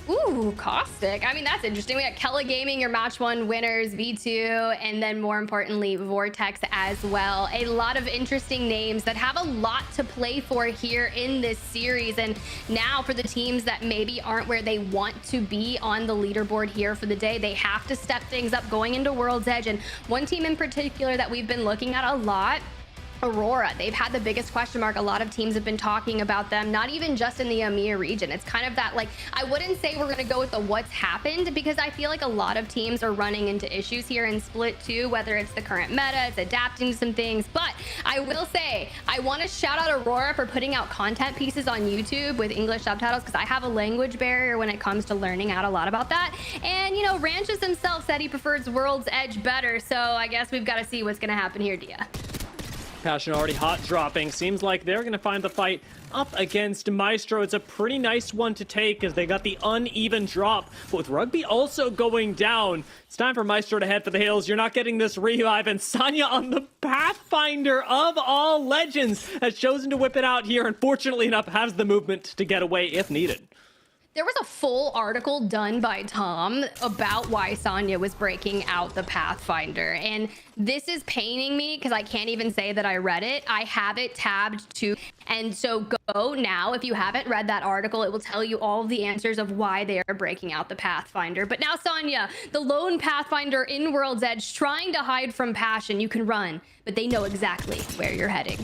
Ooh, Caustic. I mean, that's interesting. We got Kella Gaming, your match 1 winners, V2, and then more importantly, Vortex as well. A lot of interesting names that have a lot to play for here in this series. And now for the teams that maybe aren't where they want to be on the leaderboard here for the day, they have to step things up going into World's Edge. And one team in particular that we've been looking at a lot, Aurora. They've had the biggest question mark. A lot of teams have been talking about them, not even just in the EMEA region. It's kind of that, like, I wouldn't say we're going to go with the what's happened, because I feel like a lot of teams are running into issues here in Split 2, whether it's the current meta, it's adapting to some things. But I will say, I want to shout out Aurora for putting out content pieces on YouTube with English subtitles, because I have a language barrier when it comes to learning out a lot about that. And, Ranches himself said he prefers World's Edge better, so I guess we've got to see what's going to happen here, Dia. Passion already hot dropping. Seems like they're going to find the fight up against Maestro. It's a pretty nice one to take as they got the uneven drop. But with Rugby also going down, it's time for Maestro to head for the hills. You're not getting this revive. And Sanya on the Pathfinder of all legends has chosen to whip it out here. And fortunately enough, has the movement to get away if needed. There was a full article done by Tom about why Sanya was breaking out the Pathfinder. And this is paining me because I can't even say that I read it. I have it tabbed too. And so go now. If you haven't read that article, it will tell you all of the answers of why they are breaking out the Pathfinder. But now Sanya, the lone Pathfinder in World's Edge, trying to hide from Passion. You can run, but they know exactly where you're heading.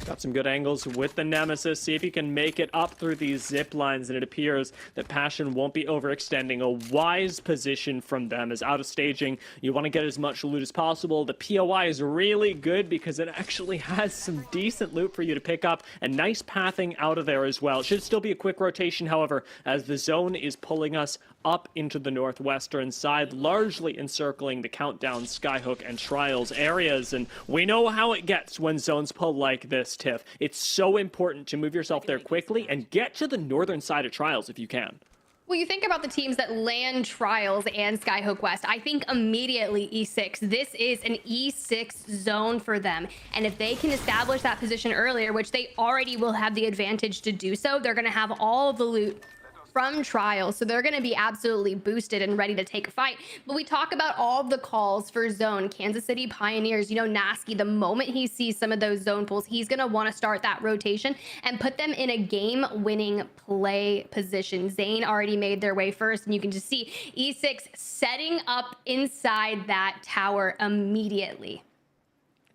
Got some good angles with the Nemesis. See if you can make it up through these zip lines, and it appears that Passion won't be overextending. A wise position from them is out of staging. You want to get as much loot as possible. The POI is really good because it actually has some decent loot for you to pick up, and nice pathing out of there as well. It should still be a quick rotation, however, as the zone is pulling us up into the northwestern side, largely encircling the Countdown, Skyhook, and Trials areas. And we know how it gets when zones pull like this, Tiff. It's so important to move yourself there quickly and get to the northern side of Trials if you can. Well, you think about the teams that land Trials and Skyhook West, I think immediately E6. This is an E6 zone for them. And if they can establish that position earlier, which they already will have the advantage to do so, they're going to have all of the loot from Trials, so they're going to be absolutely boosted and ready to take a fight. But we talk about all of the calls for zone. Kansas City Pioneers, Nasky, the moment he sees some of those zone pulls, he's going to want to start that rotation and put them in a game-winning play position. Zane already made their way first, and you can just see E6 setting up inside that tower immediately.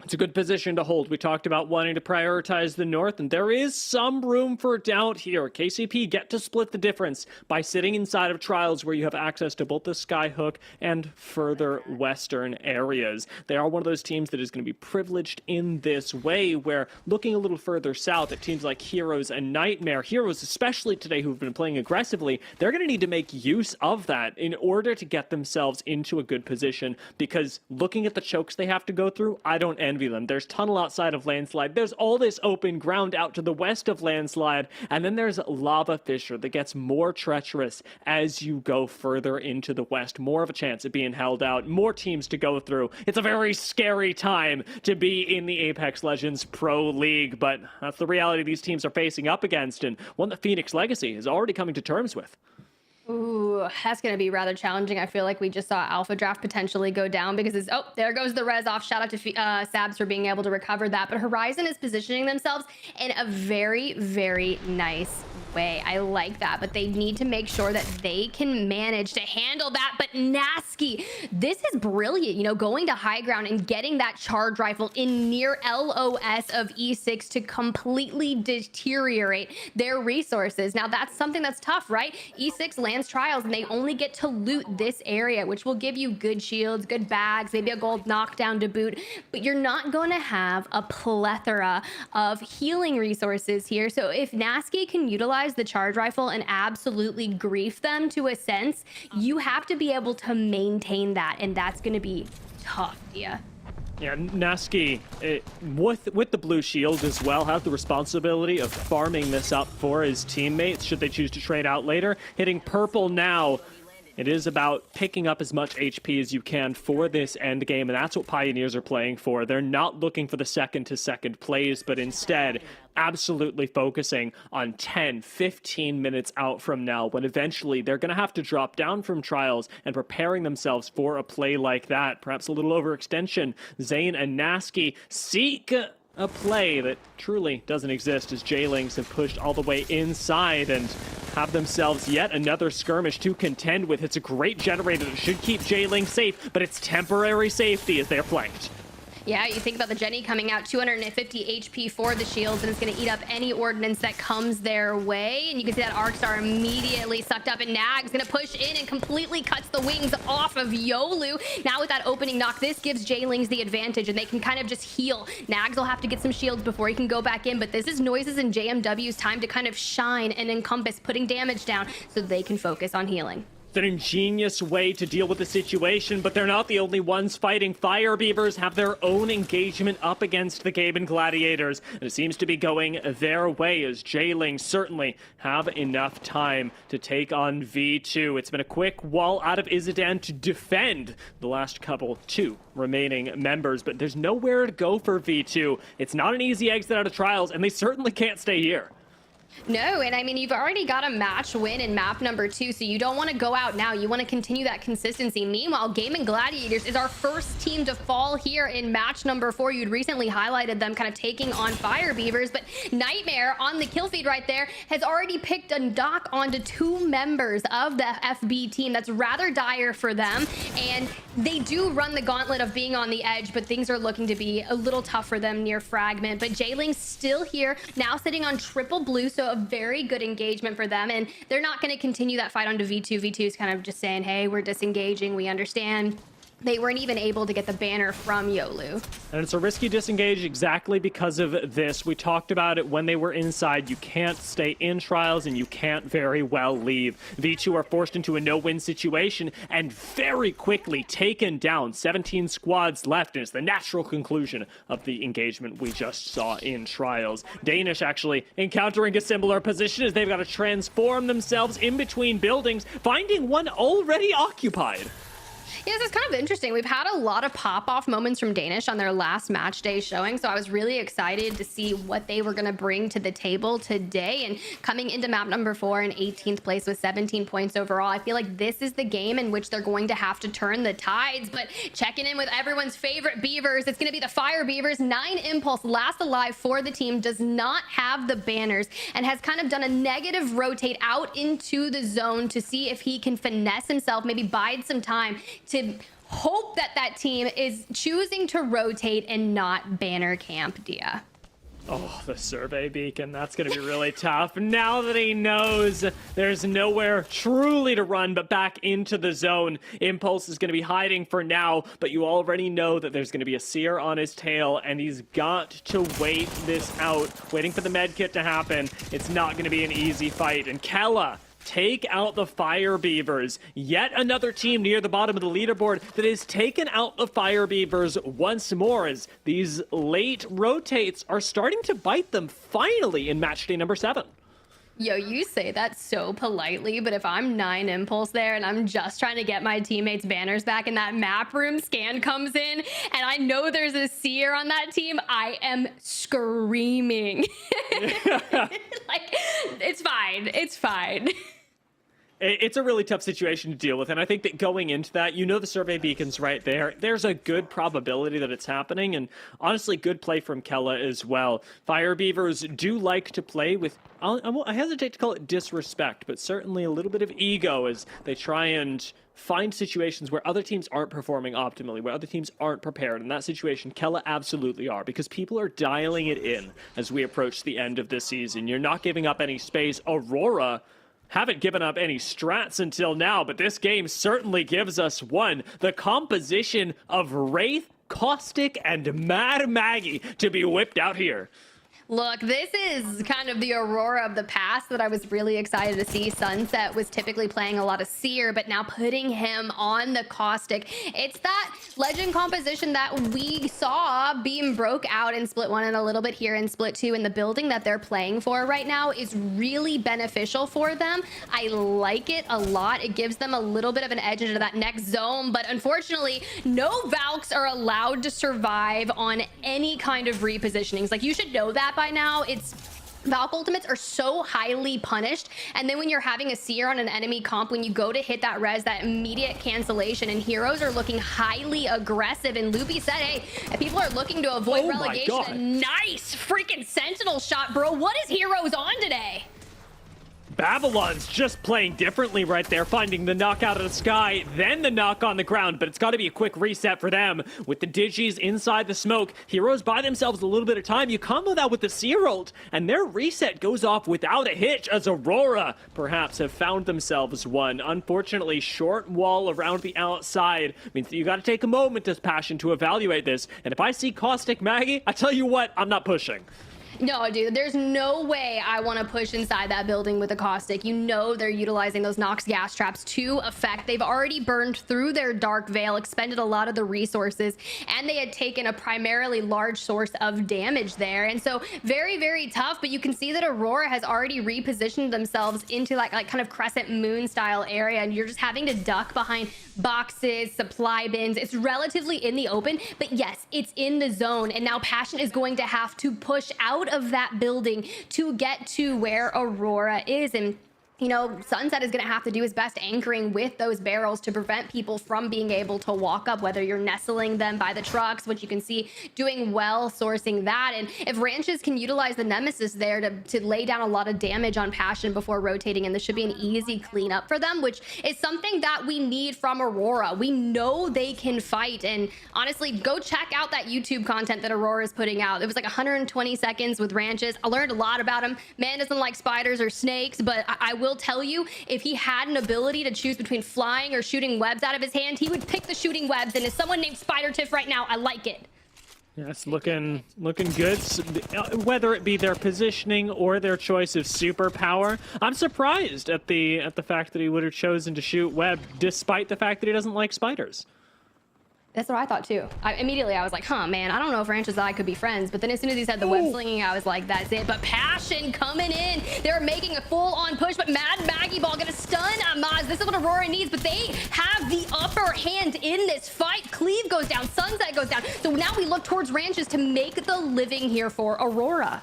It's a good position to hold. We talked about wanting to prioritize the north, and there is some room for doubt here. KCP get to split the difference by sitting inside of Trials, where you have access to both the Skyhook and further western areas. They are one of those teams that is going to be privileged in this way, where looking a little further south at teams like Heroes and Nightmare, Heroes especially today who've been playing aggressively, they're going to need to make use of that in order to get themselves into a good position, because looking at the chokes they have to go through, I don't envy them. There's tunnel outside of Landslide. There's all this open ground out to the west of Landslide. And then there's Lava Fissure that gets more treacherous as you go further into the west. More of a chance of being held out. More teams to go through. It's a very scary time to be in the Apex Legends Pro League. But that's the reality these teams are facing up against, and one that Phoenix Legacy is already coming to terms with. Ooh, that's going to be rather challenging. I feel like we just saw Alpha Draft potentially go down because it's, oh, there goes the res off. Shout out to Sabs for being able to recover that. But Horizon is positioning themselves in a very, very nice way. I like that, but they need to make sure that they can manage to handle that. But Nasky, this is brilliant, you know, going to high ground and getting that charge rifle in near LOS of E6 to completely deteriorate their resources. Now that's something that's tough, right? E6 lands trials and they only get to loot this area, which will give you good shields, good bags, maybe a gold knockdown to boot, but you're not going to have a plethora of healing resources here. So if Nasky can utilize the charge rifle and absolutely grief them to a sense, you have to be able to maintain that, and that's going to be tough. Yeah, Nasky, with the blue shield as well, has the responsibility of farming this up for his teammates should they choose to trade out later. Hitting purple now, it is about picking up as much HP as you can for this end game, and that's what Pioneers are playing for. They're not looking for the second-to-second plays, but instead absolutely focusing on 10, 15 minutes out from now, when eventually they're going to have to drop down from trials and preparing themselves for a play like that. Perhaps a little overextension. Zane and Nasky seek a play that truly doesn't exist as J-Lings have pushed all the way inside and have themselves yet another skirmish to contend with. It's a great generator that should keep J-Ling safe, but it's temporary safety as they're flanked. Yeah, you think about the Jenny coming out 250 HP for the shields, and it's going to eat up any ordnance that comes their way. And you can see that Arcstar immediately sucked up, and Nag's going to push in and completely cuts the wings off of Yolu. Now with that opening knock, this gives J-Lings the advantage, and they can kind of just heal. Nags will have to get some shields before he can go back in, but this is Noises and JMW's time to kind of shine and encompass, putting damage down so they can focus on healing. It's an ingenious way to deal with the situation, but they're not the only ones fighting. Fire Beavers have their own engagement up against the Gaben Gladiators, and it seems to be going their way as J-Ling certainly have enough time to take on V2. It's been a quick wall out of Izidan to defend the last two remaining members, but there's nowhere to go for V2. It's not an easy exit out of trials, and they certainly can't stay here. No, and I mean, you've already got a match win in map number 2, so you don't want to go out now. You want to continue that consistency. Meanwhile, Gaben Gladiators is our first team to fall here in match number 4. You'd recently highlighted them kind of taking on Fire Beavers, but Nightmare on the kill feed right there has already picked a knock onto 2 members of the FB team. That's rather dire for them, and they do run the gauntlet of being on the edge, but things are looking to be a little tough for them near Fragment. But J-Ling's still here, now sitting on triple blue, so a very good engagement for them, and they're not going to continue that fight onto V2. V2 is kind of just saying, hey, we're disengaging, we understand. They weren't even able to get the banner from Yolu. And it's a risky disengage exactly because of this. We talked about it when they were inside. You can't stay in trials and you can't very well leave. V2 are forced into a no-win situation and very quickly taken down. 17 squads left, and it's the natural conclusion of the engagement we just saw in trials. Danish actually encountering a similar position as they've got to transform themselves in between buildings, finding one already occupied. Yes, it's kind of interesting. We've had a lot of pop-off moments from Danish on their last match day showing, so I was really excited to see what they were going to bring to the table today. And coming into map number 4 in 18th place with 17 points overall, I feel like this is the game in which they're going to have to turn the tides. But checking in with everyone's favorite Beavers, it's going to be the Fire Beavers. 9 Impulse, last alive for the team, does not have the banners and has kind of done a negative rotate out into the zone to see if he can finesse himself, maybe bide some time to hope that that team is choosing to rotate and not banner camp, Dia. Oh, the survey beacon, that's going to be really tough. Now that he knows there's nowhere truly to run but back into the zone, Impulse is going to be hiding for now, but you already know that there's going to be a seer on his tail, and he's got to wait this out, waiting for the med kit to happen. It's not going to be an easy fight, and Kella take out the Fire Beavers. Yet another team near the bottom of the leaderboard that has taken out the Fire Beavers once more, as these late rotates are starting to bite them finally in match day number 7. Yo, you say that so politely, but if I'm 9 Impulse there and I'm just trying to get my teammates' banners back and that map room scan comes in and I know there's a seer on that team, I am screaming. Like, it's fine. It's fine. It's a really tough situation to deal with, and I think that going into that, you know the survey beacon's right there. There's a good probability that it's happening, and honestly, good play from Kella as well. Fire Beavers do like to play with, I hesitate to call it disrespect, but certainly a little bit of ego as they try and find situations where other teams aren't performing optimally, where other teams aren't prepared. In that situation, Kella absolutely are, because people are dialing it in as we approach the end of this season. You're not giving up any space. Aurora haven't given up any strats until now, but this game certainly gives us one. The composition of Wraith, Caustic, and Mad Maggie to be whipped out here. Look, this is kind of the Aurora of the past that I was really excited to see. Sunset was typically playing a lot of Seer, but now putting him on the Caustic. It's that Legend composition that we saw being broke out in Split 1 and a little bit here in Split 2, and the building that they're playing for right now is really beneficial for them. I like it a lot. It gives them a little bit of an edge into that next zone, but unfortunately, no Valks are allowed to survive on any kind of repositionings. Like, you should know that by now. It's Valk ultimates are so highly punished, and then when you're having a seer on an enemy comp, when you go to hit that res, that immediate cancellation, and heroes are looking highly aggressive. And Loopy said, hey, if people are looking to avoid relegation, nice freaking sentinel shot, bro. What is heroes on today? Babylon's just playing differently right there, finding the knock out of the sky, then the knock on the ground, but it's got to be a quick reset for them. With the Digis inside the smoke, heroes buy themselves a little bit of time. You combo that with the Seer ult, and their reset goes off without a hitch, as Aurora perhaps have found themselves one. Unfortunately, short wall around the outside means that you got to take a moment as Passion to evaluate this, and if I see Caustic Maggie, I tell you what, I'm not pushing. No, dude, there's no way I want to push inside that building with a Caustic. You know they're utilizing those Nox gas traps to effect. They've already burned through their Dark Veil, expended a lot of the resources, and they had taken a primarily large source of damage there. And so very, very tough, but you can see that Aurora has already repositioned themselves into like kind of crescent moon style area, and you're just having to duck behind boxes, supply bins. It's relatively in the open, but yes, it's in the zone. And now Passion is going to have to push out of that building to get to where Aurora is. And you know, Sunset is going to have to do his best anchoring with those barrels to prevent people from being able to walk up, whether you're nestling them by the trucks, which you can see doing well sourcing that. And if Ranches can utilize the Nemesis there to lay down a lot of damage on Passion before rotating, and this should be an easy cleanup for them, which is something that we need from Aurora. We know they can fight, and honestly, go check out that YouTube content that Aurora is putting out. It was like 120 seconds with Ranches. I learned a lot about him. Man doesn't like spiders or snakes, but I will tell you, if he had an ability to choose between flying or shooting webs out of his hand, he would pick the shooting webs. And as someone named Spider Tiff right now, I like it. Yeah, it's looking good, whether it be their positioning or their choice of superpower. I'm surprised at the fact that he would have chosen to shoot web, despite the fact that he doesn't like spiders. That's what I thought too. Immediately I was like, huh, man, I don't know if Ranches and I could be friends. But then as soon as he said the web slinging, I was like, that's it. But Passion coming in. They're making a full-on push, but Mad Maggie Ball gonna stun Amaz. This is what Aurora needs, but they have the upper hand in this fight. Cleave goes down, Sunset goes down. So now we look towards Ranches to make the living here for Aurora.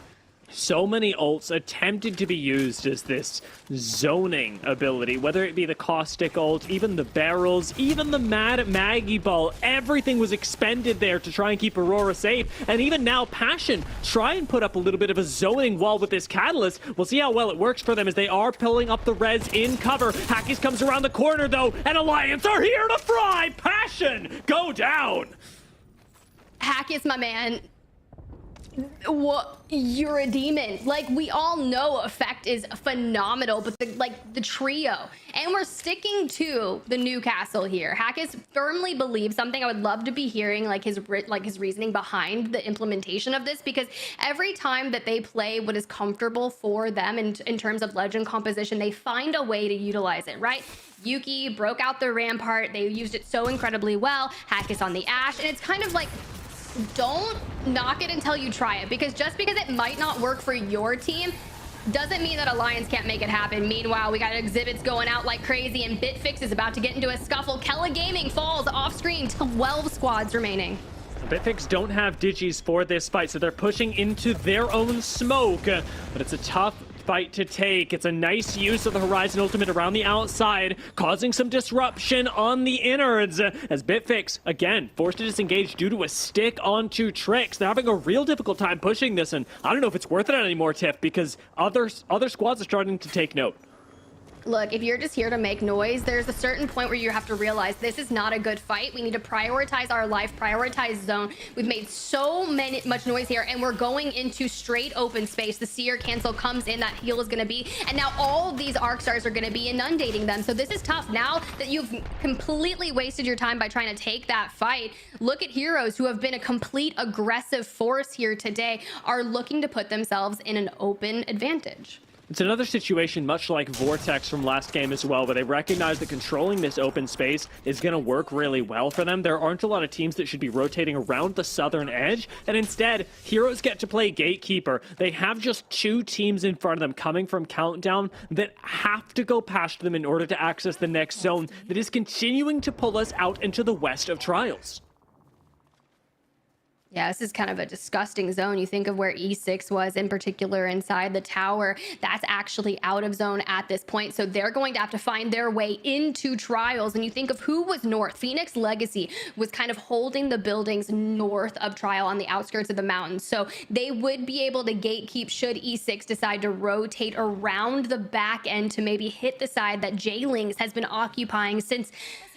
So many ults attempted to be used as this zoning ability, whether it be the Caustic ult, even the barrels, even the Mad Maggie Ball. Everything was expended there to try and keep Aurora safe. And even now, Passion try and put up a little bit of a zoning wall with this Catalyst. We'll see how well it works for them as they are pulling up the res in cover. Hackies comes around the corner though, and Alliance are here to fry. Passion go down. Hackies, my man. What? You're a demon. Like, we all know Effect is phenomenal, but the trio, and we're sticking to the Newcastle here. Hackis firmly believes something. I would love to be hearing like his reasoning behind the implementation of this, because every time that they play what is comfortable for them in terms of legend composition, they find a way to utilize it, right? Yuki broke out the Rampart. They used it so incredibly well. Hackis on the Ashe, and it's kind of like, don't knock it until you try it, because just because it might not work for your team doesn't mean that Alliance can't make it happen. Meanwhile, we got exhibits going out like crazy, and Bitfix is about to get into a scuffle. Kella Gaming falls off screen. 12 squads remaining. Bitfix don't have digis for this fight, so they're pushing into their own smoke, but it's a tough fight to take. It's a nice use of the Horizon Ultimate around the outside, causing some disruption on the innards, as Bitfix, again, forced to disengage due to a stick onto Trix. They're having a real difficult time pushing this, and I don't know if it's worth it anymore, Tiff, because other squads are starting to take note. Look, if you're just here to make noise, there's a certain point where you have to realize this is not a good fight. We need to prioritize our life, prioritize zone. We've made so much noise here, and we're going into straight open space. The Seer cancel comes in, that heal is going to be, and now all of these Arc Stars are going to be inundating them. So this is tough. Now that you've completely wasted your time by trying to take that fight, look at Heroes, who have been a complete aggressive force here today, are looking to put themselves in an open advantage. It's another situation much like Vortex from last game as well, where they recognize that controlling this open space is going to work really well for them. There aren't a lot of teams that should be rotating around the southern edge, and instead, Heroes get to play Gatekeeper. They have just 2 teams in front of them coming from Countdown that have to go past them in order to access the next zone that is continuing to pull us out into the west of Trials. Yeah, this is kind of a disgusting zone. You think of where E6 was in particular inside the tower. That's actually out of zone at this point. So they're going to have to find their way into Trials. And you think of who was north. Phoenix Legacy was kind of holding the buildings north of Trial on the outskirts of the mountains. So they would be able to gatekeep should E6 decide to rotate around the back end to maybe hit the side that J-Lings has been occupying since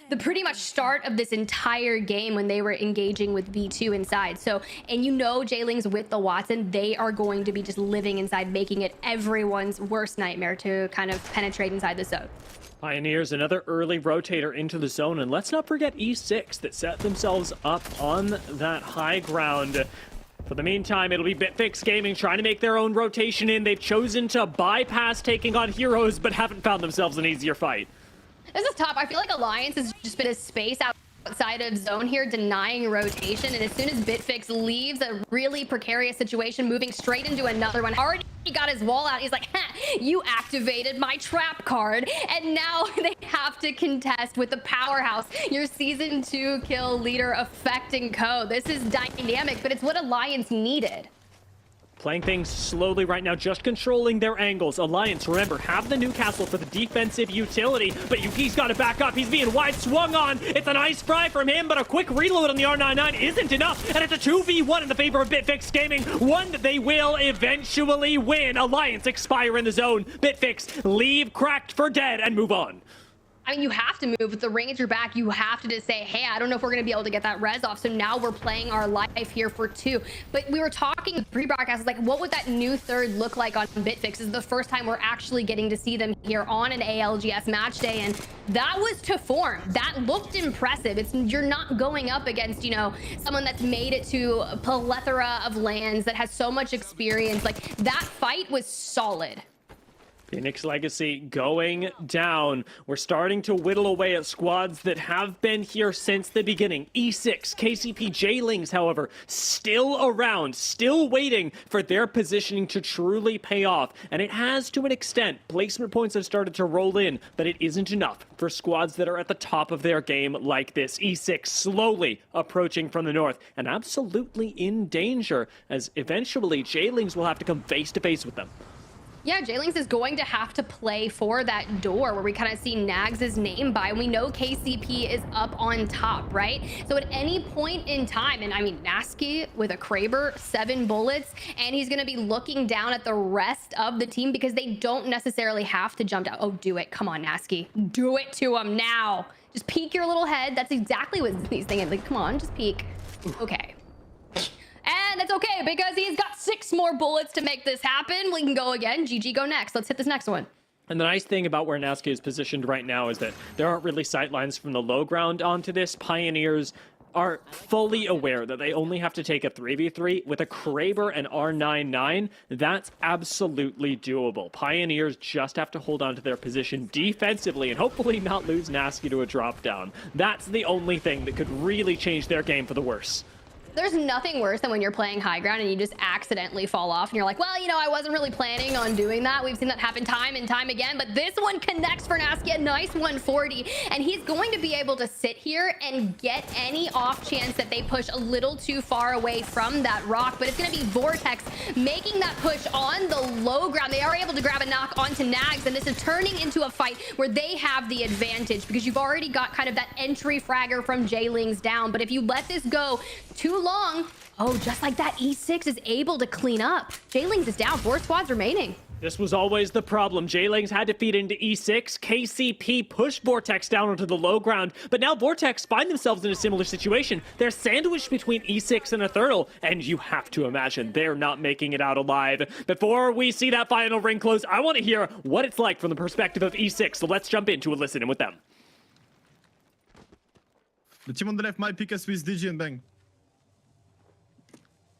the pretty much start of this entire game when they were engaging with V2 inside. So, and you know J-Lings with the Watson, they are going to be just living inside, making it everyone's worst nightmare to kind of penetrate inside the zone. Pioneers, another early rotator into the zone, and let's not forget E6 that set themselves up on that high ground. For the meantime, it'll be Bitfix Gaming trying to make their own rotation in. They've chosen to bypass taking on Heroes, but haven't found themselves an easier fight. This is tough. I feel like Alliance has just been a space outside of zone here, denying rotation. And as soon as Bitfix leaves a really precarious situation, moving straight into another one, already got his wall out. He's like, ha, you activated my trap card. And now they have to contest with the powerhouse, your season 2 kill leader, Effect & Co. This is dynamic, but it's what Alliance needed. Playing things slowly right now, just controlling their angles. Alliance, remember, have the Newcastle for the defensive utility, but Yuki's got to back up. He's being wide swung on. It's a nice fry from him, but a quick reload on the R99 isn't enough, and it's a 2v1 in the favor of Bitfix Gaming, one that they will eventually win. Alliance expire in the zone. Bitfix leave cracked for dead and move on. I mean, you have to move with the ring at your back. You have to just say, hey, I don't know if we're going to be able to get that res off. So now we're playing our life here for 2. But we were talking pre-broadcast, like, what would that new third look like on Bitfix? This is the first time we're actually getting to see them here on an ALGS match day. And that was to form. That looked impressive. You're not going up against, you know, someone that's made it to a plethora of lands, that has so much experience. Like, that fight was solid. Phoenix Legacy going down. We're starting to whittle away at squads that have been here since the beginning. E6, KCP, J-Lings, however, still around, still waiting for their positioning to truly pay off. And it has to an extent. Placement points have started to roll in, but it isn't enough for squads that are at the top of their game like this. E6 slowly approaching from the north and absolutely in danger, as eventually J-Lings will have to come face to face with them. Yeah, J-Lings is going to have to play for that door where we kind of see Nags' name by. We know KCP is up on top, right? So at any point in time, and I mean, Nasky with a Kraber, 7 bullets, and he's going to be looking down at the rest of the team because they don't necessarily have to jump down. Oh, do it. Come on, Nasky. Do it to him now. Just peek your little head. That's exactly what he's thinking. Like, come on, just peek. Okay. And and it's okay because he's got 6 more bullets to make this happen. We can go again. GG, go next. Let's hit this next one. And the nice thing about where Nasky is positioned right now is that there aren't really sightlines from the low ground onto this. Pioneers are fully aware that they only have to take a 3v3 with a Kraber and R99. That's absolutely doable. Pioneers just have to hold on to their position defensively and hopefully not lose Nasky to a drop down. That's the only thing that could really change their game for the worse. There's nothing worse than when you're playing high ground and you just accidentally fall off and you're like, well, you know, I wasn't really planning on doing that. We've seen that happen time and time again, but this one connects for Nasky, a nice 140, and he's going to be able to sit here and get any off chance that they push a little too far away from that rock, but it's going to be Vortex making that push on the low ground. They are able to grab a knock onto Nags, and this is turning into a fight where they have the advantage because you've already got kind of that entry fragger from J-Lings down, but if you let this go too long, oh, just like that, E6 is able to clean up. J-Lings is down, 4 squads remaining. This was always the problem. J-Lings had to feed into E6. KCP pushed Vortex down onto the low ground, but now Vortex find themselves in a similar situation. They're sandwiched between E6 and Eternal, and you have to imagine they're not making it out alive. Before we see that final ring close, I want to hear what it's like from the perspective of E6, so let's jump into a listen in with them. The team on the left might pick us with DG and Bang.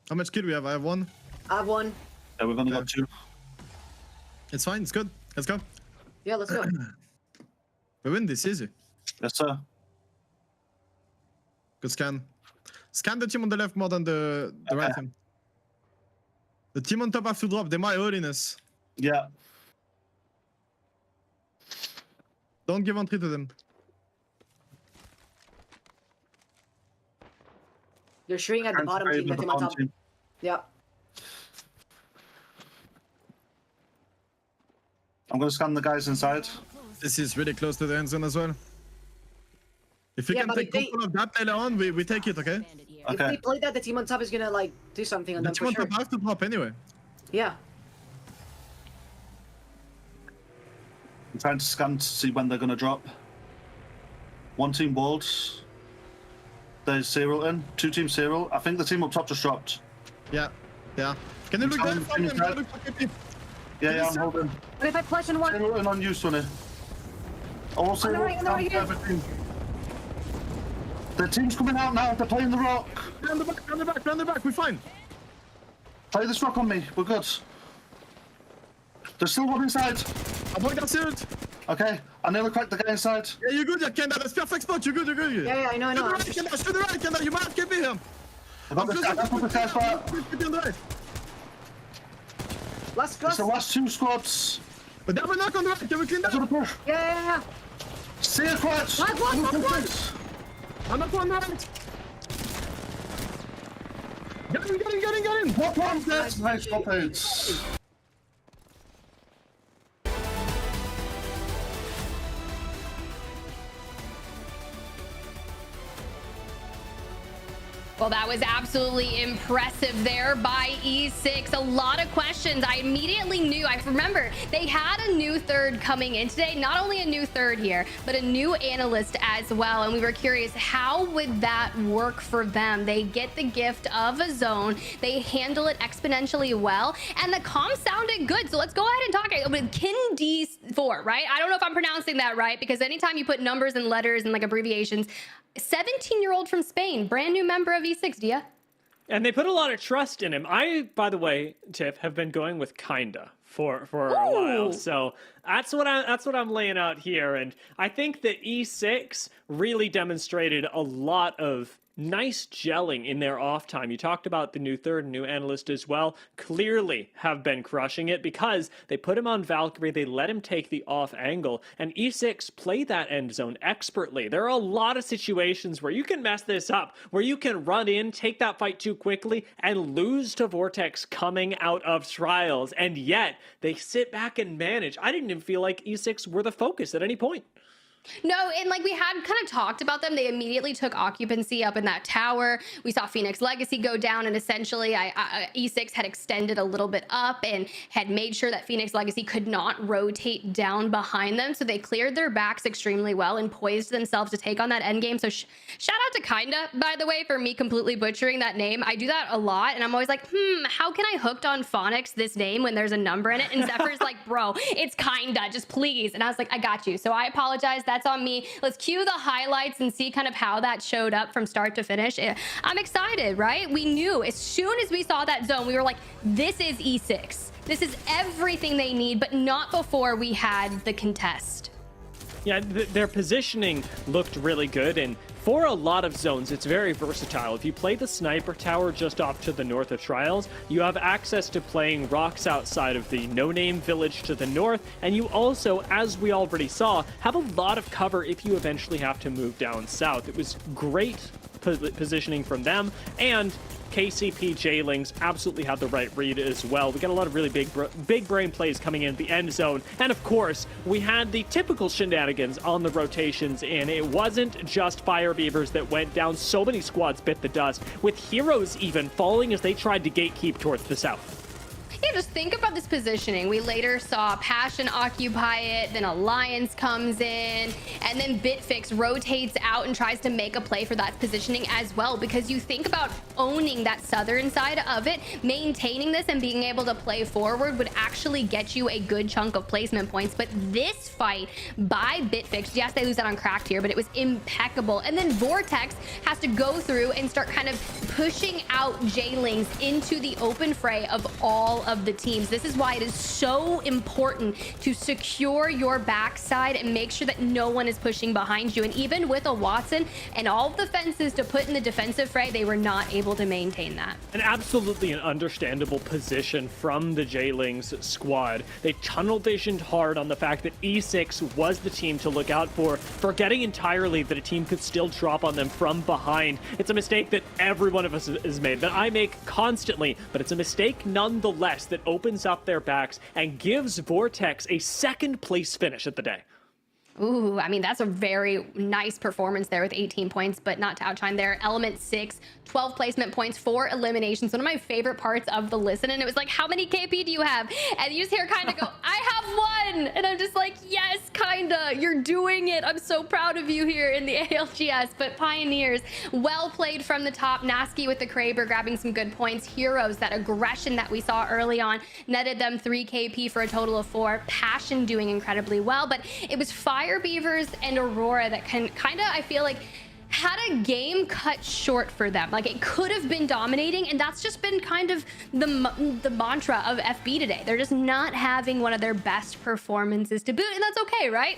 How much kill we have? I have 1. I have 1. Yeah, we've only got 2. It's fine, it's good. Let's go. Yeah, let's go. We win this easy. Yes, sir. Good scan. Scan the team on the left more than the right team. The team on top have to drop. They might ult in us. Yeah. Don't give entry to them. They're shooting at the bottom team, the team on top. Yeah. I'm going to scan the guys inside. This is really close to the end zone as well. If we can take control of that later on, we take it, okay? If they play that, the team on top is going to, like, do something on them for sure. The team on top has to drop anyway. Yeah. I'm trying to scan to see when they're going to drop. 1 team walled. There's 0 in. 2 teams 0. I think the team up top just dropped. Yeah. Yeah. Can you look down for him? Yeah, I'm holding. But if I flash in 1... 0 in on you, Sonny. Also, on the right again. The team's coming out now. They're playing the rock. Round the back. We're fine. Play this rock on me. We're good. There's still 1 inside. I'm holding that shield. Okay, I nearly cracked the guy inside. Yeah, you're good, Kenda. That's perfect spot. You're good. Yeah, I know. To the right, Kenda. You might have kept him. I got the guy spot. Last It's the last 2 squads. But that will knock on the right. Can we clean that? Push. Yeah. See it, Quatch. I'm not on right. Get in. What one's that? Nice stoppage. Well, that was absolutely impressive there by E6. A lot of questions. I immediately knew. I remember they had a new third coming in today. Not only a new third here, but a new analyst as well. And we were curious, how would that work for them? They get the gift of a zone. They handle it exponentially well. And the comm sounded good. So let's go ahead and talk with Kin D4, right? I don't know if I'm pronouncing that right, because anytime you put numbers and letters and like abbreviations, 17-year-old from Spain, brand new member of E6, Dia. And they put a lot of trust in him. I, by the way, Tiff, have been going with kinda for a while. So that's what I'm laying out here. And I think that E6 really demonstrated a lot of nice gelling in their off time. You talked about the new third, new analyst as well. Clearly have been crushing it because they put him on Valkyrie, they let him take the off angle, and E6 play that end zone expertly. There are a lot of situations where you can mess this up, where you can run in, take that fight too quickly, and lose to Vortex coming out of Trials, and yet they sit back and manage. I didn't even feel like E6 were the focus at any point. No, and like we had kind of talked about them, they immediately took occupancy up in that tower. We saw Phoenix Legacy go down, and essentially E6 had extended a little bit up and had made sure that Phoenix Legacy could not rotate down behind them. So they cleared their backs extremely well and poised themselves to take on that end game. So shout out to Kinda, by the way, for me completely butchering that name. I do that a lot, and I'm always like, how can I hooked on phonics this name when there's a number in it? And Zephyr's like, bro, it's Kinda, just please. And I was like, I got you. So I apologize. That's on me. Let's cue the highlights and see kind of how that showed up from start to finish. I'm excited, right? We knew as soon as we saw that zone, we were like, this is E6. This is everything they need, but not before we had the contest. Yeah, their positioning looked really good, and for a lot of zones, it's very versatile. If you play the sniper tower just off to the north of Trials, you have access to playing rocks outside of the no-name village to the north, and you also, as we already saw, have a lot of cover if you eventually have to move down south. It was great positioning from them, and KCP J-Lings absolutely had the right read as well. We got a lot of really big brain plays coming in at the end zone. And of course, we had the typical shenanigans on the rotations, and it wasn't just Fire Beavers that went down. So many squads bit the dust, with Heroes even falling as they tried to gatekeep towards the south. Yeah, just think about this positioning. We later saw Passion occupy it, then Alliance comes in, and then Bitfix rotates out and tries to make a play for that positioning as well, because you think about owning that southern side of it, maintaining this and being able to play forward would actually get you a good chunk of placement points. But this fight by Bitfix, yes, they lose out on Cracked here, but it was impeccable. And then Vortex has to go through and start kind of pushing out J-Lings into the open fray of all of the teams. This is why it is so important to secure your backside and make sure that no one is pushing behind you. And even with a Watson and all of the fences to put in the defensive fray, they were not able to maintain that. And absolutely an understandable position from the J-Lings squad. They tunnel visioned hard on the fact that E6 was the team to look out for, forgetting entirely that a team could still drop on them from behind. It's a mistake that every one of us has made, that I make constantly, but it's a mistake nonetheless that opens up their backs and gives Vortex a second place finish at the day. Ooh, I mean, that's a very nice performance there with 18 points, but not to outshine their Element 6, 12 placement points, 4 eliminations. One of my favorite parts of the listen, and it was like, how many KP do you have? And you just hear Kinda go, I have 1! And I'm just like, yes, Kinda, you're doing it. I'm so proud of you here in the ALGS. But Pioneers, well played from the top. Nasky with the Kraber grabbing some good points. Heroes, that aggression that we saw early on, netted them 3 KP for a total of 4. Passion doing incredibly well, but it was Fire Beavers and Aurora that kind of, I feel like, had a game cut short for them. Like, it could have been dominating, and that's just been kind of the mantra of FB today. They're just not having one of their best performances to boot, and that's okay, right?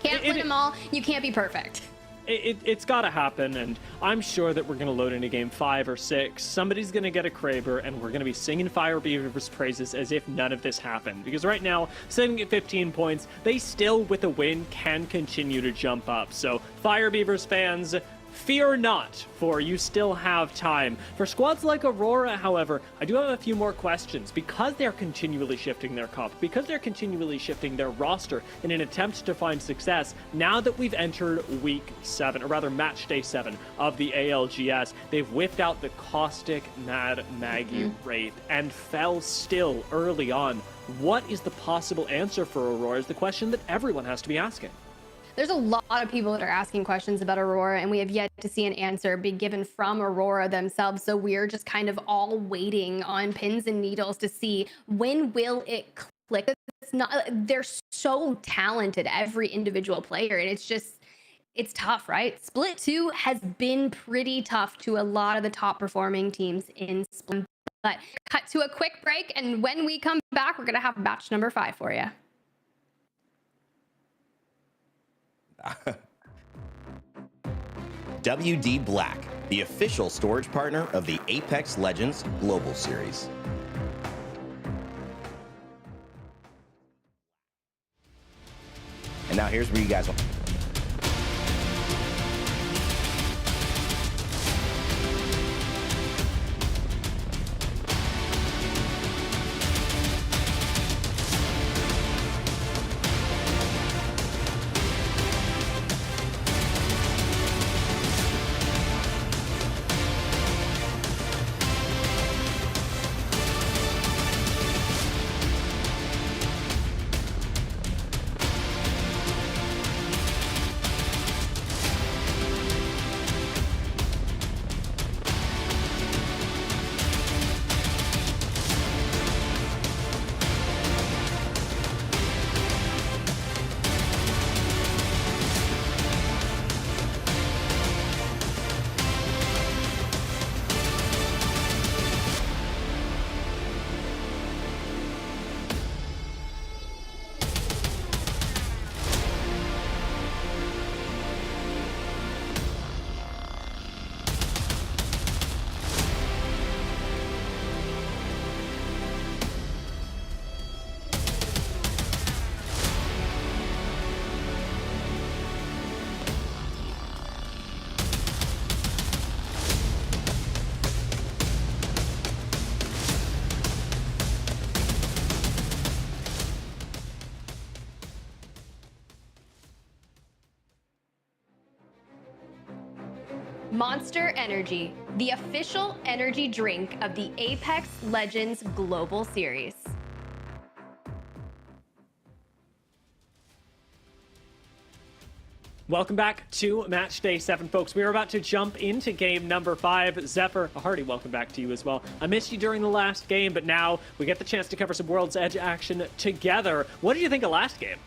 Can't win them all. You can't be perfect. It's got to happen, and I'm sure that we're going to load into game 5 or 6. Somebody's going to get a Kraber, and we're going to be singing Fire Beaver's praises as if none of this happened. Because right now, sitting at 15 points, they still, with a win, can continue to jump up. So, Fire Beavers fans, fear not, for you still have time. For squads like Aurora, however, I do have a few more questions. Because they're continually shifting their comp, because they're continually shifting their roster in an attempt to find success, now that we've entered week 7, or rather match day 7 of the ALGS, they've whipped out the caustic Mad Maggie Wraith and fell still early on. What is the possible answer for Aurora is the question that everyone has to be asking. There's a lot of people that are asking questions about Aurora, and we have yet to see an answer be given from Aurora themselves. So we're just kind of all waiting on pins and needles to see when will it click. It's not, they're so talented, every individual player, and it's tough, right? Split 2 has been pretty tough to a lot of the top performing teams in Split. But cut to a quick break, and when we come back, we're gonna have batch number 5 for you. WD Black, the official storage partner of the Apex Legends Global Series. And now here's where you guys want. Monster Energy, the official energy drink of the Apex Legends Global Series. Welcome back to Match Day 7, folks. We are about to jump into game number 5. Zephyr, a hearty welcome back to you as well. I missed you during the last game, but now we get the chance to cover some World's Edge action together. What did you think of last game?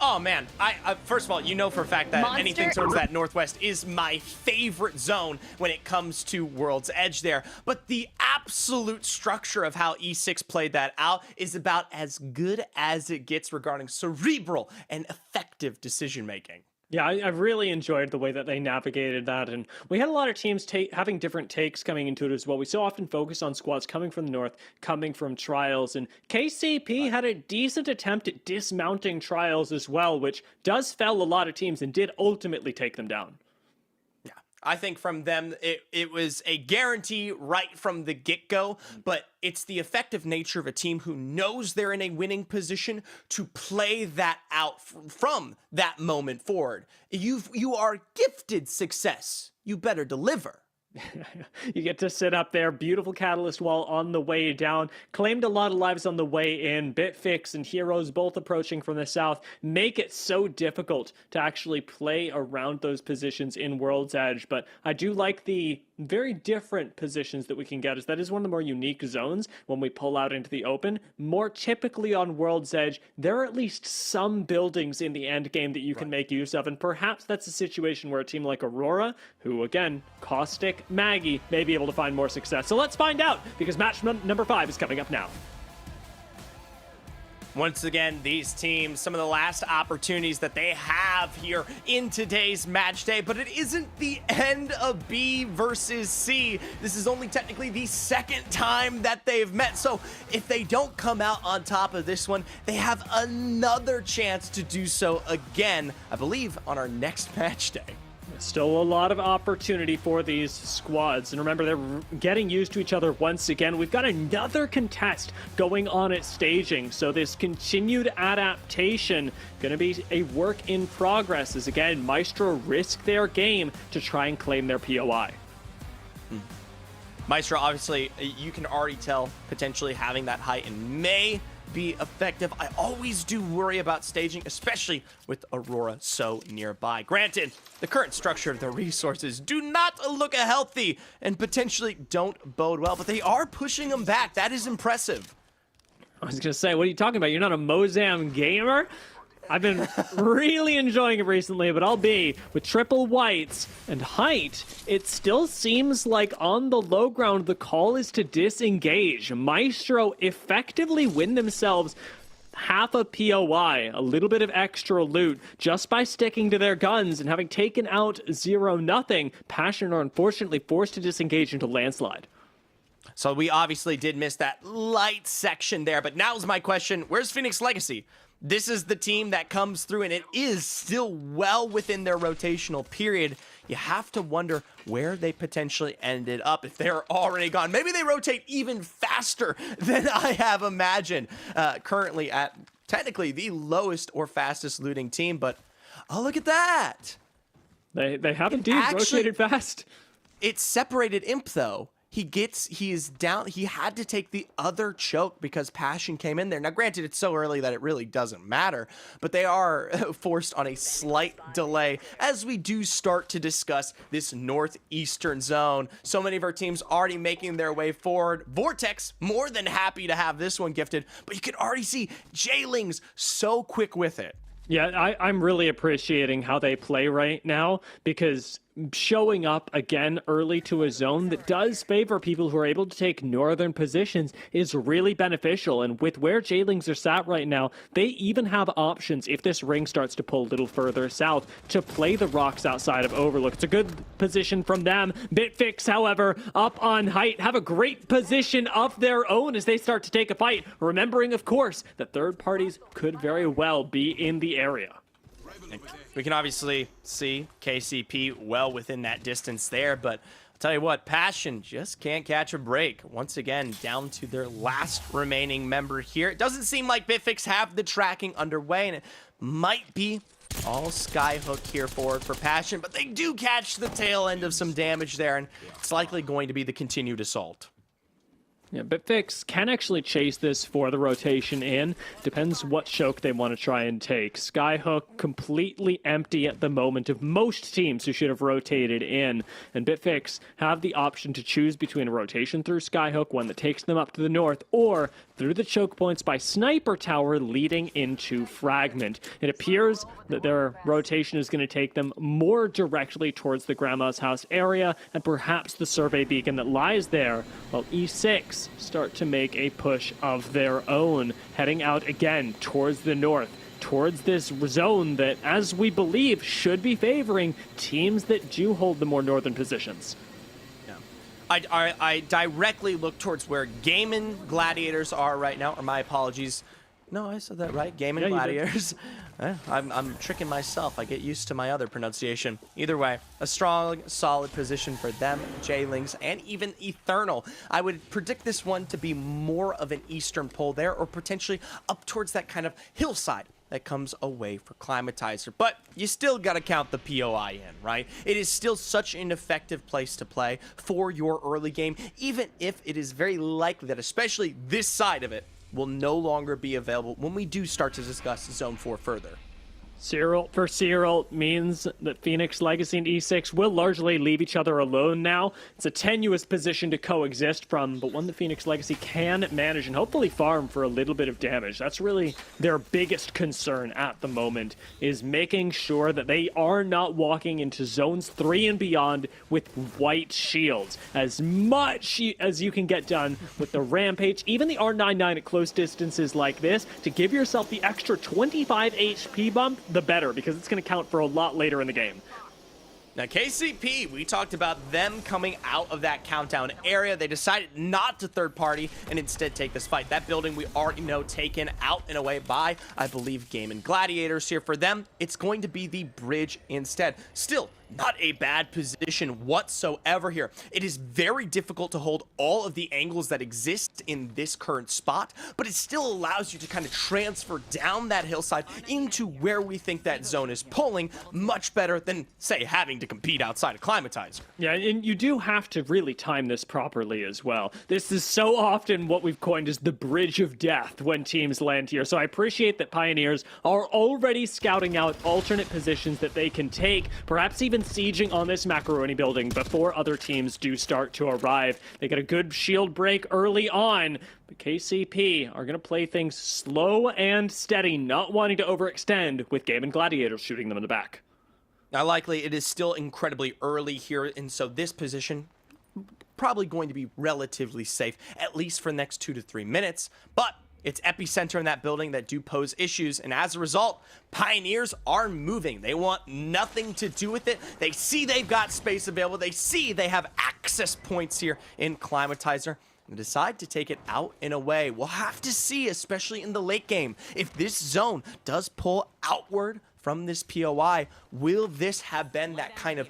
Oh man, I first of all, you know for a fact that anything towards that Northwest is my favorite zone when it comes to World's Edge there. But the absolute structure of how E6 played that out is about as good as it gets regarding cerebral and effective decision making. Yeah, I really enjoyed the way that they navigated that, and we had a lot of teams having different takes coming into it as well. We so often focus on squads coming from the north, coming from Trials, and KCP had a decent attempt at dismounting Trials as well, which does fell a lot of teams and did ultimately take them down. I think from them, it was a guarantee right from the get-go, but it's the effective nature of a team who knows they're in a winning position to play that out from that moment forward. You are gifted success. You better deliver. You get to sit up there, beautiful Catalyst wall on the way down, claimed a lot of lives on the way in. Bitfix and Heroes both approaching from the south make it so difficult to actually play around those positions in World's Edge, but I do like the very different positions that we can get, as that is one of the more unique zones when we pull out into the open. More typically on World's Edge, there are at least some buildings in the end game that you can make use of, and perhaps that's a situation where a team like Aurora, who again, Caustic, Maggie, may be able to find more success. So let's find out, because match number 5 is coming up now. Once again, these teams, some of the last opportunities that they have here in today's match day, but it isn't the end of B versus C. This is only technically the second time that they've met, so if they don't come out on top of this one, they have another chance to do so again, I believe, on our next match day. Still a lot of opportunity for these squads. And remember, they're getting used to each other once again. We've got another contest going on at staging. So this continued adaptation going to be a work in progress as, again, Maestro risk their game to try and claim their POI. Maestro, obviously, you can already tell potentially having that height and may be effective. I always do worry about staging, especially with Aurora so nearby. Granted, the current structure of the resources do not look healthy and potentially don't bode well, but they are pushing them back. That is impressive. I was going to say, what are you talking about? You're not a Mozam gamer? I've been really enjoying it recently, but I'll be with triple whites and height. It still seems like on the low ground, the call is to disengage. Maestro effectively win themselves half a POI, a little bit of extra loot, just by sticking to their guns and having taken out 0-0. Passion are unfortunately forced to disengage into landslide. So we obviously did miss that light section there, but now's my question. Where's Phoenix Legacy? This is the team that comes through, and it is still well within their rotational period. You have to wonder where they potentially ended up if they're already gone. Maybe they rotate even faster than I have imagined. Currently at technically the lowest or fastest looting team, but oh, look at that. They have indeed rotated fast. It separated Imp, though. He is down. He had to take the other choke because Passion came in there. Now, granted, it's so early that it really doesn't matter, but they are forced on a slight delay as we do start to discuss this northeastern zone. So many of our teams already making their way forward. Vortex, more than happy to have this one gifted, but you can already see Jailings so quick with it. Yeah, I'm really appreciating how they play right now, because showing up again early to a zone that does favor people who are able to take northern positions is really beneficial. And with where Jailings are sat right now, they even have options if this ring starts to pull a little further south to play the rocks outside of Overlook. It's a good position from them. Bitfix, however, up on height, have a great position of their own as they start to take a fight, remembering, of course, that third parties could very well be in the area. We can obviously see KCP well within that distance there, but I'll tell you what, Passion just can't catch a break. Once again, down to their last remaining member here. It doesn't seem like Bitfix have the tracking underway, and it might be All Skyhook here forward for Passion, but they do catch the tail end of some damage there, and it's likely going to be the continued assault. Yeah, Bitfix can actually chase this for the rotation in. Depends what choke they want to try and take. Skyhook completely empty at the moment of most teams who should have rotated in. And Bitfix have the option to choose between a rotation through Skyhook, one that takes them up to the north, or through the choke points by Sniper Tower leading into Fragment. It appears that their rotation is going to take them more directly towards the Grandma's house area and perhaps the survey beacon that lies there, while E6 start to make a push of their own, heading out again towards the north, towards this zone that, as we believe, should be favoring teams that do hold the more northern positions. I directly look towards where Gaming Gladiators are right now, or my apologies. No, I said that right. Gaming Gladiators. I'm tricking myself. I get used to my other pronunciation. Either way, a strong, solid position for them, J-Lings, and even Eternal. I would predict this one to be more of an eastern pull there, or potentially up towards that kind of hillside that comes away for Climatizer. But you still got to count the POI in, right? It is still such an effective place to play for your early game, even if it is very likely that, especially this side of it, will no longer be available when we do start to discuss Zone 4 further. Cyril means that Phoenix Legacy and E6 will largely leave each other alone now. It's a tenuous position to coexist from, but one that Phoenix Legacy can manage and hopefully farm for a little bit of damage. That's really their biggest concern at the moment, is making sure that they are not walking into Zones 3 and beyond with white shields. As much as you can get done with the Rampage, even the R99 at close distances like this, to give yourself the extra 25 HP bump, the better, because it's going to count for a lot later in the game. Now, KCP, we talked about them coming out of that countdown area. They decided not to third party and instead take this fight. That building we already know taken out and away by, I believe, Gaming Gladiators here. For them, it's going to be the bridge instead. Still, not a bad position whatsoever here. It is very difficult to hold all of the angles that exist in this current spot, but it still allows you to kind of transfer down that hillside into where we think that zone is pulling, much better than, say, having to compete outside of Climatizer. Yeah, and you do have to really time this properly as well. This is so often what we've coined as the bridge of death when teams land here, so I appreciate that Pioneers are already scouting out alternate positions that they can take, perhaps even sieging on this macaroni building before other teams do start to arrive. They get a good shield break early on, but KCP are going to play things slow and steady, not wanting to overextend, with Gaming Gladiators shooting them in the back. Now, likely it is still incredibly early here, and so this position probably going to be relatively safe, at least for the next 2 to 3 minutes, but it's epicenter in that building that do pose issues, and as a result, Pioneers are moving. They want nothing to do with it. They see they've got space available. They see they have access points here in Climatizer, and decide to take it out and away. We'll have to see, especially in the late game, if this zone does pull outward from this POI. Will this have been that kind of,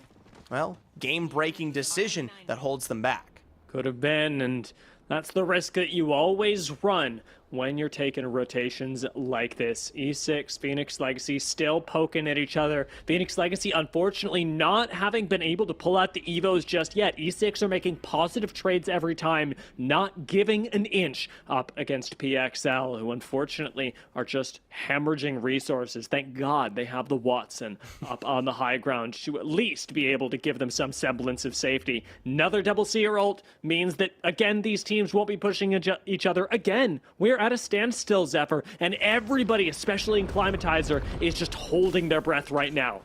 well, game-breaking decision that holds them back? Could have been, and that's the risk that you always run when you're taking rotations like this. E6, Phoenix Legacy still poking at each other. Phoenix Legacy, unfortunately, not having been able to pull out the Evos just yet. E6 are making positive trades every time, not giving an inch up against PXL, who unfortunately are just hemorrhaging resources. Thank God they have the Watson up on the high ground to at least be able to give them some semblance of safety. Another double seer ult means that, again, these teams won't be pushing each other again. We're at a standstill, Zephyr, and everybody, especially in Climatizer, is just holding their breath right now.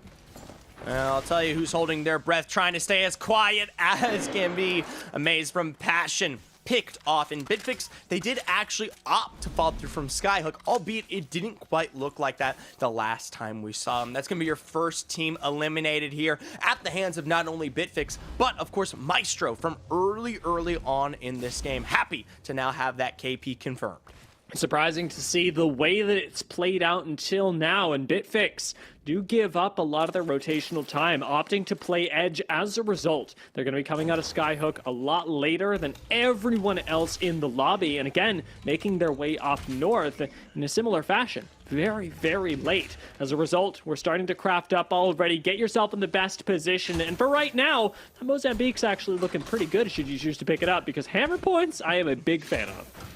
Well, I'll tell you who's holding their breath, trying to stay as quiet as can be. Amaze from Passion picked off in Bitfix. They did actually opt to fall through from Skyhook, albeit it didn't quite look like that the last time we saw them. That's going to be your first team eliminated here at the hands of not only Bitfix, but of course Maestro from early on in this game. Happy to now have that KP confirmed. Surprising to see the way that it's played out until now, and Bitfix do give up a lot of their rotational time, opting to play Edge as a result. They're going to be coming out of Skyhook a lot later than everyone else in the lobby, and again, making their way up north in a similar fashion. very, very late. As a result, we're starting to craft up already. Get yourself in the best position. And for right now, Mozambique's actually looking pretty good should you choose to pick it up, because hammer points, I am a big fan of.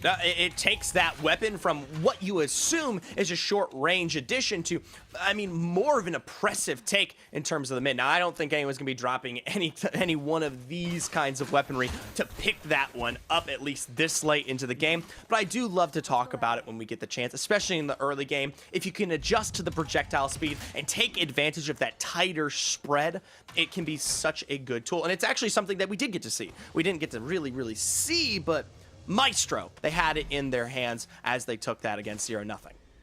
It takes that weapon from what you assume is a short-range addition to, I mean, more of an oppressive take in terms of the mid. Now, I don't think anyone's going to be dropping any one of these kinds of weaponry to pick that one up, at least this late into the game. But I do love to talk about it when we get the chance, especially in the early game. If you can adjust to the projectile speed and take advantage of that tighter spread, it can be such a good tool. And it's actually something that we did get to see. We didn't get to really see, but Maestro, they had it in their hands as they took that against 0-0.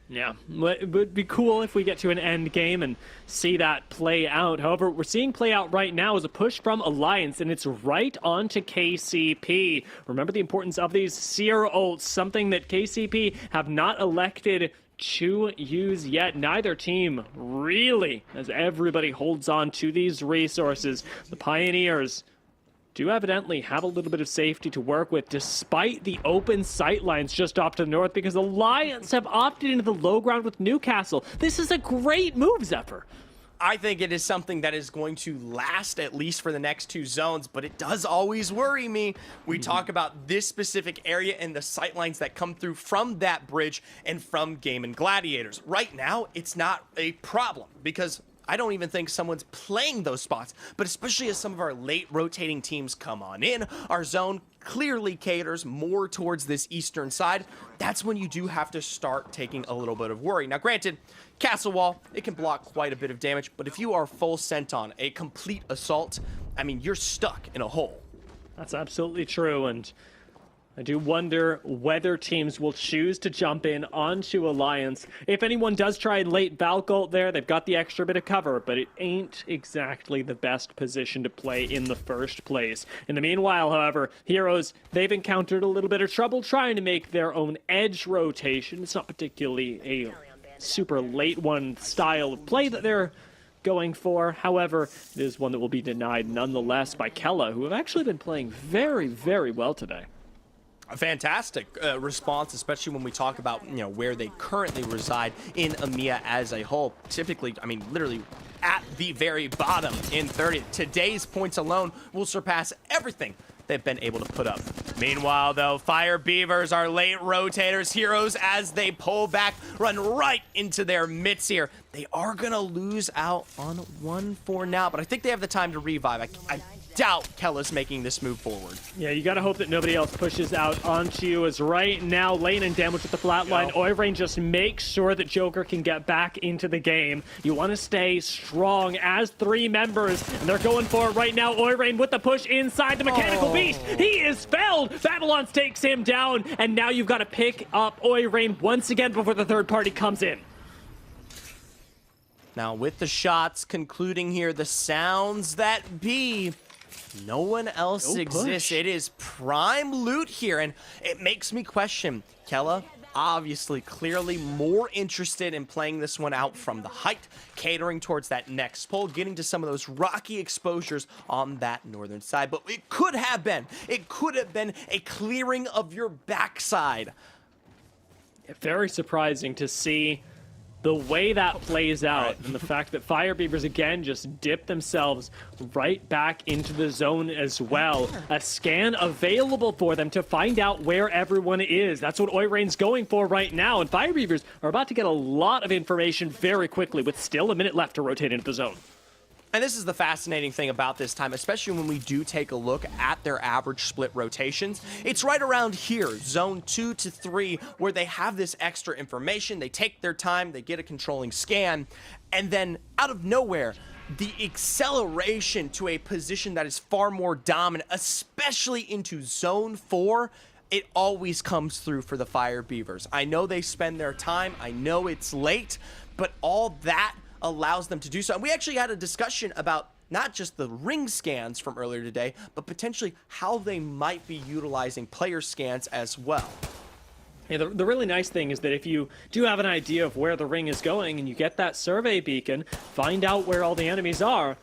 Yeah, it would be cool if we get to an end game and see that play out. However, what we're seeing play out right now is a push from Alliance, and it's right onto KCP. Remember the importance of these seer ults, something that KCP have not elected to use yet. Neither team really, as everybody holds on to these resources. The Pioneers do evidently have a little bit of safety to work with, despite the open sight lines just off to the north, because Alliance have opted into the low ground with Newcastle. This is a great move, Zephyr. I think it is something that is going to last at least for the next 2 zones, but it does always worry me. We talk about this specific area and the sight lines that come through from that bridge and from Game and Gladiators. Right now, it's not a problem, because I don't even think someone's playing those spots, but especially as some of our late rotating teams come on in, our zone clearly caters more towards this eastern side. That's when you do have to start taking a little bit of worry. Now, granted, Castle Wall, it can block quite a bit of damage, but if you are full sent on a complete assault, I mean, you're stuck in a hole. That's absolutely true, and I do wonder whether teams will choose to jump in onto Alliance. If anyone does try late Valk ult there, they've got the extra bit of cover, but it ain't exactly the best position to play in the first place. In the meanwhile, however, Heroes, they've encountered a little bit of trouble trying to make their own edge rotation. It's not particularly a super late one style of play that they're going for. However, it is one that will be denied nonetheless by Kella, who have actually been playing very, very well today. A fantastic response, especially when we talk about, where they currently reside in EMEA as a whole. Typically, I mean, literally at the very bottom in 30. Today's points alone will surpass everything they've been able to put up. Meanwhile, though, Fire Beavers are late rotators. Heroes, as they pull back, run right into their mitts here. They are going to lose out on 1 for now, but I think they have the time to revive. I doubt Kella's making this move forward. Yeah, you gotta hope that nobody else pushes out onto you, as right now, lane and damage with the flatline. Oivrain just makes sure that Joker can get back into the game. You want to stay strong as 3 members, and they're going for it right now. Oivrain with the push inside the Mechanical Beast. He is felled! Babylon's takes him down, and now you've got to pick up Oivrain once again before the third party comes in. Now, with the shots concluding here, the sounds that be, no one else exists. It is prime loot here, and it makes me question, Kella, obviously, clearly more interested in playing this one out from the height, catering towards that next pull, getting to some of those rocky exposures on that northern side. But it could have been a clearing of your backside. Very surprising to see the way that plays out, and the fact that Fire Beavers again just dip themselves right back into the zone as well. A scan available for them to find out where everyone is. That's what Oivrain's going for right now, and Fire Beavers are about to get a lot of information very quickly with still a minute left to rotate into the zone. And this is the fascinating thing about this time, especially when we do take a look at their average split rotations. It's right around here, zone 2 to 3, where they have this extra information. They take their time, they get a controlling scan, and then out of nowhere, the acceleration to a position that is far more dominant, especially into zone 4, it always comes through for the Fire Beavers. I know they spend their time, I know it's late, but all that allows them to do so. And we actually had a discussion about not just the ring scans from earlier today, but potentially how they might be utilizing player scans as well. Yeah, the really nice thing is that if you do have an idea of where the ring is going and you get that survey beacon, find out where all the enemies are,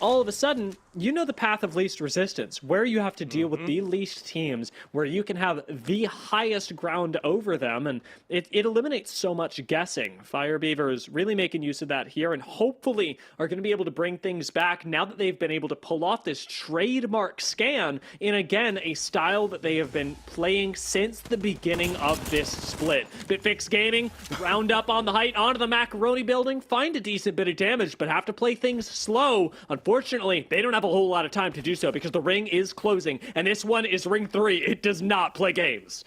all of a sudden, you know the path of least resistance, where you have to deal with the least teams, where you can have the highest ground over them, and it eliminates so much guessing. Fire Beavers really making use of that here, and hopefully are going to be able to bring things back now that they've been able to pull off this trademark scan in, again, a style that they have been playing since the beginning of this split. Bitfix Gaming, round up on the height, onto the macaroni building, find a decent bit of damage, but have to play things slow. Unfortunately, they don't have a whole lot of time to do so because the ring is closing, and this one is ring 3. It does not play games.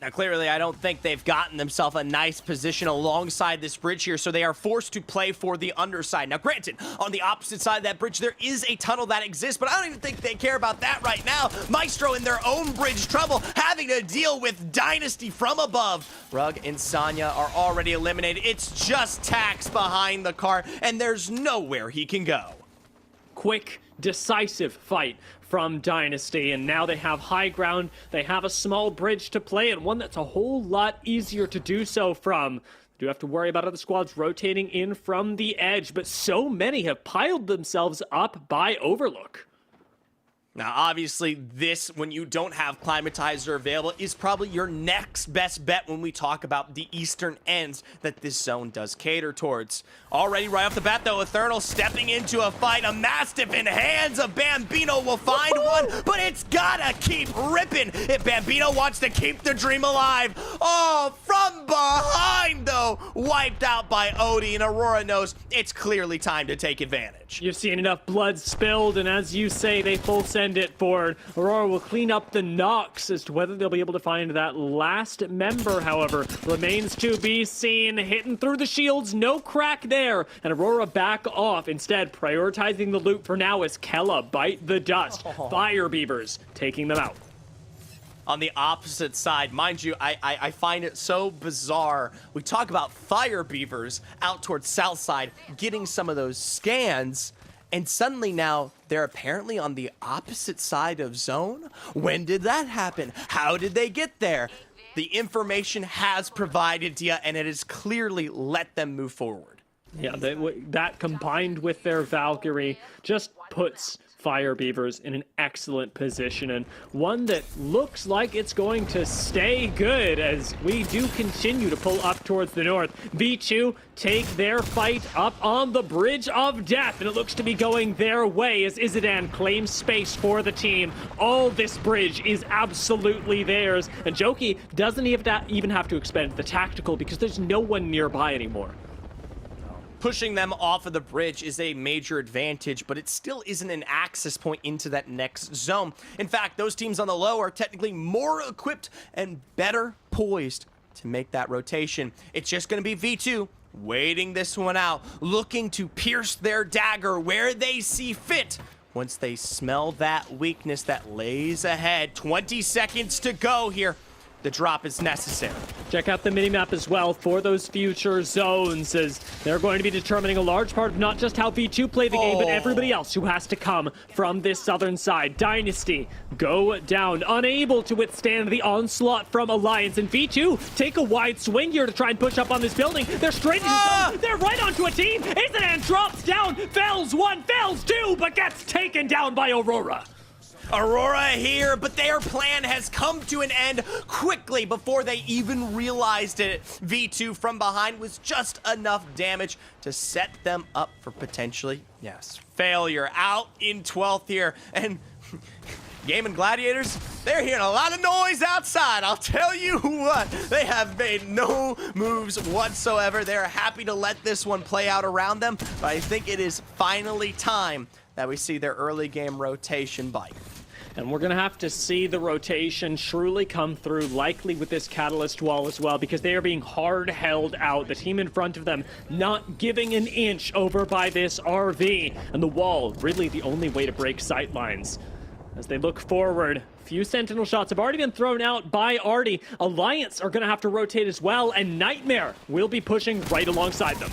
Now, clearly, I don't think they've gotten themselves a nice position alongside this bridge here, so they are forced to play for the underside. Now, granted, on the opposite side of that bridge, there is a tunnel that exists, but I don't even think they care about that right now. Maestro in their own bridge trouble, having to deal with Dynasty from above. Rug and Sanya are already eliminated. It's just Tax behind the car, and there's nowhere he can go. Quick, decisive fight from Dynasty, and now they have high ground. They have a small bridge to play, and one that's a whole lot easier to do so from. Do have to worry about other squads rotating in from the edge, but so many have piled themselves up by Overlook. Now, obviously, this, when you don't have Climatizer available, is probably your next best bet when we talk about the eastern ends that this zone does cater towards. Already, right off the bat, though, Eternal stepping into a fight. A Mastiff in hands of Bambino will find one, but it's gotta keep ripping if Bambino wants to keep the dream alive. Oh, from behind, though, wiped out by Odie, and Aurora knows it's clearly time to take advantage. You've seen enough blood spilled, and as you say, they full send it forward. Aurora will clean up the knocks. As to whether they'll be able to find that last member, however, remains to be seen. Hitting through the shields, no crack there, and Aurora back off, instead prioritizing the loot for now as Kella bite the dust. Fire Beavers taking them out. On the opposite side, mind you, I find it so bizarre. We talk about Fire Beavers out towards south side getting some of those scans, and suddenly now they're apparently on the opposite side of zone. When did that happen? How did they get there? The information has provided to you, and it has clearly let them move forward. Yeah, that combined with their Valkyrie just puts Fire Beavers in an excellent position, and one that looks like it's going to stay good as we do continue to pull up towards the north. V2 take their fight up on the Bridge of Death, and it looks to be going their way as Izidane claims space for the team. All this bridge is absolutely theirs, and Joki doesn't even have to expend the tactical because there's no one nearby anymore. Pushing them off of the bridge is a major advantage, but it still isn't an access point into that next zone. In fact, those teams on the low are technically more equipped and better poised to make that rotation. It's just going to be V2 waiting this one out, looking to pierce their dagger where they see fit once they smell that weakness that lays ahead. 20 seconds to go here. The drop is necessary. Check out the minimap as well for those future zones, as they're going to be determining a large part of not just how V2 play the game, but everybody else who has to come from this southern side. Dynasty go down, unable to withstand the onslaught from Alliance, and V2 take a wide swing here to try and push up on this building. They're straight into zone. They're right onto a team. Izidane drops down, fells one, fells two, but gets taken down by Aurora. Aurora here, but their plan has come to an end quickly before they even realized it. V2 from behind was just enough damage to set them up for potentially, yes, failure. Out in 12th here, and Game & Gladiators, they're hearing a lot of noise outside. I'll tell you what, they have made no moves whatsoever. They're happy to let this one play out around them, but I think it is finally time that we see their early game rotation bite. And we're going to have to see the rotation truly come through, likely with this Catalyst wall as well, because they are being hard held out. The team in front of them not giving an inch over by this RV. And the wall, really the only way to break sight lines. As they look forward, a few Sentinel shots have already been thrown out by Artie. Alliance are going to have to rotate as well, and Nightmare will be pushing right alongside them.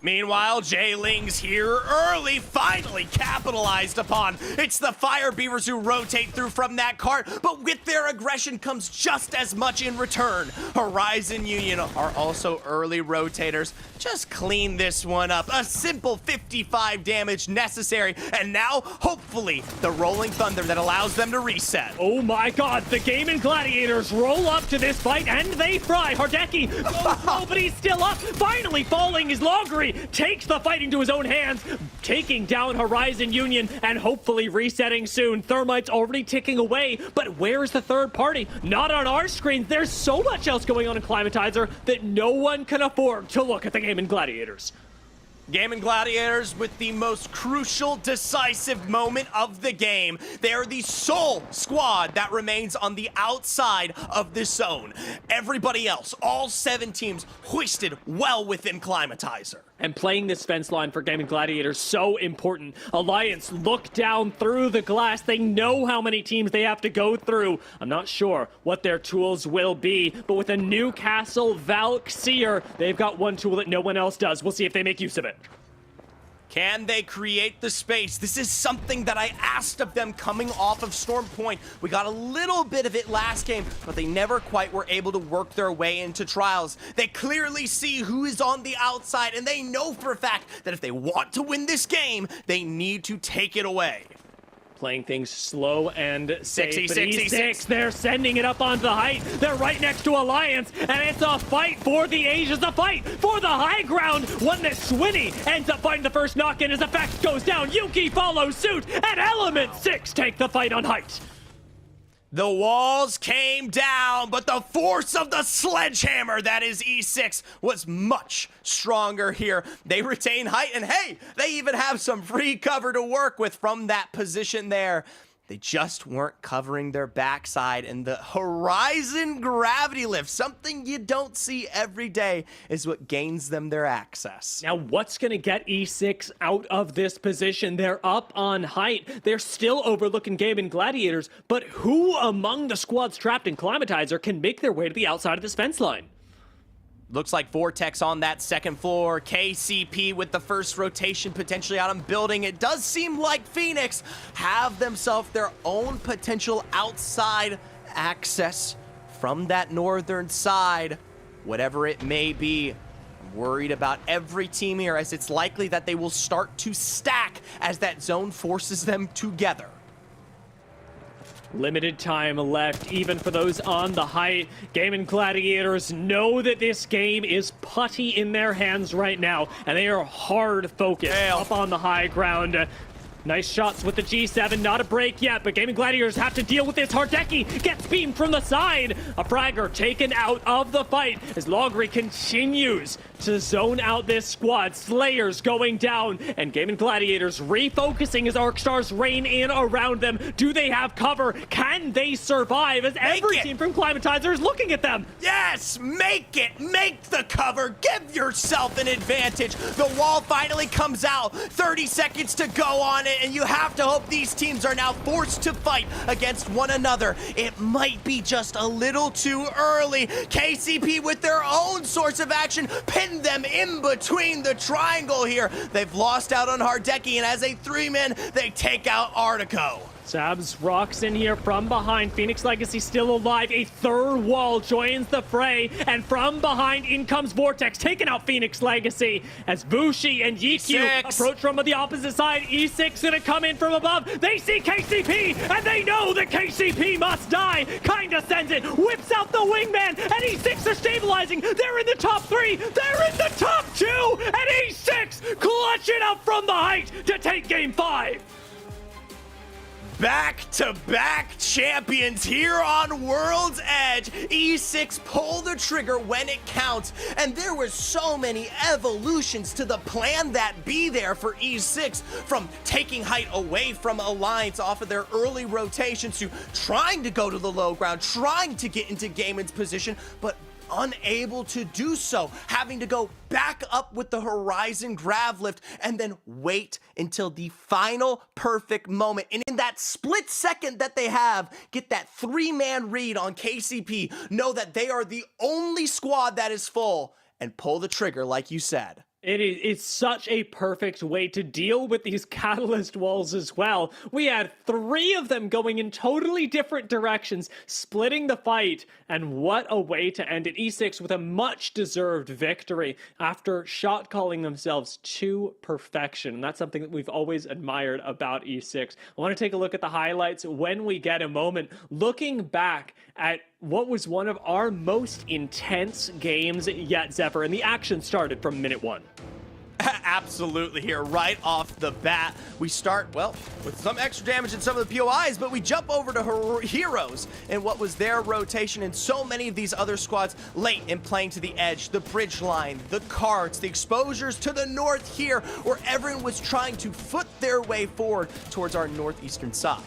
Meanwhile, Jayling's here early, finally capitalized upon. It's the Fire Beavers who rotate through from that cart, but with their aggression comes just as much in return. Horizon Union are also early rotators. Just clean this one up. A simple 55 damage necessary, and now, hopefully, the Rolling Thunder that allows them to reset. Oh my god, the Gaming Gladiators roll up to this fight, and they fry. Hardeki goes low, but he's still up. Finally falling is Loggery. Takes the fight into his own hands, taking down Horizon Union and hopefully resetting soon. Thermite's already ticking away, but where's the third party? Not on our screen. There's so much else going on in Climatizer that no one can afford to look at the Gaming Gladiators. Gaming Gladiators with the most crucial, decisive moment of the game. They are the sole squad that remains on the outside of this zone. Everybody else, all 7 teams, hoisted well within Climatizer. And playing this fence line for Gaming Gladiators so important. Alliance look down through the glass. They know how many teams they have to go through. I'm not sure what their tools will be, but with a Newcastle Valkyr, they've got one tool that no one else does. We'll see if they make use of it. Can they create the space? This is something that I asked of them coming off of Storm Point. We got a little bit of it last game, but they never quite were able to work their way into Trials. They clearly see who is on the outside, and they know for a fact that if they want to win this game, they need to take it away. Playing things slow and safe. 6-6. They're sending it up onto the height. They're right next to Alliance, and it's a fight for the Asians, a fight for the high ground. One that Swinny ends up finding the first knock-in as Effect goes down. Yuki follows suit, and Element 6 take the fight on height. The walls came down, but the force of the sledgehammer that is E6 was much stronger here. They retain height, and hey, they even have some free cover to work with from that position there. They just weren't covering their backside, and the Horizon Gravity Lift, something you don't see every day, is what gains them their access. Now, what's going to get E6 out of this position? They're up on height. They're still overlooking Gaming Gladiators, but who among the squads trapped in Climatizer can make their way to the outside of this fence line? Looks like Vortex on that second floor. KCP with the first rotation potentially out on building. It does seem like Phoenix have themselves their own potential outside access from that northern side. Whatever it may be, I'm worried about every team here, as it's likely that they will start to stack as that zone forces them together. Limited time left, even for those on the height. Gaming Gladiators know that this game is putty in their hands right now, and they are hard focused up on the high ground. Nice shots with the G7, not a break yet, but Gaming Gladiators have to deal with this. Hardeki gets beamed from the side. A fragger taken out of the fight as Loggery continues to zone out this squad. Slayers going down, and Gaming Gladiators refocusing as Arc Stars rain in around them. Do they have cover? Can they survive as every team from Climatizer is looking at them? Yes, make it, make the cover, give yourself an advantage. The wall finally comes out, 30 seconds to go on it, and you have to hope these teams are now forced to fight against one another. It might be just a little too early. KCP with their own source of action pinned them in between the triangle here. They've lost out on Hardeki, and as a 3-man, they take out Artico. Sabs rocks in here from behind. Phoenix Legacy still alive. A third wall joins the fray, and from behind in comes Vortex, taking out Phoenix Legacy as Vushi and Yiku approach from the opposite side. E6 gonna come in from above. They see KCP, and they know that KCP must die. Kinda sends it, whips out the wingman, and E6 are stabilizing. They're in the top 3. They're in the top 2, and E6 clutch it up from the height to take game 5. Back-to-back champions here on World's Edge. E6 pull the trigger when it counts, and there were so many evolutions to the plan that be there for E6, from taking height away from Alliance off of their early rotations to trying to go to the low ground, trying to get into Gaiman's position, but unable to do so, having to go back up with the Horizon Grav Lift and then wait until the final perfect moment. And in that split second that they have, get that 3-man read on KCP, know that they are the only squad that is full, and pull the trigger like you said. It's such a perfect way to deal with these catalyst walls as well. We had 3 of them going in totally different directions, splitting the fight, and what a way to end it. E6 with a much-deserved victory after shot calling themselves to perfection. And that's something that we've always admired about E6. I want to take a look at the highlights when we get a moment, looking back at what was one of our most intense games yet, Zephyr, and the action started from minute 1. Absolutely here, right off the bat. We start, well, with some extra damage in some of the POIs, but we jump over to Heroes and what was their rotation, and so many of these other squads late in playing to the edge, the bridge line, the carts, the exposures to the north here, where everyone was trying to foot their way forward towards our northeastern side.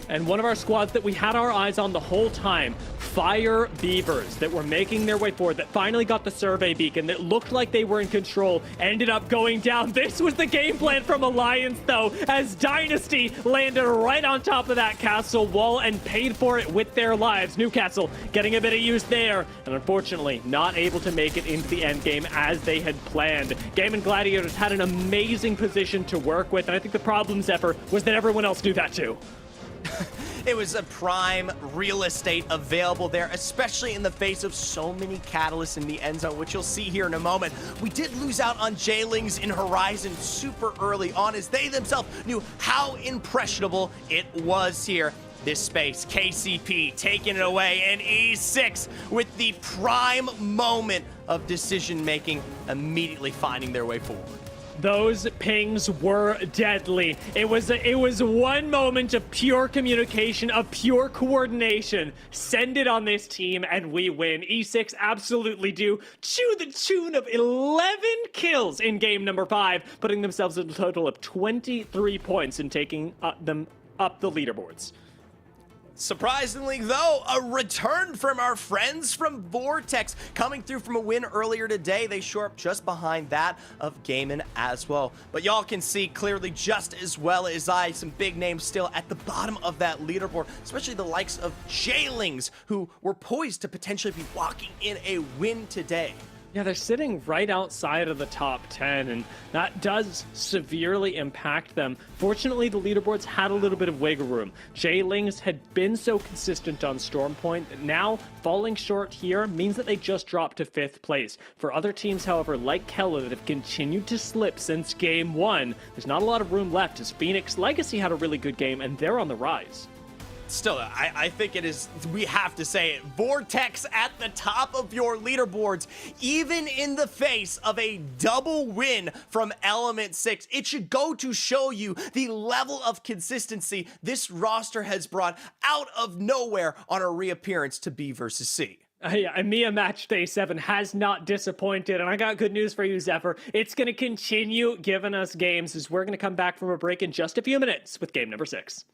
And one of our squads that we had our eyes on the whole time, Fire Beavers, that were making their way forward, that finally got the survey beacon, that looked like they were in control, ended up going down. This was the game plan from Alliance, though, as Dynasty landed right on top of that castle wall and paid for it with their lives. Newcastle getting a bit of use there, and unfortunately not able to make it into the end game as they had planned. Game and Gladiators had an amazing position to work with, and I think the problem, Zephyr, was that everyone else knew that too. It was a prime real estate available there, especially in the face of so many catalysts in the end zone, which you'll see here in a moment. We did lose out on Jailings in Horizon super early on, as they themselves knew how impressionable it was here. This space, KCP taking it away, and E6 with the prime moment of decision-making, immediately finding their way forward. Those pings were deadly. It was one moment of pure communication, of pure coordination. Send it on this team and we win. E6 absolutely do, to the tune of 11 kills in game number 5, putting themselves at a total of 23 points and taking them up the leaderboards. Surprisingly, though, a return from our friends from Vortex, coming through from a win earlier today. They shore up just behind that of Gaiman as well. But y'all can see clearly just as well as I, some big names still at the bottom of that leaderboard, especially the likes of Jailings, who were poised to potentially be walking in a win today. Yeah, they're sitting right outside of the top 10, and that does severely impact them. Fortunately, the leaderboards had a little bit of wiggle room. Jailings had been so consistent on Stormpoint that now falling short here means that they just dropped to 5th place. For other teams, however, like Kella, that have continued to slip since game 1, there's not a lot of room left, as Phoenix Legacy had a really good game, and they're on the rise. Still, I think it is, we have to say it, Vortex at the top of your leaderboards, even in the face of a double win from Element 6. It should go to show you the level of consistency this roster has brought out of nowhere on a reappearance to B versus C. Yeah, EMEA match day 7 has not disappointed, and I got good news for you, Zephyr. It's going to continue giving us games, as we're going to come back from a break in just a few minutes with game number 6.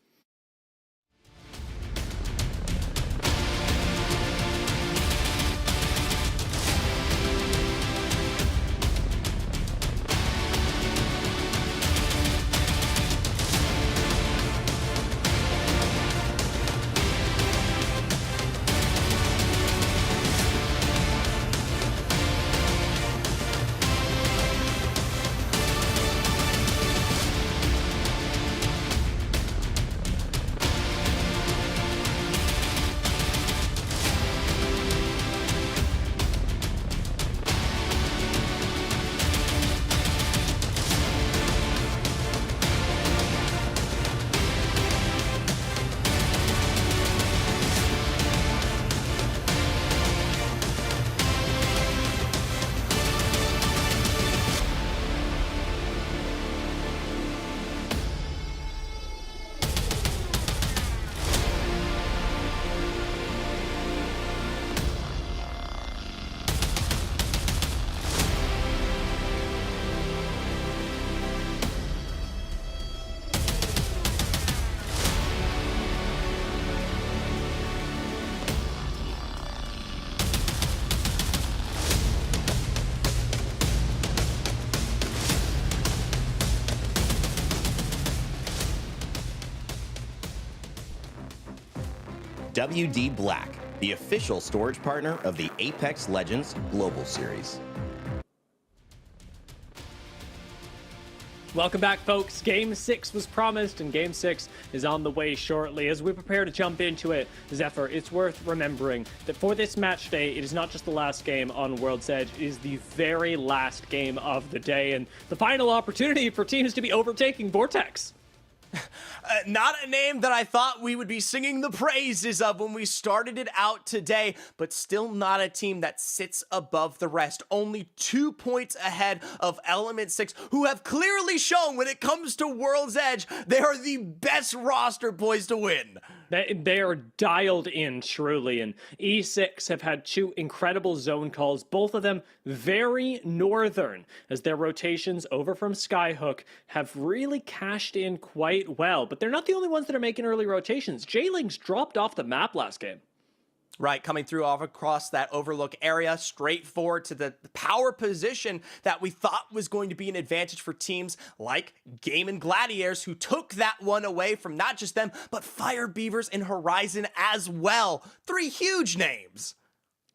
WD Black, the official storage partner of the Apex Legends Global Series. Welcome back, folks. Game 6 was promised, and Game 6 is on the way shortly. As we prepare to jump into it, Zephyr, it's worth remembering that for this match day, it is not just the last game on World's Edge, it is the very last game of the day, and the final opportunity for teams to be overtaking Vortex. Not a name that I thought we would be singing the praises of when we started it out today, but still not a team that sits above the rest. Only 2 points ahead of Element 6, who have clearly shown when it comes to World's Edge, they are the best roster poised to win. They are dialed in, truly, and E6 have had 2 incredible zone calls, both of them very northern, as their rotations over from Skyhook have really cashed in quite well. But they're not the only ones that are making early rotations. J-Lings dropped off the map last game. Right, coming through off across that overlook area, straight forward to the power position that we thought was going to be an advantage for teams like Game and Gladiators, who took that one away from not just them, but Fire Beavers and Horizon as well. 3 huge names.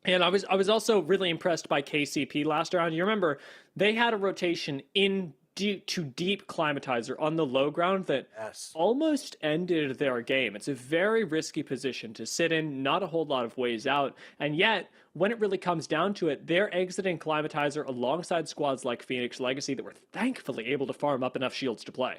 And I was also really impressed by KCP last round. You remember, they had a rotation in to deep climatizer on the low ground that almost ended their game. It's a very risky position to sit in, not a whole lot of ways out, and yet when it really comes down to it, they're exiting climatizer alongside squads like Phoenix Legacy that were thankfully able to farm up enough shields to play.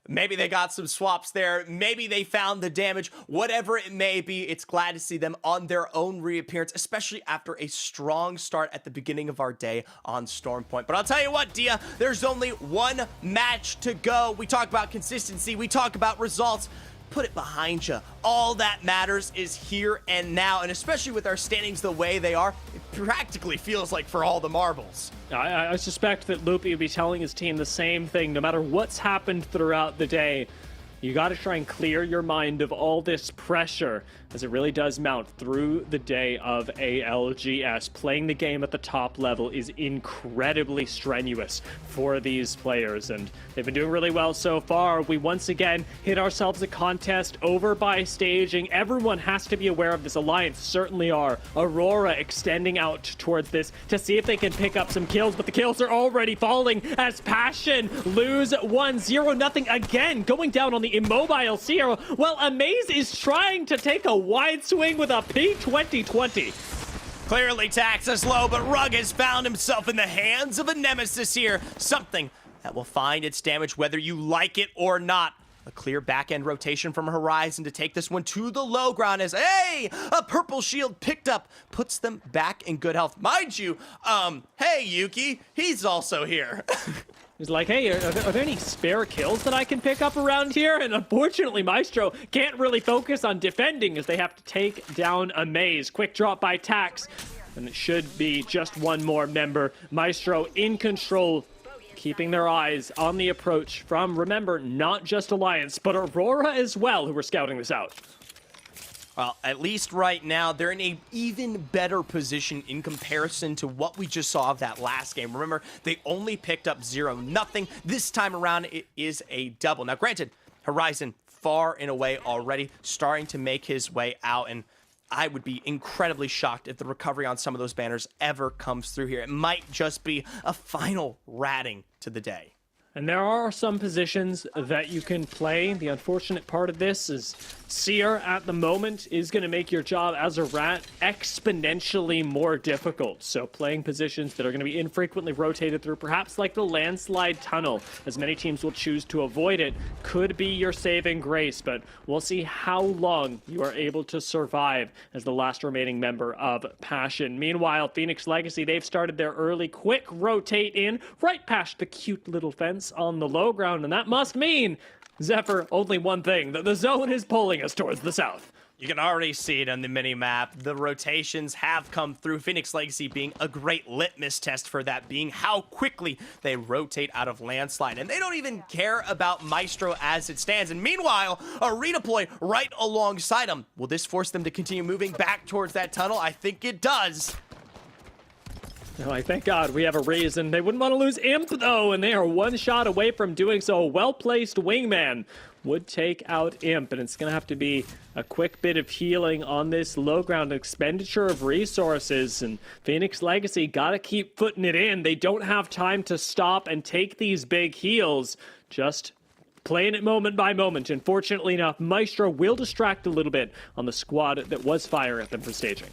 Maybe they got some swaps there. Maybe they found the damage. Whatever it may be, it's glad to see them on their own reappearance, especially after a strong start at the beginning of our day on Stormpoint. But I'll tell you what, Dia, there's only one match to go. We talk about consistency. We talk about results. Put it behind you. All that matters is here and now, and especially with our standings the way they are, it practically feels like for all the marbles. I suspect that Loopy will be telling his team the same thing, no matter what's happened throughout the day. You got to try and clear your mind of all this pressure, as it really does mount through the day of ALGS. Playing the game at the top level is incredibly strenuous for these players, and they've been doing really well so far. We once again hit ourselves a contest over by staging. Everyone has to be aware of this. Alliance certainly are. Aurora extending out towards this to see if they can pick up some kills, but the kills are already falling as Passion lose 1-0 again, going down on the immobile Sierra, while Amaze is trying to take a wide swing with a P2020. Clearly Tax is low, but Rug has found himself in the hands of a nemesis here. Something that will find its damage whether you like it or not. A clear back-end rotation from Horizon to take this one to the low ground as, hey, a purple shield picked up, puts them back in good health. Mind you, hey, Yuki, he's also here. He's like, hey, are there any spare kills that I can pick up around here? And unfortunately, Maestro can't really focus on defending as they have to take down Amaze. Quick drop by Tax, and it should be just one more member. Maestro in control, keeping their eyes on the approach from, remember, not just Alliance, but Aurora as well, who were scouting this out. Well, at least right now, they're in an even better position in comparison to what we just saw of that last game. Remember, they only picked up 0-0. This time around, it is a double. Now, granted, Horizon far and away already, starting to make his way out, and I would be incredibly shocked if the recovery on some of those banners ever comes through here. It might just be a final ratting to the day. And there are some positions that you can play. The unfortunate part of this is Seer at the moment is going to make your job as a rat exponentially more difficult. So playing positions that are going to be infrequently rotated through, perhaps like the landslide tunnel, as many teams will choose to avoid it, could be your saving grace. But we'll see how long you are able to survive as the last remaining member of Passion. Meanwhile, Phoenix Legacy, they've started their early quick rotate in right past the cute little fence on the low ground, and that must mean, Zephyr, only one thing, that the zone is pulling us towards the south. You can already see it on the mini-map. The rotations have come through, Phoenix Legacy being a great litmus test for that, being how quickly they rotate out of landslide. And they don't even care about Maestro as it stands. And meanwhile, a redeploy right alongside them. Will this force them to continue moving back towards that tunnel? I think it does. They're like, thank God we have a reason. They wouldn't want to lose Imp, though, and they are one shot away from doing so. A well-placed wingman would take out Imp, and it's going to have to be a quick bit of healing on this low ground, expenditure of resources, and Phoenix Legacy got to keep putting it in. They don't have time to stop and take these big heals, just playing it moment by moment. And fortunately enough, Maestro will distract a little bit on the squad that was firing at them for staging.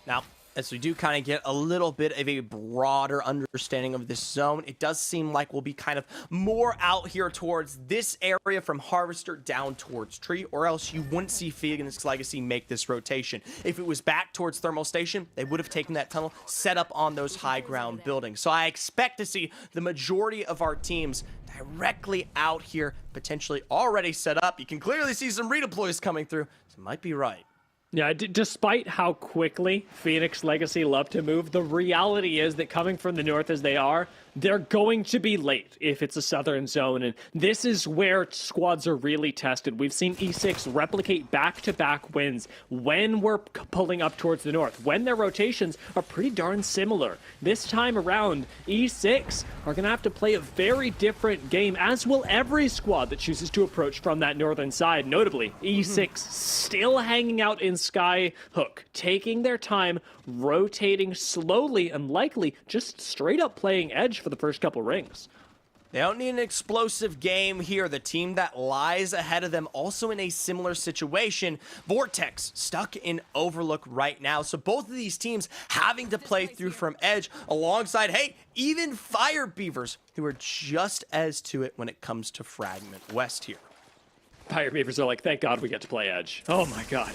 Now, as we do kind of get a little bit of a broader understanding of this zone, it does seem like we'll be kind of more out here towards this area from Harvester down towards Tree, or else you wouldn't see Phoenix Legacy make this rotation. If it was back towards Thermal Station, they would have taken that tunnel, set up on those high ground buildings. So I expect to see the majority of our teams directly out here, potentially already set up. You can clearly see some redeploys coming through, so it might be right. Yeah, despite how quickly Phoenix Legacy love to move, the reality is that coming from the north as they are, they're going to be late if it's a southern zone, and this is where squads are really tested. We've seen E6 replicate back-to-back wins when we're pulling up towards the north, when their rotations are pretty darn similar. This time around, E6 are going to have to play a very different game, as will every squad that chooses to approach from that northern side. Notably, E6 still hanging out in Skyhook, taking their time, rotating slowly, and likely just straight up playing edge for the first couple rings. They don't need an explosive game here. The team that lies ahead of them also in a similar situation. Vortex stuck in Overlook right now. So both of these teams having to play through from edge alongside, hey, even Fire Beavers, who are just as to it when it comes to Fragment West here. Fire Beavers are like, thank God we get to play edge. Oh my God.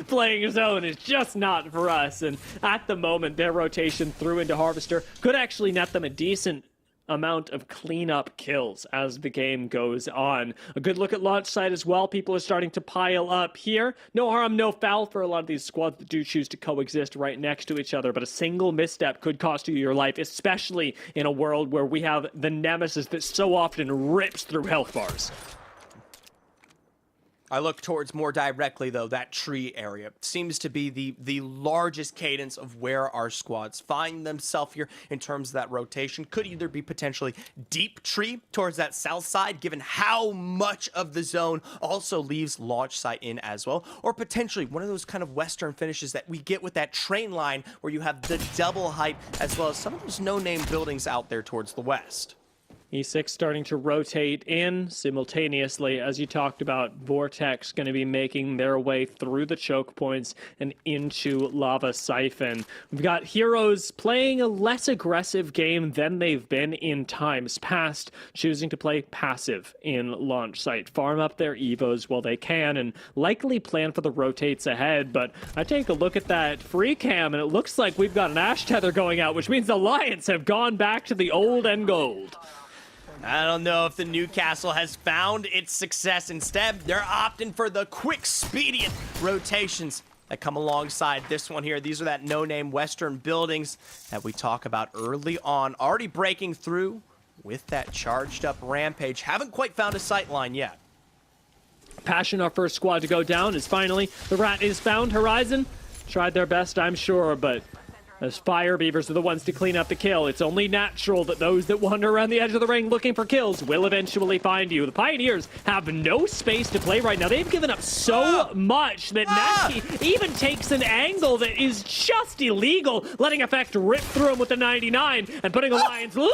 Playing zone is just not for us. And at the moment, their rotation through into Harvester could actually net them a decent amount of cleanup kills as the game goes on. A good look at launch site as well. People are starting to pile up here. No harm, no foul for a lot of these squads that do choose to coexist right next to each other, but a single misstep could cost you your life, especially in a world where we have the nemesis that so often rips through health bars. I look towards more directly, though, that tree area seems to be the largest cadence of where our squads find themselves here in terms of that rotation. Could either be potentially deep tree towards that south side, given how much of the zone also leaves launch site in as well, or potentially one of those kind of western finishes that we get with that train line where you have the double height as well as some of those no-name buildings out there towards the west. E6 starting to rotate in simultaneously. As you talked about, Vortex going to be making their way through the choke points and into Lava Siphon. We've got Heroes playing a less aggressive game than they've been in times past, choosing to play passive in launch site, farm up their Evos while they can, and likely plan for the rotates ahead. But I take a look at that free cam, and it looks like we've got an Ash Tether going out, which means the Alliance have gone back to the old and gold. I don't know if the Newcastle has found its success. Instead, they're opting for the quick, expedient rotations that come alongside this one here. These are that no-name Western buildings that we talk about early on. Already breaking through with that charged up Rampage. Haven't quite found a sight line yet. Passion, our first squad to go down, is finally the rat is found. Horizon tried their best, I'm sure, but as Fire Beavers are the ones to clean up the kill, it's only natural that those that wander around the edge of the ring looking for kills will eventually find you. The Pioneers have no space to play right now. They've given up so much that Natsuki even takes an angle that is just illegal, letting Effect rip through him with the 99 and putting Alliance large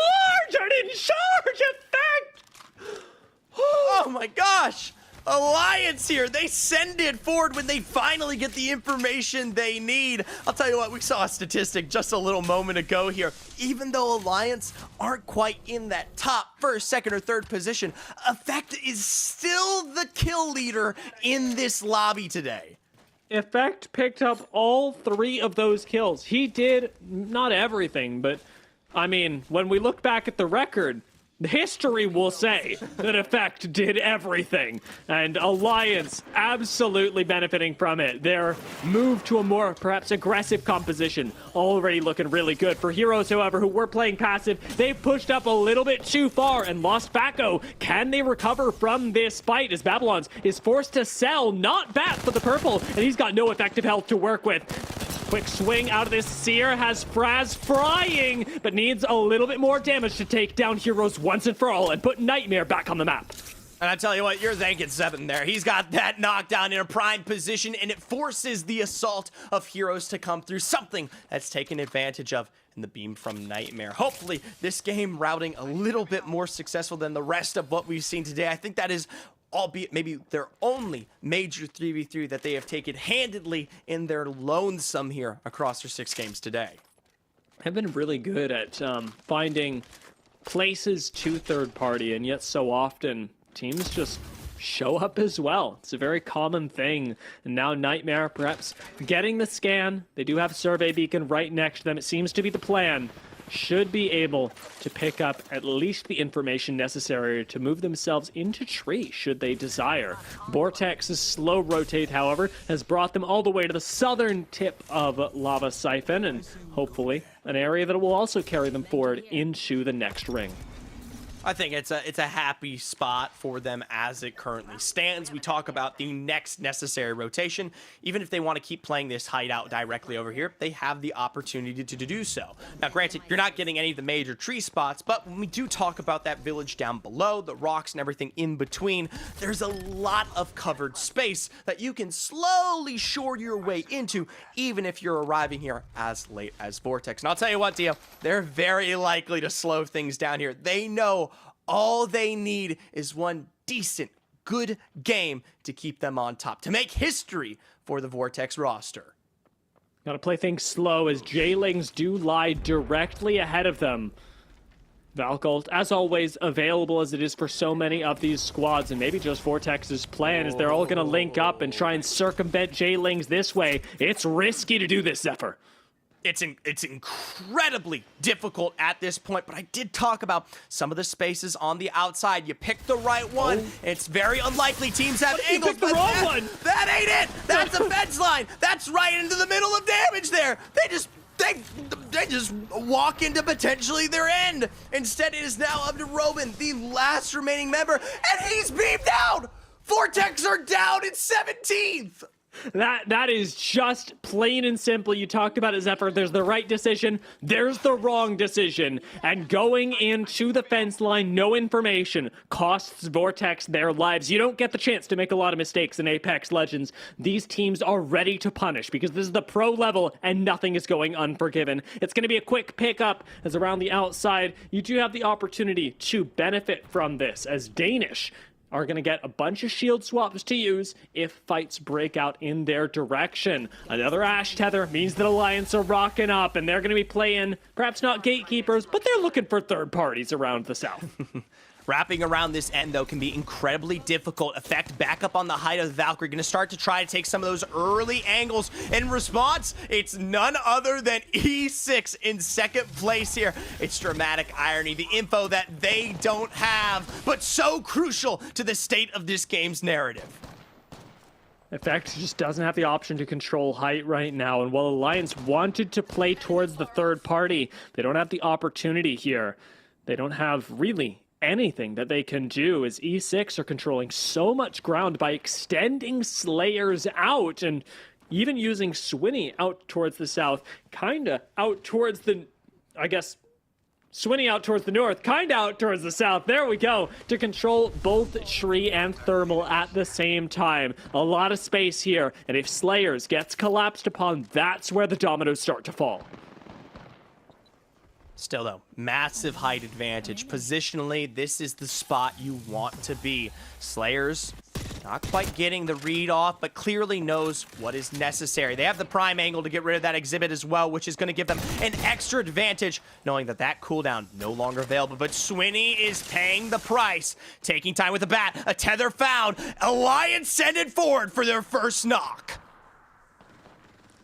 and in charge. Effect! Oh my gosh! Alliance here, they send it forward when they finally get the information they need. I'll tell you what, we saw a statistic just a little moment ago here. Even though Alliance aren't quite in that top first, second, or third position, Effect is still the kill leader in this lobby today. Effect picked up all 3 of those kills. He did not everything, but I mean, when we look back at the record, history will say that Effect did everything, and Alliance absolutely benefiting from it. Their move to a more, perhaps, aggressive composition already looking really good. For Heroes, however, who were playing passive, they've pushed up a little bit too far and lost Bacco. Can they recover from this fight as Babylons is forced to sell, not Bat, but the purple, and he's got no effective health to work with. Quick swing out of this. Seer has Fraz frying, but needs a little bit more damage to take down Heroes once and for all and put Nightmare back on the map. And I tell you what, you're thanking Seven there. He's got that knockdown in a prime position, and it forces the assault of Heroes to come through, something that's taken advantage of in the beam from Nightmare. Hopefully, this game routing a little bit more successful than the rest of what we've seen today. I think that is, albeit maybe their only major 3v3 that they have taken handedly in their lonesome here across their 6 games today. Have been really good at finding places to third party, and yet so often teams just show up as well. It's a very common thing. And now Nightmare perhaps getting the scan. They do have Survey Beacon right next to them. It seems to be the plan. Should be able to pick up at least the information necessary to move themselves into tree should they desire. Vortex's slow rotate, however, has brought them all the way to the southern tip of Lava Siphon, and hopefully an area that will also carry them forward into the next ring. I think it's a happy spot for them as it currently stands. We talk about the next necessary rotation. Even if they want to keep playing this hideout directly over here, they have the opportunity to do so. Now, granted, you're not getting any of the major tree spots, but when we do talk about that village down below, the rocks and everything in between, there's a lot of covered space that you can slowly shore your way into, even if you're arriving here as late as Vortex. And I'll tell you what, Dio, they're very likely to slow things down here. They know all they need is one decent, good game to keep them on top, to make history for the Vortex roster. Gotta play things slow as J-Lings do lie directly ahead of them. Valkult, as always, available as it is for so many of these squads, and maybe just Vortex's plan is they're all gonna link up and try and circumvent J-Lings this way. It's risky to do this, Zephyr. It's incredibly difficult at this point, but I did talk about some of the spaces on the outside. You pick the right one, and it's very unlikely teams have angles, but that ain't it! That's a fence line! That's right into the middle of damage there! They just walk into potentially their end! Instead, it is now up to Robin, the last remaining member, and he's beamed out! Vortex are down in 17th! That is just plain and simple. You talked about it, Zephyr. There's the right decision. There's the wrong decision. And going into the fence line, no information, costs Vortex their lives. You don't get the chance to make a lot of mistakes in Apex Legends. These teams are ready to punish because this is the pro level and nothing is going unforgiven. It's going to be a quick pickup as around the outside. You do have the opportunity to benefit from this as Danish are going to get a bunch of shield swaps to use if fights break out in their direction. Another Ash Tether means that Alliance are rocking up, and they're going to be playing, perhaps not gatekeepers, but they're looking for third parties around the south. Wrapping around this end, though, can be incredibly difficult. Effect back up on the height of the Valkyrie. Going to start to try to take some of those early angles. In response, it's none other than E6 in second place here. It's dramatic irony, the info that they don't have, but so crucial to the state of this game's narrative. Effect just doesn't have the option to control height right now, and while Alliance wanted to play towards the third party, they don't have the opportunity here. They don't have really anything that they can do as E6 are controlling so much ground by extending Slayers out and even using Swinny out towards the south, kinda out towards the, I guess, Swinny out towards the north, kinda out towards the south. There we go, to control both tree and thermal at the same time. A lot of space here, and if Slayers gets collapsed upon, that's where the dominoes start to fall. Still, though, massive height advantage. Positionally, this is the spot you want to be. Slayers not quite getting the read off, but clearly knows what is necessary. They have the prime angle to get rid of that exhibit as well, which is going to give them an extra advantage, knowing that that cooldown no longer available. But Swinny is paying the price, taking time with the bat. A tether found. Alliance send it forward for their first knock.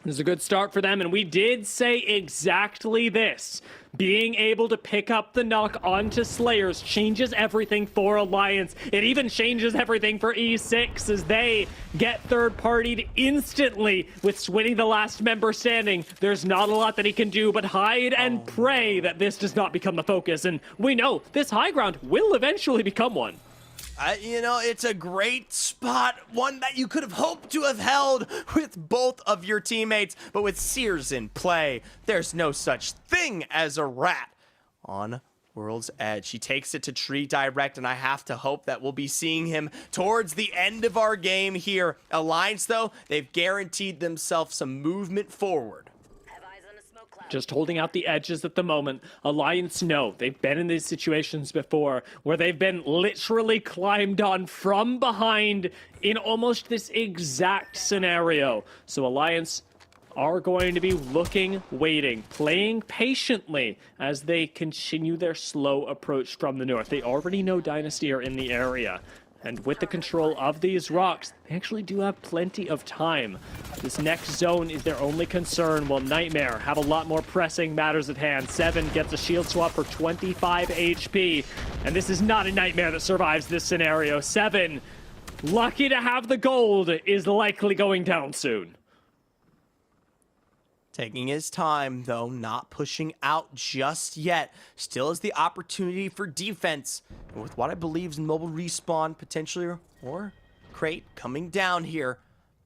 This is a good start for them, and we did say exactly this. Being able to pick up the knock onto Slayers changes everything for Alliance. It even changes everything for E6 as they get third-partied instantly with Swinny the last member standing. There's not a lot that he can do but hide and pray that this does not become the focus, and we know this high ground will eventually become one. You know, it's a great spot, one that you could have hoped to have held with both of your teammates, but with Sears in play, there's no such thing as a rat on World's Edge. He takes it to Tree Direct, and I have to hope that we'll be seeing him towards the end of our game here. Alliance, though, they've guaranteed themselves some movement forward. Just holding out the edges at the moment. Alliance, no. They've been in these situations before where they've been literally climbed on from behind in almost this exact scenario. So Alliance are going to be looking, waiting, playing patiently as they continue their slow approach from the north. They already know Dynasty are in the area. And with the control of these rocks, they actually do have plenty of time. This next zone is their only concern, while Nightmare have a lot more pressing matters at hand. 7 gets a shield swap for 25 HP. And this is not a Nightmare that survives this scenario. 7, lucky to have the gold, is likely going down soon. Taking his time, though, not pushing out just yet. Still has the opportunity for defense. And with what I believe is mobile respawn, potentially, or crate coming down here,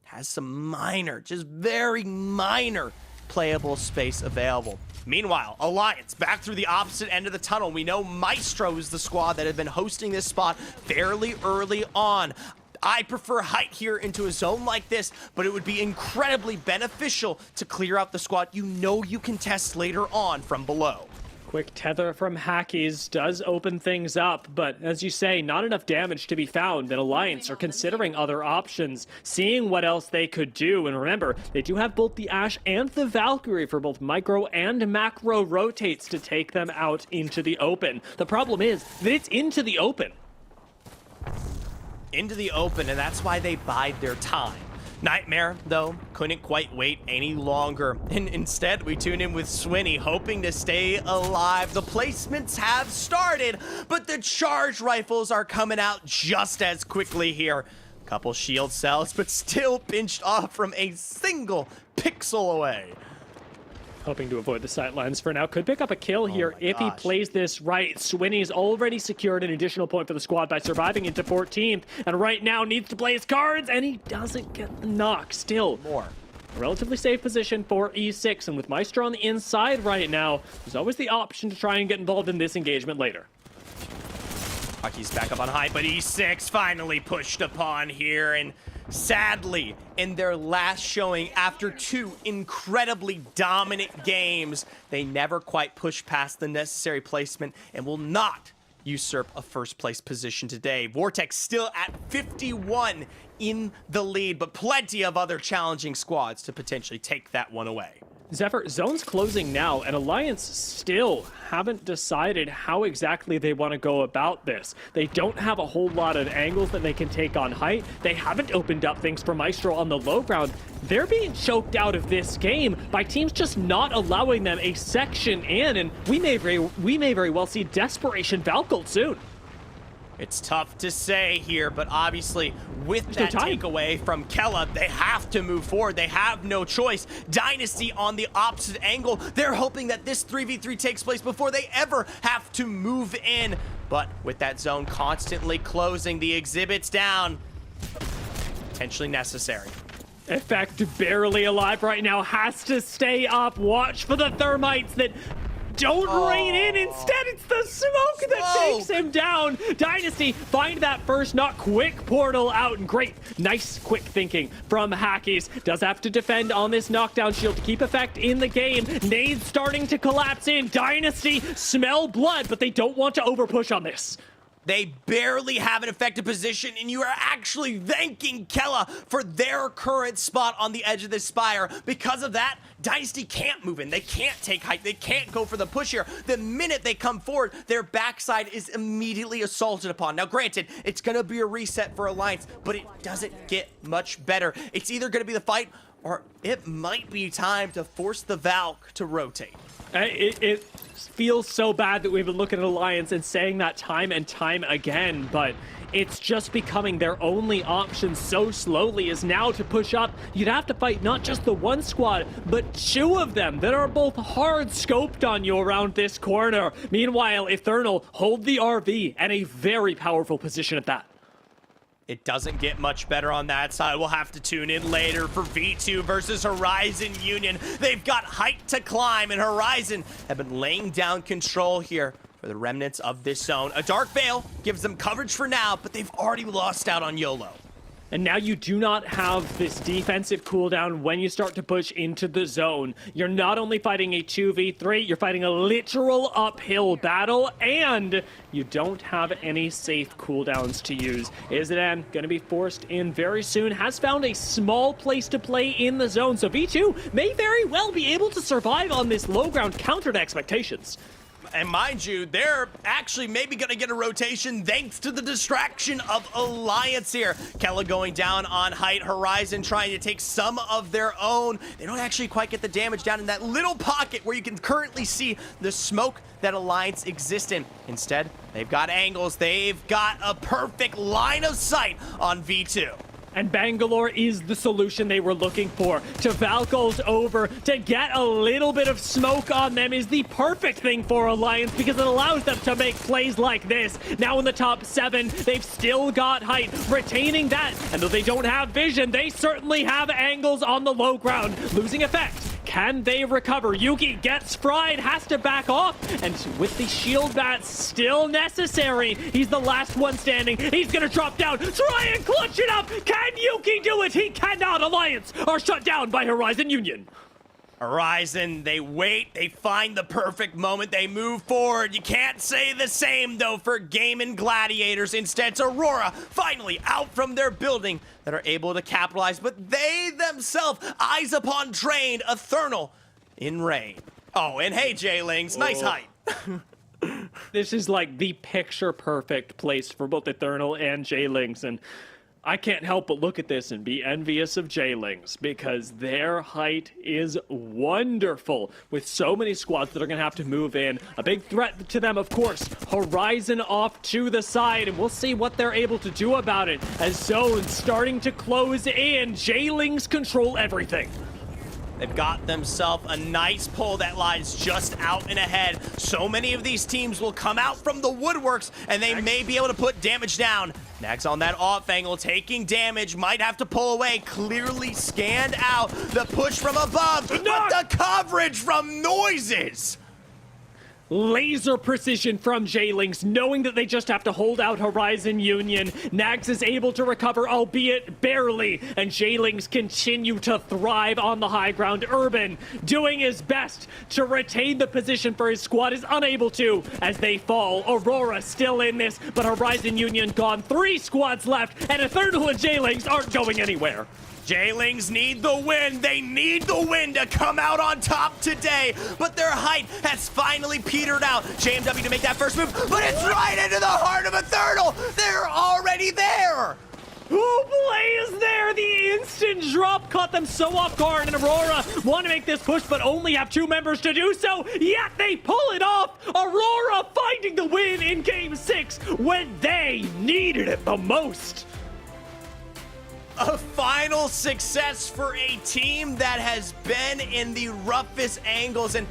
has some minor, just very minor playable space available. Meanwhile, Alliance back through the opposite end of the tunnel. We know Maestro is the squad that had been hosting this spot fairly early on. I prefer height here into a zone like this, but it would be incredibly beneficial to clear out the squad you know you can test later on from below. Quick tether from Hackies does open things up, but as you say, not enough damage to be found, and Alliance are considering other options, seeing what else they could do. And remember, they do have both the Ashe and the Valkyrie for both micro and macro rotates to take them out into the open. The problem is that it's into the open. Into the open, and that's why they bide their time. Nightmare, though, couldn't quite wait any longer, and instead we tune in with Swinny, hoping to stay alive. The placements have started, but the charge rifles are coming out just as quickly here. Couple shield cells, but still pinched off from a single pixel away. Hoping to avoid the sightlines for now. Could pick up a kill here if he plays this right. Swinny's already secured an additional point for the squad by surviving into 14th, and right now needs to play his cards, and he doesn't get the knock. Still, a relatively safe position for E6, and with Maestro on the inside right now, there's always the option to try and get involved in this engagement later. Aki's back up on high, but E6 finally pushed upon here, and sadly, in their last showing after 2 incredibly dominant games, they never quite pushed past the necessary placement and will not usurp a first place position today. Vortex still at 51 in the lead, but plenty of other challenging squads to potentially take that one away. Zephyr, zone's closing now, and Alliance still haven't decided how exactly they want to go about this. They don't have a whole lot of angles that they can take on height. They haven't opened up things for Maestro on the low ground. They're being choked out of this game by teams just not allowing them a section in, and we may very well see Desperation Valkyrie soon. It's tough to say here, but obviously with that takeaway from Kella, they have to move forward. They have no choice. Dynasty on the opposite angle. They're hoping that this 3v3 takes place before they ever have to move in. But with that zone constantly closing, the exhibit's down. Potentially necessary. Effect barely alive right now, has to stay up. Watch for the thermites that don't rain in. Instead, it's the smoke that takes him down. Dynasty find that first knock. Quick portal out, and great, nice, quick thinking from Hackies. Does have to defend on this knockdown shield to keep effect in the game. Nades starting to collapse in. Dynasty smell blood, but they don't want to overpush on this. They barely have an effective position, and you are actually thanking Kella for their current spot on the edge of this spire. Because of that, Dynasty can't move in. They can't take height. They can't go for the push here. The minute they come forward, their backside is immediately assaulted upon. Now, granted, it's going to be a reset for Alliance, but it doesn't get much better. It's either going to be the fight, or it might be time to force the Valk to rotate. It feels so bad that we've been looking at Alliance and saying that time and time again, but it's just becoming their only option so slowly is now to push up. You'd have to fight not just the one squad, but 2 of them that are both hard scoped on you around this corner. Meanwhile, Eternal hold the RV and a very powerful position at that. It doesn't get much better on that side. We'll have to tune in later for V2 versus Horizon Union. They've got height to climb, and Horizon have been laying down control here for the remnants of this zone. A Dark Veil gives them coverage for now, but they've already lost out on YOLO. And now you do not have this defensive cooldown when you start to push into the zone. You're not only fighting a 2v3, you're fighting a literal uphill battle, and you don't have any safe cooldowns to use. Izdan going to be forced in very soon, has found a small place to play in the zone, so V2 may very well be able to survive on this low ground counter to expectations. And mind you, they're actually maybe going to get a rotation thanks to the distraction of Alliance here. Kella going down on height, Horizon trying to take some of their own. They don't actually quite get the damage down in that little pocket where you can currently see the smoke that Alliance exists in. Instead, they've got angles. They've got a perfect line of sight on V2. And Bangalore is the solution they were looking for. To Valkyl's over, to get a little bit of smoke on them is the perfect thing for Alliance because it allows them to make plays like this. Now in the top 7, they've still got height, retaining that. And though they don't have vision, they certainly have angles on the low ground. Losing effect. Can they recover? Yuki gets fried, has to back off, and with the shield bat still necessary, he's the last one standing. He's gonna drop down, try and clutch it up. Can Yuki do it? He cannot. Alliance are shut down by Horizon Union. Horizon, they wait, they find the perfect moment, they move forward. You can't say the same, though, for Game & Gladiators. Instead, it's Aurora finally out from their building that are able to capitalize, but they themselves, eyes upon train, Eternal in rain. Oh, and hey, J-Lings, nice height. This is like the picture-perfect place for both Eternal and J-Lings, and I can't help but look at this and be envious of J-Lings because their height is wonderful with so many squads that are going to have to move in. A big threat to them, of course, Horizon off to the side, and we'll see what they're able to do about it as zones starting to close in. J-Lings control everything. They've got themselves a nice pull that lies just out and ahead. So many of these teams will come out from the woodworks, and they may be able to put damage down. Nags on that off angle, taking damage, might have to pull away. Clearly scanned out. The push from above, but the coverage from Noises. Laser precision from J-Lings, knowing that they just have to hold out Horizon Union. Nags is able to recover, albeit barely, and J-Lings continue to thrive on the high ground. Urban doing his best to retain the position for his squad is unable to as they fall. Aurora still in this, but Horizon Union gone. 3 squads left, and Eternal and J-Lings aren't going anywhere. J-Lings need the win. They need the win to come out on top today. But their height has finally petered out. JMW to make that first move, but it's right into the heart of Eternal. They're already there. Who plays there? The instant drop caught them so off guard, and Aurora want to make this push, but only have 2 members to do so, yet they pull it off. Aurora finding the win in Game 6 when they needed it the most. A final success for a team that has been in the roughest angles, and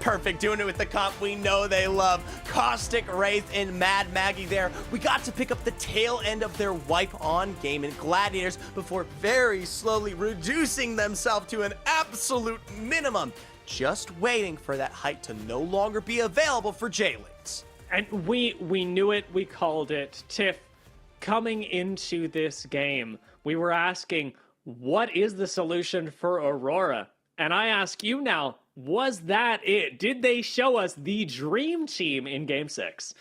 perfect, doing it with the comp we know they love. Caustic Wraith and Mad Maggie there. We got to pick up the tail end of their wipe on Game & Gladiators before very slowly reducing themselves to an absolute minimum, just waiting for that height to no longer be available for J-Lings. And we knew it, we called it. Tiff, coming into this game, we were asking, what is the solution for Aurora? And I ask you now, was that it? Did they show us the dream team in Game 6?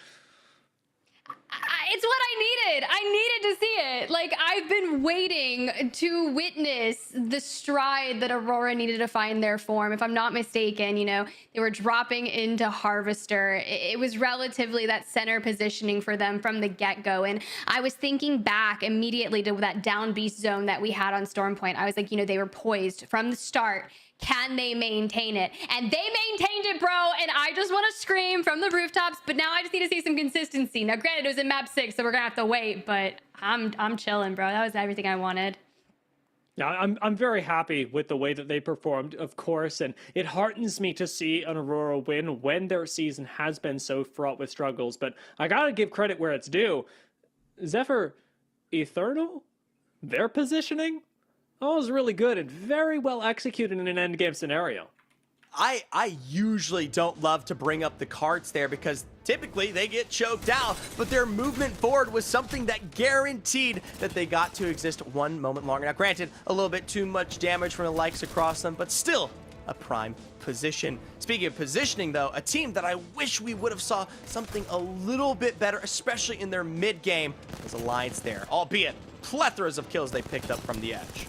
It's what I needed. I needed to see it. Like, I've been waiting to witness the stride that Aurora needed to find their form. If I'm not mistaken, you know, they were dropping into Harvester. It was relatively that center positioning for them from the get-go. And I was thinking back immediately to that down beast zone that we had on Storm Point. I was like, you know, they were poised from the start. Can they maintain it? And they maintained it, bro. And I just want to scream from the rooftops, but now I just need to see some consistency. Now, granted, it was in map 6, so we're gonna have to wait, but I'm chilling, bro. That was everything I wanted. Yeah, I'm very happy with the way that they performed, of course, and it heartens me to see an Aurora win when their season has been so fraught with struggles. But I gotta give credit where it's due. Zephyr, Eternal, their positioning, was really good and very well executed in an endgame scenario. I usually don't love to bring up the carts there because typically they get choked out, but their movement forward was something that guaranteed that they got to exist one moment longer. Now, granted, a little bit too much damage from the likes across them, but still a prime position. Speaking of positioning, though, a team that I wish we would have saw something a little bit better, especially in their mid game, was Alliance there, albeit plethoras of kills they picked up from the edge.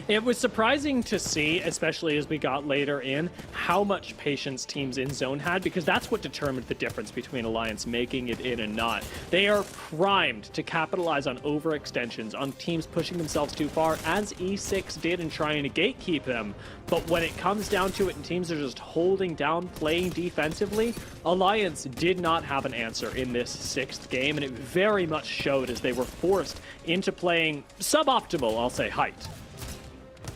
It was surprising to see, especially as we got later in, how much patience teams in zone had, because that's what determined the difference between Alliance making it in and not. They are primed to capitalize on overextensions, on teams pushing themselves too far, as E6 did in trying to gatekeep them. But when it comes down to it and teams are just holding down, playing defensively, Alliance did not have an answer in this 6th game, and it very much showed as they were forced into playing suboptimal, I'll say, height.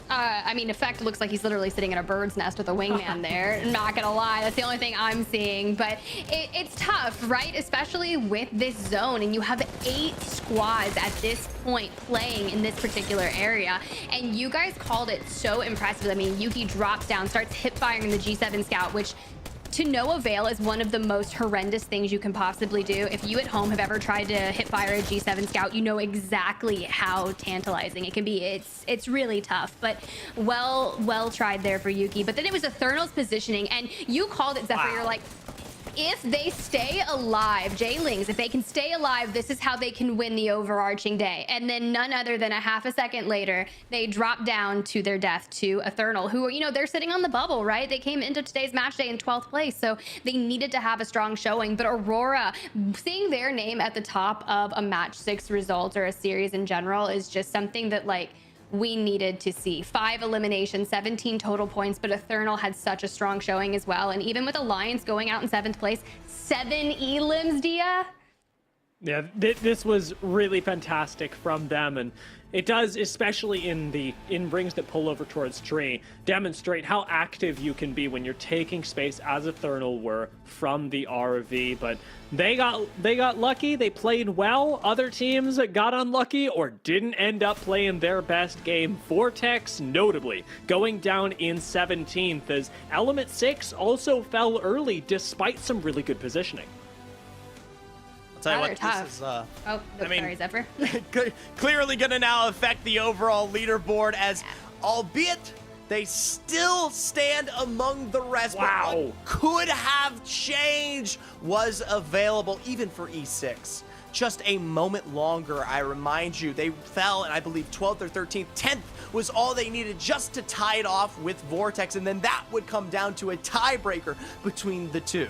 I mean, Effect looks like he's literally sitting in a bird's nest with a wingman there. I'm not gonna lie, that's the only thing I'm seeing. But it's tough, right? Especially with this zone, and you have 8 squads at this point playing in this particular area. And you guys called it so impressive. I mean, Yuki drops down, starts hip firing the G7 Scout, which to no avail is one of the most horrendous things you can possibly do. If you at home have ever tried to hip fire a G7 Scout, you know exactly how tantalizing it can be. It's really tough, but well tried there for Yuki. But then it was Eternal's positioning, and you called it, Zephyr. Wow. You're like, if they stay alive, J-Lings, if they can stay alive, this is how they can win the overarching day. And then none other than a half a second later, they drop down to their death to Eternal, who, you know, they're sitting on the bubble, right? They came into today's match day in 12th place, so they needed to have a strong showing. But Aurora, seeing their name at the top of a match 6 result or a series in general is just something that, like, we needed to see. 5 eliminations, 17 total points, but Eternal had such a strong showing as well. And even with Alliance going out in 7th place, 7 elims, Dia. Yeah, this was really fantastic from them, and it does, especially in rings that pull over towards tree, demonstrate how active you can be when you're taking space, as Eternal were from the RV. But they got lucky, they played well. Other teams got unlucky or didn't end up playing their best game. Vortex, notably, going down in 17th, as Element 6 also fell early despite some really good positioning. I'll tell you what, this is, sorry, Zephyr. Clearly gonna now affect the overall leaderboard, as, albeit they still stand among the rest. Wow. But what could have changed was available even for E6. Just a moment longer, I remind you. They fell, and I believe 12th or 13th. 10th was all they needed just to tie it off with Vortex, and then that would come down to a tiebreaker between the two.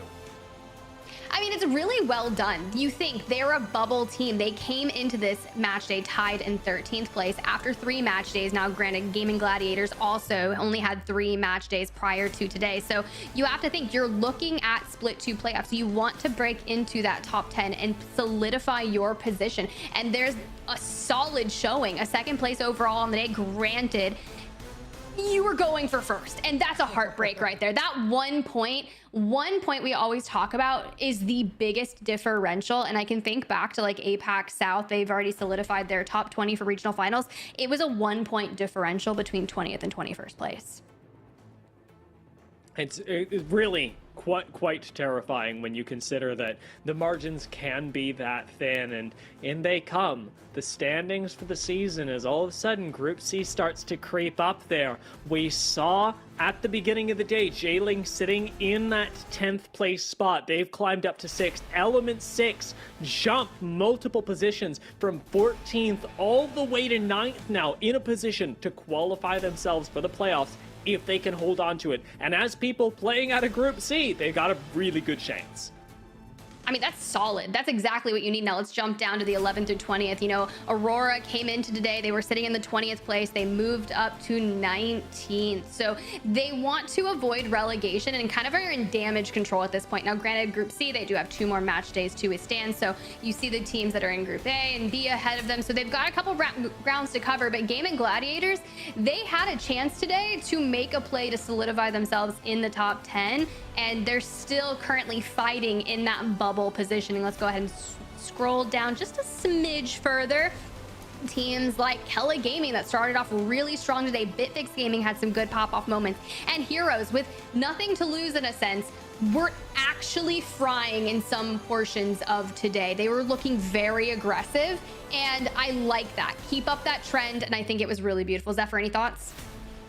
I mean, it's really well done. You think they're a bubble team. They came into this match day tied in 13th place after 3 match days. Now, granted, Gaming Gladiators also only had 3 match days prior to today. So you have to think you're looking at split 2 playoffs. You want to break into that top 10 and solidify your position. And there's a solid showing, a 2nd place overall on the day. Granted, you were going for first, and that's a heartbreak right there. That one point we always talk about is the biggest differential. And I can think back to like APAC South. They've already solidified their top 20 for regional finals. It was a 1-point differential between 20th and 21st place. It's really quite terrifying when you consider that the margins can be that thin, and in they come. The standings for the season, as all of a sudden Group C starts to creep up there. We saw at the beginning of the day J-Ling sitting in that 10th place spot. They've climbed up to 6th. Element 6 jump multiple positions from 14th all the way to 9th now, in a position to qualify themselves for the playoffs if they can hold on to it. And as people playing out of Group C, they've got a really good chance. I mean, that's solid. That's exactly what you need. Now let's jump down to the 11th through 20th. You know, Aurora came into today. They were sitting in the 20th place. They moved up to 19th. So they want to avoid relegation and kind of are in damage control at this point. Now, granted, Group C, they do have 2 more match days to withstand. So you see the teams that are in Group A and B ahead of them. So they've got a couple rounds to cover. But Gaming Gladiators, they had a chance today to make a play to solidify themselves in the top 10. And they're still currently fighting in that bubble positioning. Let's go ahead and scroll down just a smidge further. teams like Kella Gaming that started off really strong today. Bitfix Gaming had some good pop-off moments. And Heroes, with nothing to lose in a sense, were actually frying in some portions of today. They were looking very aggressive, and I like that. Keep up that trend, and I think it was really beautiful. Zephyr, any thoughts?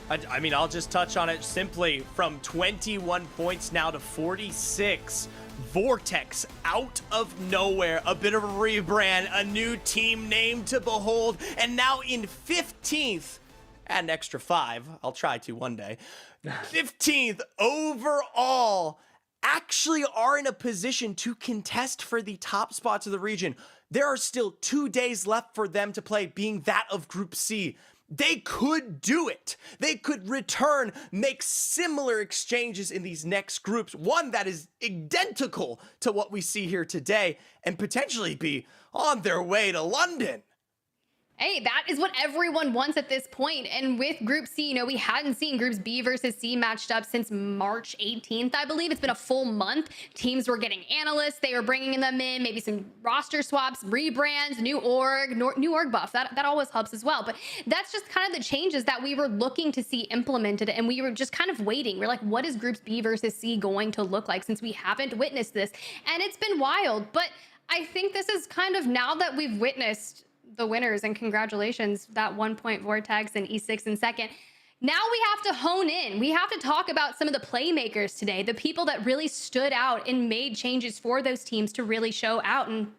I mean, I'll just touch on it simply. From 21 points now to 46. Vortex out of nowhere, a bit of a rebrand, a new team name to behold, and now in 15th, add an extra 5, I'll try to one day, 15th overall, actually are in a position to contest for the top spots of the region. There are still 2 days left for them to play, being that of Group C. They could do it. They could return, make similar exchanges in these next groups, one that is identical to what we see here today, and potentially be on their way to London. Hey, that is what everyone wants at this point. And with Group C, you know, we hadn't seen Groups B versus C matched up since March 18th, I believe. It's been a full month. Teams were getting analysts. They were bringing them in, maybe some roster swaps, rebrands, new org buff. That always helps as well. But that's just kind of the changes that we were looking to see implemented. And we were just kind of waiting. We're like, what is Groups B versus C going to look like, since we haven't witnessed this? And it's been wild. But I think this is kind of, now that we've witnessed the winners, and congratulations, that 1 point Vortex and E6 in second. Now we have to hone in. We have to talk about some of the playmakers today, the people that really stood out and made changes for those teams to really show out. And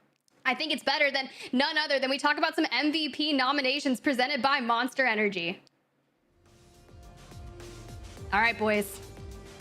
I think it's better than none other than we talk about some MVP nominations presented by Monster Energy. All right, boys.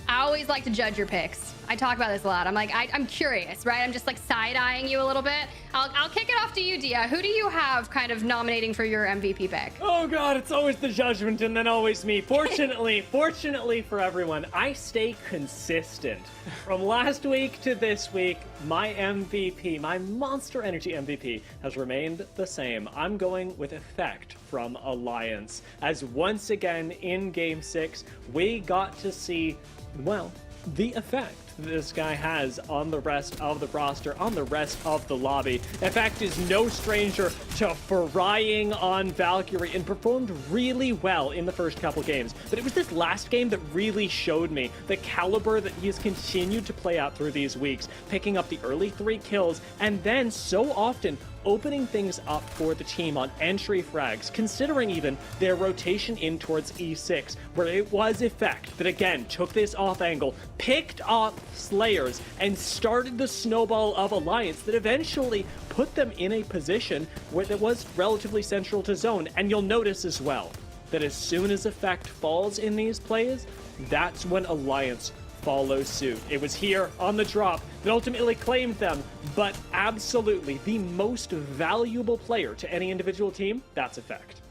I always like to judge your picks. I talk about this a lot. I'm like, I'm curious, right? I'm just like side-eyeing you a little bit. I'll kick it off to you, Dia. Who do you have kind of nominating for your MVP pick? Oh God, it's always the judgment and then always me. Fortunately for everyone, I stay consistent. From last week to this week, my MVP, my Monster Energy MVP, has remained the same. I'm going with Effect from Alliance, as once again in Game 6, we got to see, well, the effect this guy has on the rest of the roster, on the rest of the lobby. Effect is no stranger to frying on Valkyrie and performed really well in the first couple games. But it was this last game that really showed me the caliber that he has continued to play out through these weeks, picking up the early 3 kills and then so often opening things up for the team on entry frags, considering even their rotation in towards E6, where it was Effect that again took this off angle, picked up Slayers, and started the snowball of Alliance that eventually put them in a position where it was relatively central to zone. And you'll notice as well that as soon as Effect falls in these plays, that's when Alliance follows suit. It was here on the drop that ultimately claimed them, but absolutely the most valuable player to any individual team, that's Effect.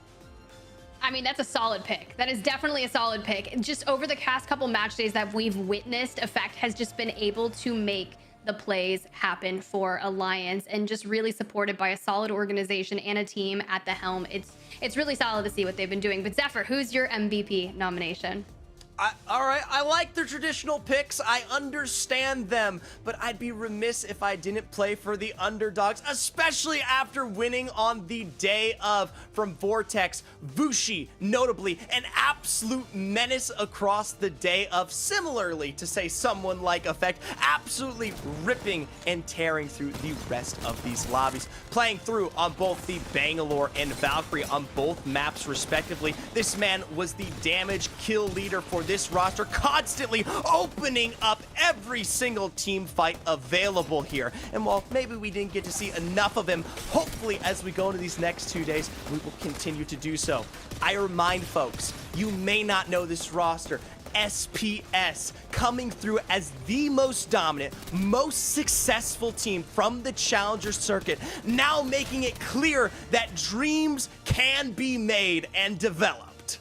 I mean, that's a solid pick. That is definitely a solid pick. Just over the past couple match days that we've witnessed, Effect has just been able to make the plays happen for Alliance, and just really supported by a solid organization and a team at the helm. It's really solid to see what they've been doing. But Zephyr, who's your MVP nomination? All right, I like the traditional picks. I understand them, but I'd be remiss if I didn't play for the underdogs, especially after winning on the day of from Vortex. Vushi, notably, an absolute menace across the day of. Similarly, to say someone like Effect, absolutely ripping and tearing through the rest of these lobbies. Playing through on both the Bangalore and Valkyrie on both maps, respectively. This man was the damage kill leader for this roster, constantly opening up every single team fight available here. And while maybe we didn't get to see enough of him, hopefully as we go into these next 2 days, we will continue to do so. I remind folks, you may not know this roster. SPS coming through as the most dominant, most successful team from the Challenger circuit, now making it clear that dreams can be made and developed.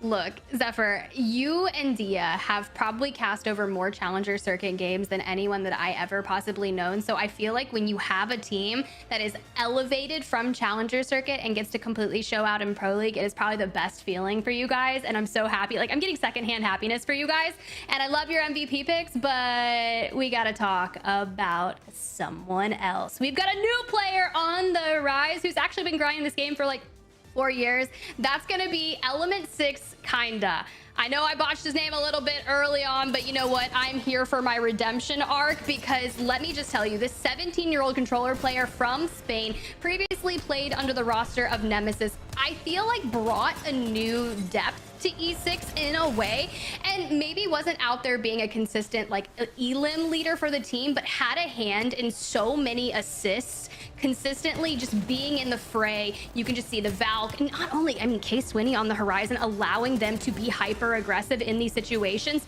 Look, Zephyr, you and Dia have probably cast over more Challenger Circuit games than anyone that I ever possibly known. So I feel like when you have a team that is elevated from Challenger Circuit and gets to completely show out in Pro League, it is probably the best feeling for you guys. And I'm so happy. Like, I'm getting secondhand happiness for you guys. And I love your MVP picks, but we got to talk about someone else. We've got a new player on the rise who's actually been grinding this game for like 4 years. That's gonna be Element 6 Kinda. I know I botched his name a little bit early on, but you know what? I'm here for my redemption arc because let me just tell you, this 17-year-old controller player from Spain previously played under the roster of Nemesis. I feel like brought a new depth to E6 in a way, and maybe wasn't out there being a consistent like elim leader for the team, but had a hand in so many assists, consistently just being in the fray. You can just see the Valk, and not only, I mean, K-Swinney on the horizon, allowing them to be hyper aggressive in these situations.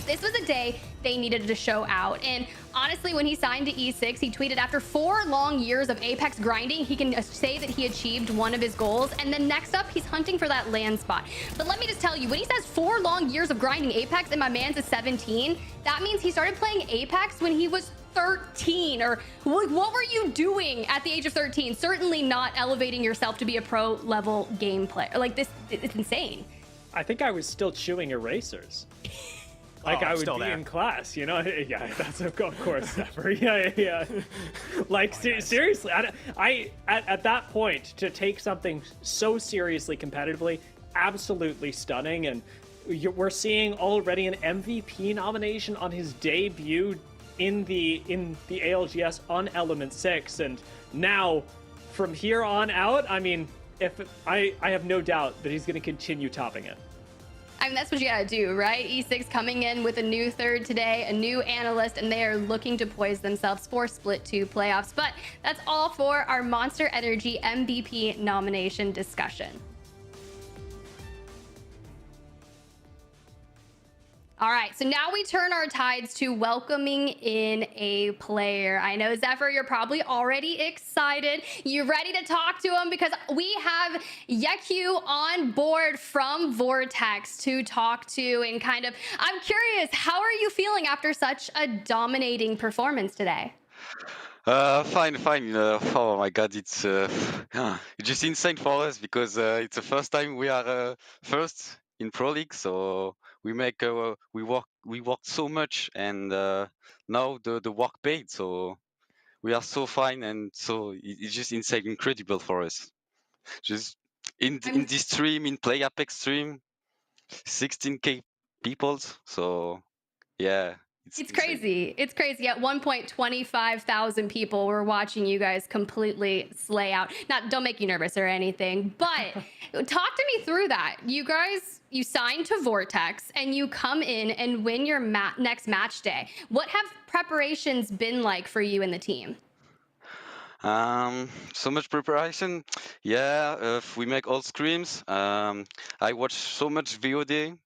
This was a day they needed to show out. And honestly, when he signed to E6, he tweeted, after 4 long years of Apex grinding, he can say that he achieved one of his goals. And then next up, he's hunting for that land spot. But let me just tell you, when he says 4 long years of grinding Apex and my man's is 17, that means he started playing Apex when he was 13. Or what were you doing at the age of 13? Certainly not elevating yourself to be a pro level game player. Like this, it's insane. I think I was still chewing erasers. Like I would be in class, you know? Yeah, that's of course, Zephyr. Yeah. Like seriously, I at that point to take something so seriously competitively, absolutely stunning, and we're seeing already an MVP nomination on his debut in the ALGS on Element 6, and now from here on out, I mean, if I have no doubt that he's going to continue topping it. I mean, that's what you gotta do, right? E6 coming in with a new third today, a new analyst, and they are looking to poise themselves for Split 2 playoffs. But that's all for our Monster Energy MVP nomination discussion. All right, so now we turn our tides to welcoming in a player. I know, Zephyr, you're probably already excited. You're ready to talk to him because we have Yekyu on board from Vortex to talk to, and kind of, I'm curious, how are you feeling after such a dominating performance today? Fine. Oh my God, it's just insane for us because it's the first time we are first in Pro League. So we work so much, and now the work paid. So we are so fine, and so it's just insane, incredible for us. Just in this stream, in Play Apex stream, 16K people. So yeah. It's crazy. It's crazy. At one point, 25,000 people were watching you guys completely slay out. Don't make you nervous or anything, but talk to me through that. You guys, you signed to Vortex and you come in and win your next match day. What have preparations been like for you and the team? So much preparation. Yeah, we make all screams. I watch so much VOD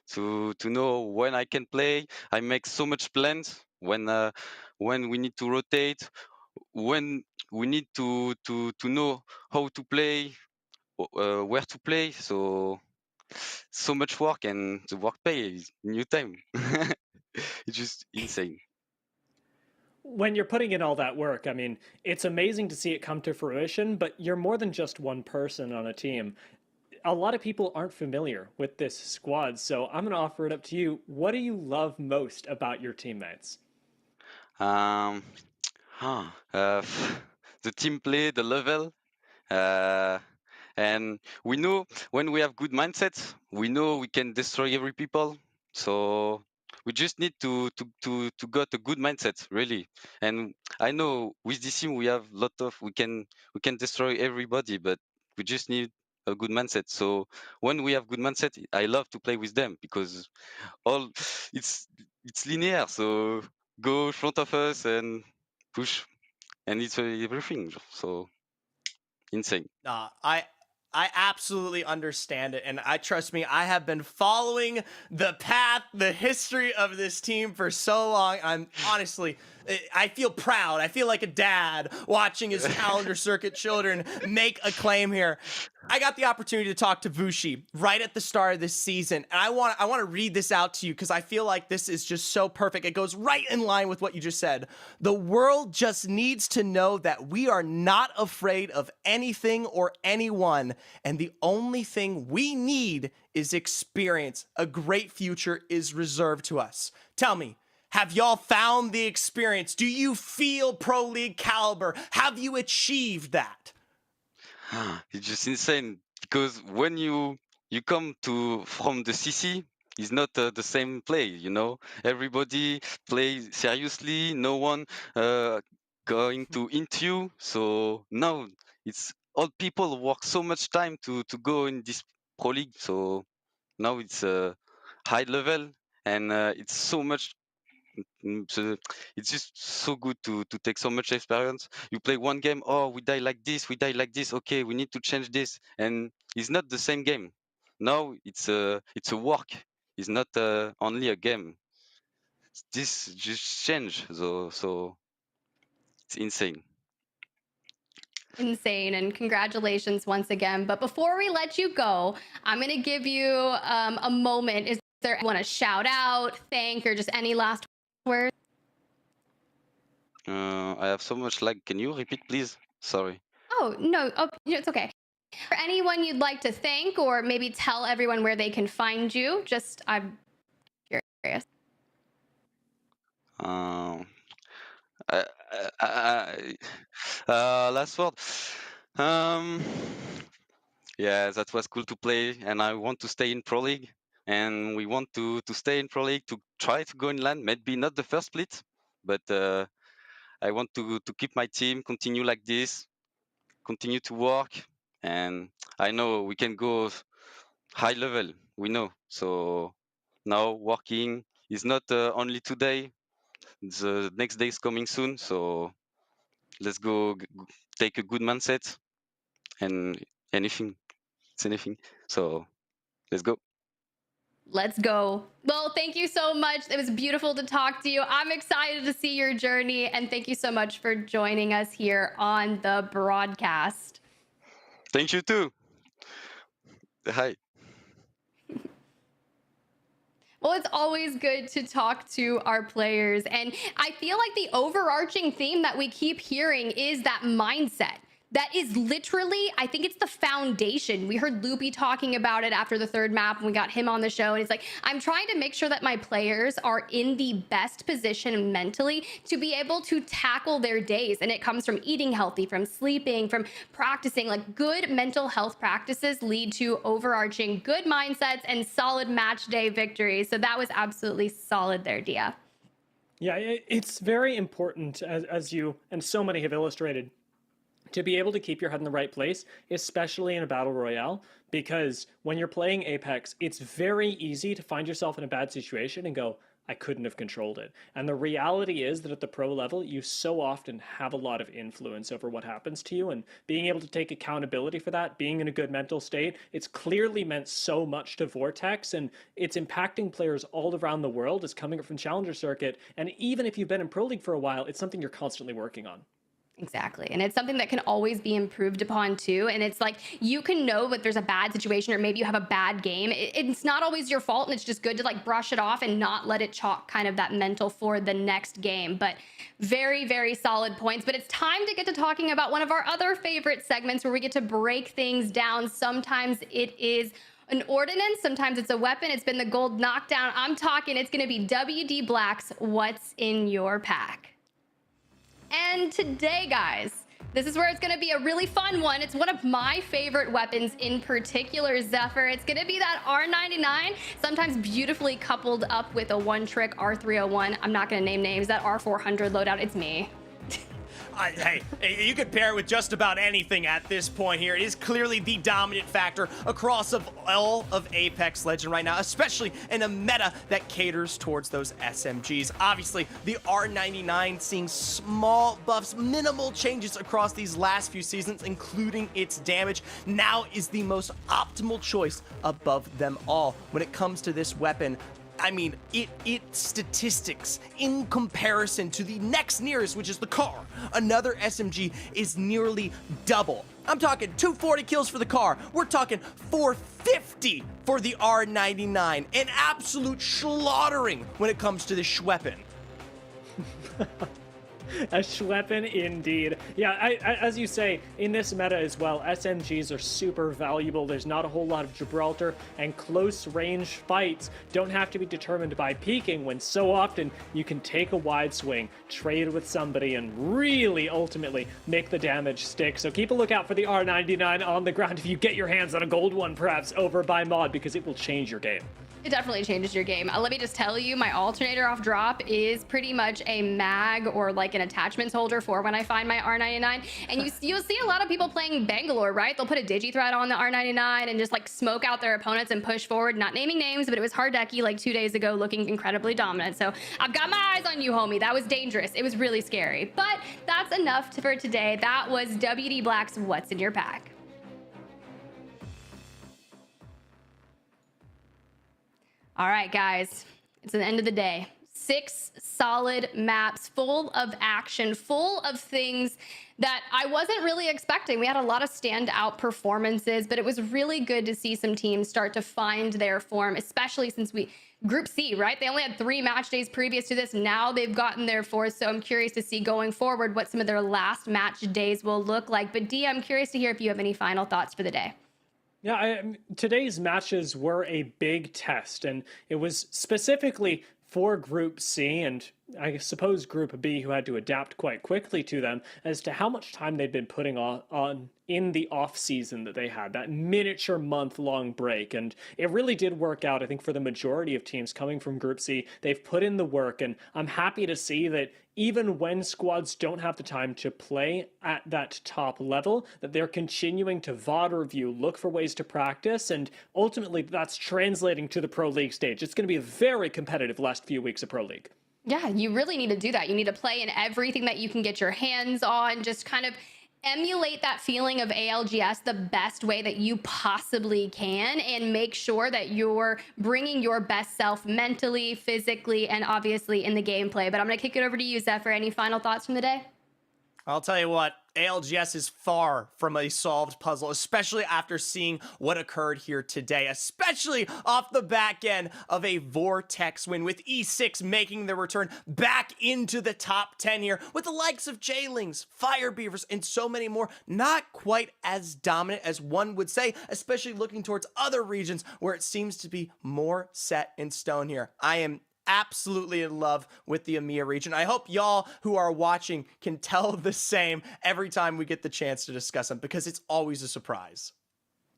to know when I can play. I make so much plans when we need to rotate, when we need to know how to play, where to play. So much work, and the work pay is new time. It's just insane. When you're putting in all that work, I mean, it's amazing to see it come to fruition, but you're more than just one person on a team. A lot of people aren't familiar with this squad, so I'm going to offer it up to you. What do you love most about your teammates? The team play, the level, and we know when we have good mindset, we know we can destroy every people. So we just need to get a good mindset, really. And I know with this team we have we can destroy everybody, but we just need a good mindset. So when we have good mindset, I love to play with them because it's linear. So go in front of us and push, and it's everything. So insane. I absolutely understand it, and trust me, I have been following the path, the history of this team for so long. I'm honestly, I feel proud. I feel like a dad watching his Challenger Circuit children make a claim here. I got the opportunity to talk to Vushi right at the start of this season, and I want to read this out to you because I feel like this is just so perfect. It goes right in line with what you just said. The world just needs to know that we are not afraid of anything or anyone, and the only thing we need is experience. A great future is reserved to us. Tell me, have y'all found the experience? Do you feel Pro League caliber? Have you achieved that? It's just insane because when you come from the CC, it's not the same play. You know, everybody plays seriously. No one going to int you. So now it's all people work so much time to go in this pro league. So now it's a high level and it's so much. So it's just so good to take so much experience. You play one game, oh, we die like this, we die like this. Okay, we need to change this, and it's not the same game. Now it's a work. It's not only a game. This just change. So it's insane. Insane, and congratulations once again. But before we let you go, I'm going to give you a moment. Is there anyone to shout out, thank, or just any last words? I have so much lag. Can you repeat, please? Sorry. Oh, no. Oh, it's okay. For anyone you'd like to thank, or maybe tell everyone where they can find you, just I'm curious. Last word. Yeah, that was cool to play, and I want to stay in Pro League, and we want to stay in Pro League to try to go in LAN. Maybe not the first split, but I want to keep my team, continue like this, continue to work, and I know we can go high level. We know. So now working is not only today. The next day is coming soon, so let's go take a good mindset and anything. It's anything. So let's go. Let's go. Well, thank you so much. It was beautiful to talk to you. I'm excited to see your journey, and thank you so much for joining us here on the broadcast. Thank you too. Hi. Well, it's always good to talk to our players. And I feel like the overarching theme that we keep hearing is that mindset. That is literally, I think it's the foundation. We heard Loopy talking about it after the third map when we got him on the show. And it's like, I'm trying to make sure that my players are in the best position mentally to be able to tackle their days. And it comes from eating healthy, from sleeping, from practicing. Like, good mental health practices lead to overarching good mindsets and solid match day victories. So that was absolutely solid there, Dia. Yeah, it's very important, as you and so many have illustrated, to be able to keep your head in the right place, especially in a battle royale, because when you're playing Apex, it's very easy to find yourself in a bad situation and go, I couldn't have controlled it. And the reality is that at the pro level, you so often have a lot of influence over what happens to you, and being able to take accountability for that, being in a good mental state, it's clearly meant so much to Vortex, and it's impacting players all around the world. It's coming up from Challenger Circuit, and even if you've been in Pro League for a while, it's something you're constantly working on. Exactly. And it's something that can always be improved upon too. And it's like, you can know that there's a bad situation or maybe you have a bad game. It's not always your fault, and it's just good to like brush it off and not let it chalk kind of that mental for the next game. But very, very solid points. But it's time to get to talking about one of our other favorite segments where we get to break things down. Sometimes it is an ordinance, sometimes it's a weapon. It's been the gold knockdown. I'm talking, it's going to be WD Black's What's in Your Pack. And today, guys, this is where it's going to be a really fun one. It's one of my favorite weapons in particular, Zephyr. It's going to be that R99, sometimes beautifully coupled up with a one-trick R301. I'm not going to name names. That R400 loadout, it's me. Hey, you could pair it with just about anything at this point here. It is clearly the dominant factor across all of Apex Legends right now, especially in a meta that caters towards those SMGs. Obviously, the R99 seeing small buffs, minimal changes across these last few seasons, including its damage, now is the most optimal choice above them all. When it comes to this weapon, I mean, its statistics in comparison to the next nearest, which is the car, another SMG, is nearly double. I'm talking 240 kills for the car. We're talking 450 for the R99. An absolute slaughtering when it comes to the Schweppen. A Schweppen indeed. Yeah, as you say, in this meta as well, SMGs are super valuable. There's not a whole lot of Gibraltar, and close range fights don't have to be determined by peeking, when so often you can take a wide swing, trade with somebody, and really ultimately make the damage stick. So keep a lookout for the R99 on the ground if you get your hands on a gold one, perhaps over by mod, because it will change your game. It definitely changes your game. Let me just tell you, my alternator off drop is pretty much a mag or like an attachments holder for when I find my R99. And you'll see a lot of people playing Bangalore, right? They'll put a digi-thread on the R99 and just like smoke out their opponents and push forward. Not naming names, but it was Hardeki like 2 days ago looking incredibly dominant. So I've got my eyes on you, homie. That was dangerous. It was really scary. But that's enough for today. That was WD Black's What's in Your Pack. All right, guys, it's the end of the day. 6 solid maps full of action, full of things that I wasn't really expecting. We had a lot of standout performances, but it was really good to see some teams start to find their form, especially since Group C, right? They only had 3 match days previous to this. Now they've gotten their 4th. So I'm curious to see going forward what some of their last match days will look like. But D, I'm curious to hear if you have any final thoughts for the day. Yeah, today's matches were a big test, and it was specifically for Group C and I suppose Group B, who had to adapt quite quickly to them, as to how much time they'd been putting on in the off season that they had, that miniature month-long break. And it really did work out, I think, for the majority of teams coming from Group C. They've put in the work, and I'm happy to see that even when squads don't have the time to play at that top level, that they're continuing to VOD review, look for ways to practice, and ultimately that's translating to the Pro League stage. It's going to be a very competitive last few weeks of Pro League. Yeah, you really need to do that. You need to play in everything that you can get your hands on, just kind of emulate that feeling of ALGS the best way that you possibly can, and make sure that you're bringing your best self mentally, physically, and obviously in the gameplay. But I'm going to kick it over to you, Zephyr. Any final thoughts from the day? I'll tell you what, ALGS is far from a solved puzzle, especially after seeing what occurred here today, especially off the back end of a Vortex win, with E6 making their return back into the top 10 here, with the likes of Jailings, Fire Beavers, and so many more. Not quite as dominant as one would say, especially looking towards other regions where it seems to be more set in stone here. I am absolutely in love with the EMEA region. I hope y'all who are watching can tell the same every time we get the chance to discuss them, because it's always a surprise.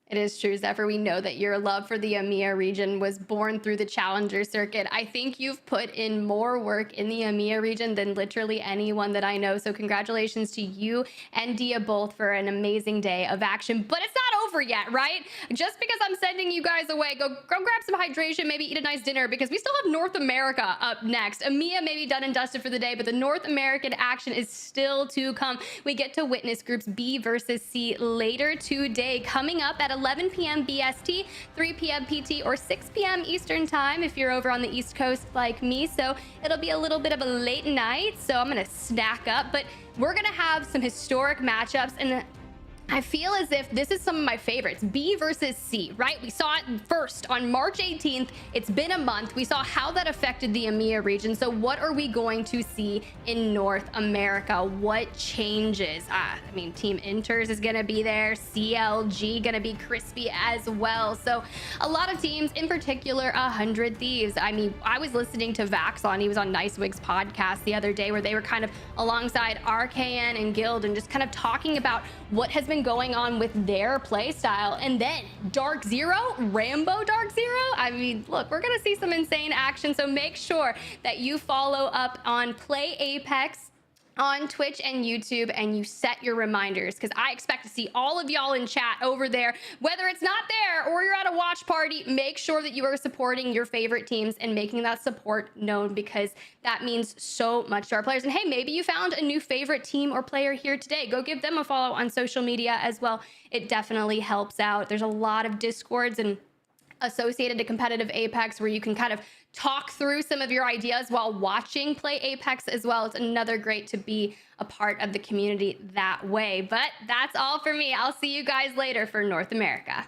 It is true, Zephyr. We know that your love for the EMEA region was born through the Challenger circuit. I think you've put in more work in the EMEA region than literally anyone that I know. So congratulations to you and Dia both for an amazing day of action. But it's not over yet, right? Just because I'm sending you guys away, go grab some hydration, maybe eat a nice dinner, because we still have North America up next. EMEA may be done and dusted for the day, but the North American action is still to come. We get to witness groups B versus C later today, coming up at 11 p.m. BST, 3 p.m. PT, or 6 p.m. Eastern time if you're over on the East Coast like me. So it'll be a little bit of a late night, so I'm gonna snack up, but we're gonna have some historic matchups, and I feel as if this is some of my favorites. B versus C, right? We saw it first on March 18th. It's been a month. We saw how that affected the EMEA region. So what are we going to see in North America? What changes? I mean, Team Inters is going to be there. CLG going to be crispy as well. So a lot of teams, in particular, 100 Thieves. I mean, I was listening to Vaxon. He was on Nicewig's podcast the other day, where they were kind of alongside RKN and Guild and just kind of talking about what has been going on with their play style. And then Dark Zero, Rambo Dark Zero. I mean, look, we're gonna see some insane action, so make sure that you follow up on Play Apex on Twitch and YouTube, and you set your reminders, because I expect to see all of y'all in chat over there. Whether it's not there or you're at a watch party, make sure that you are supporting your favorite teams and making that support known, because that means so much to our players. And hey, maybe you found a new favorite team or player here today. Go give them a follow on social media as well. It definitely helps out. There's a lot of Discords and associated to competitive Apex where you can kind of talk through some of your ideas while watching play Apex as well. It's another great to be a part of the community that way. But that's all for me. I'll see you guys later for North America.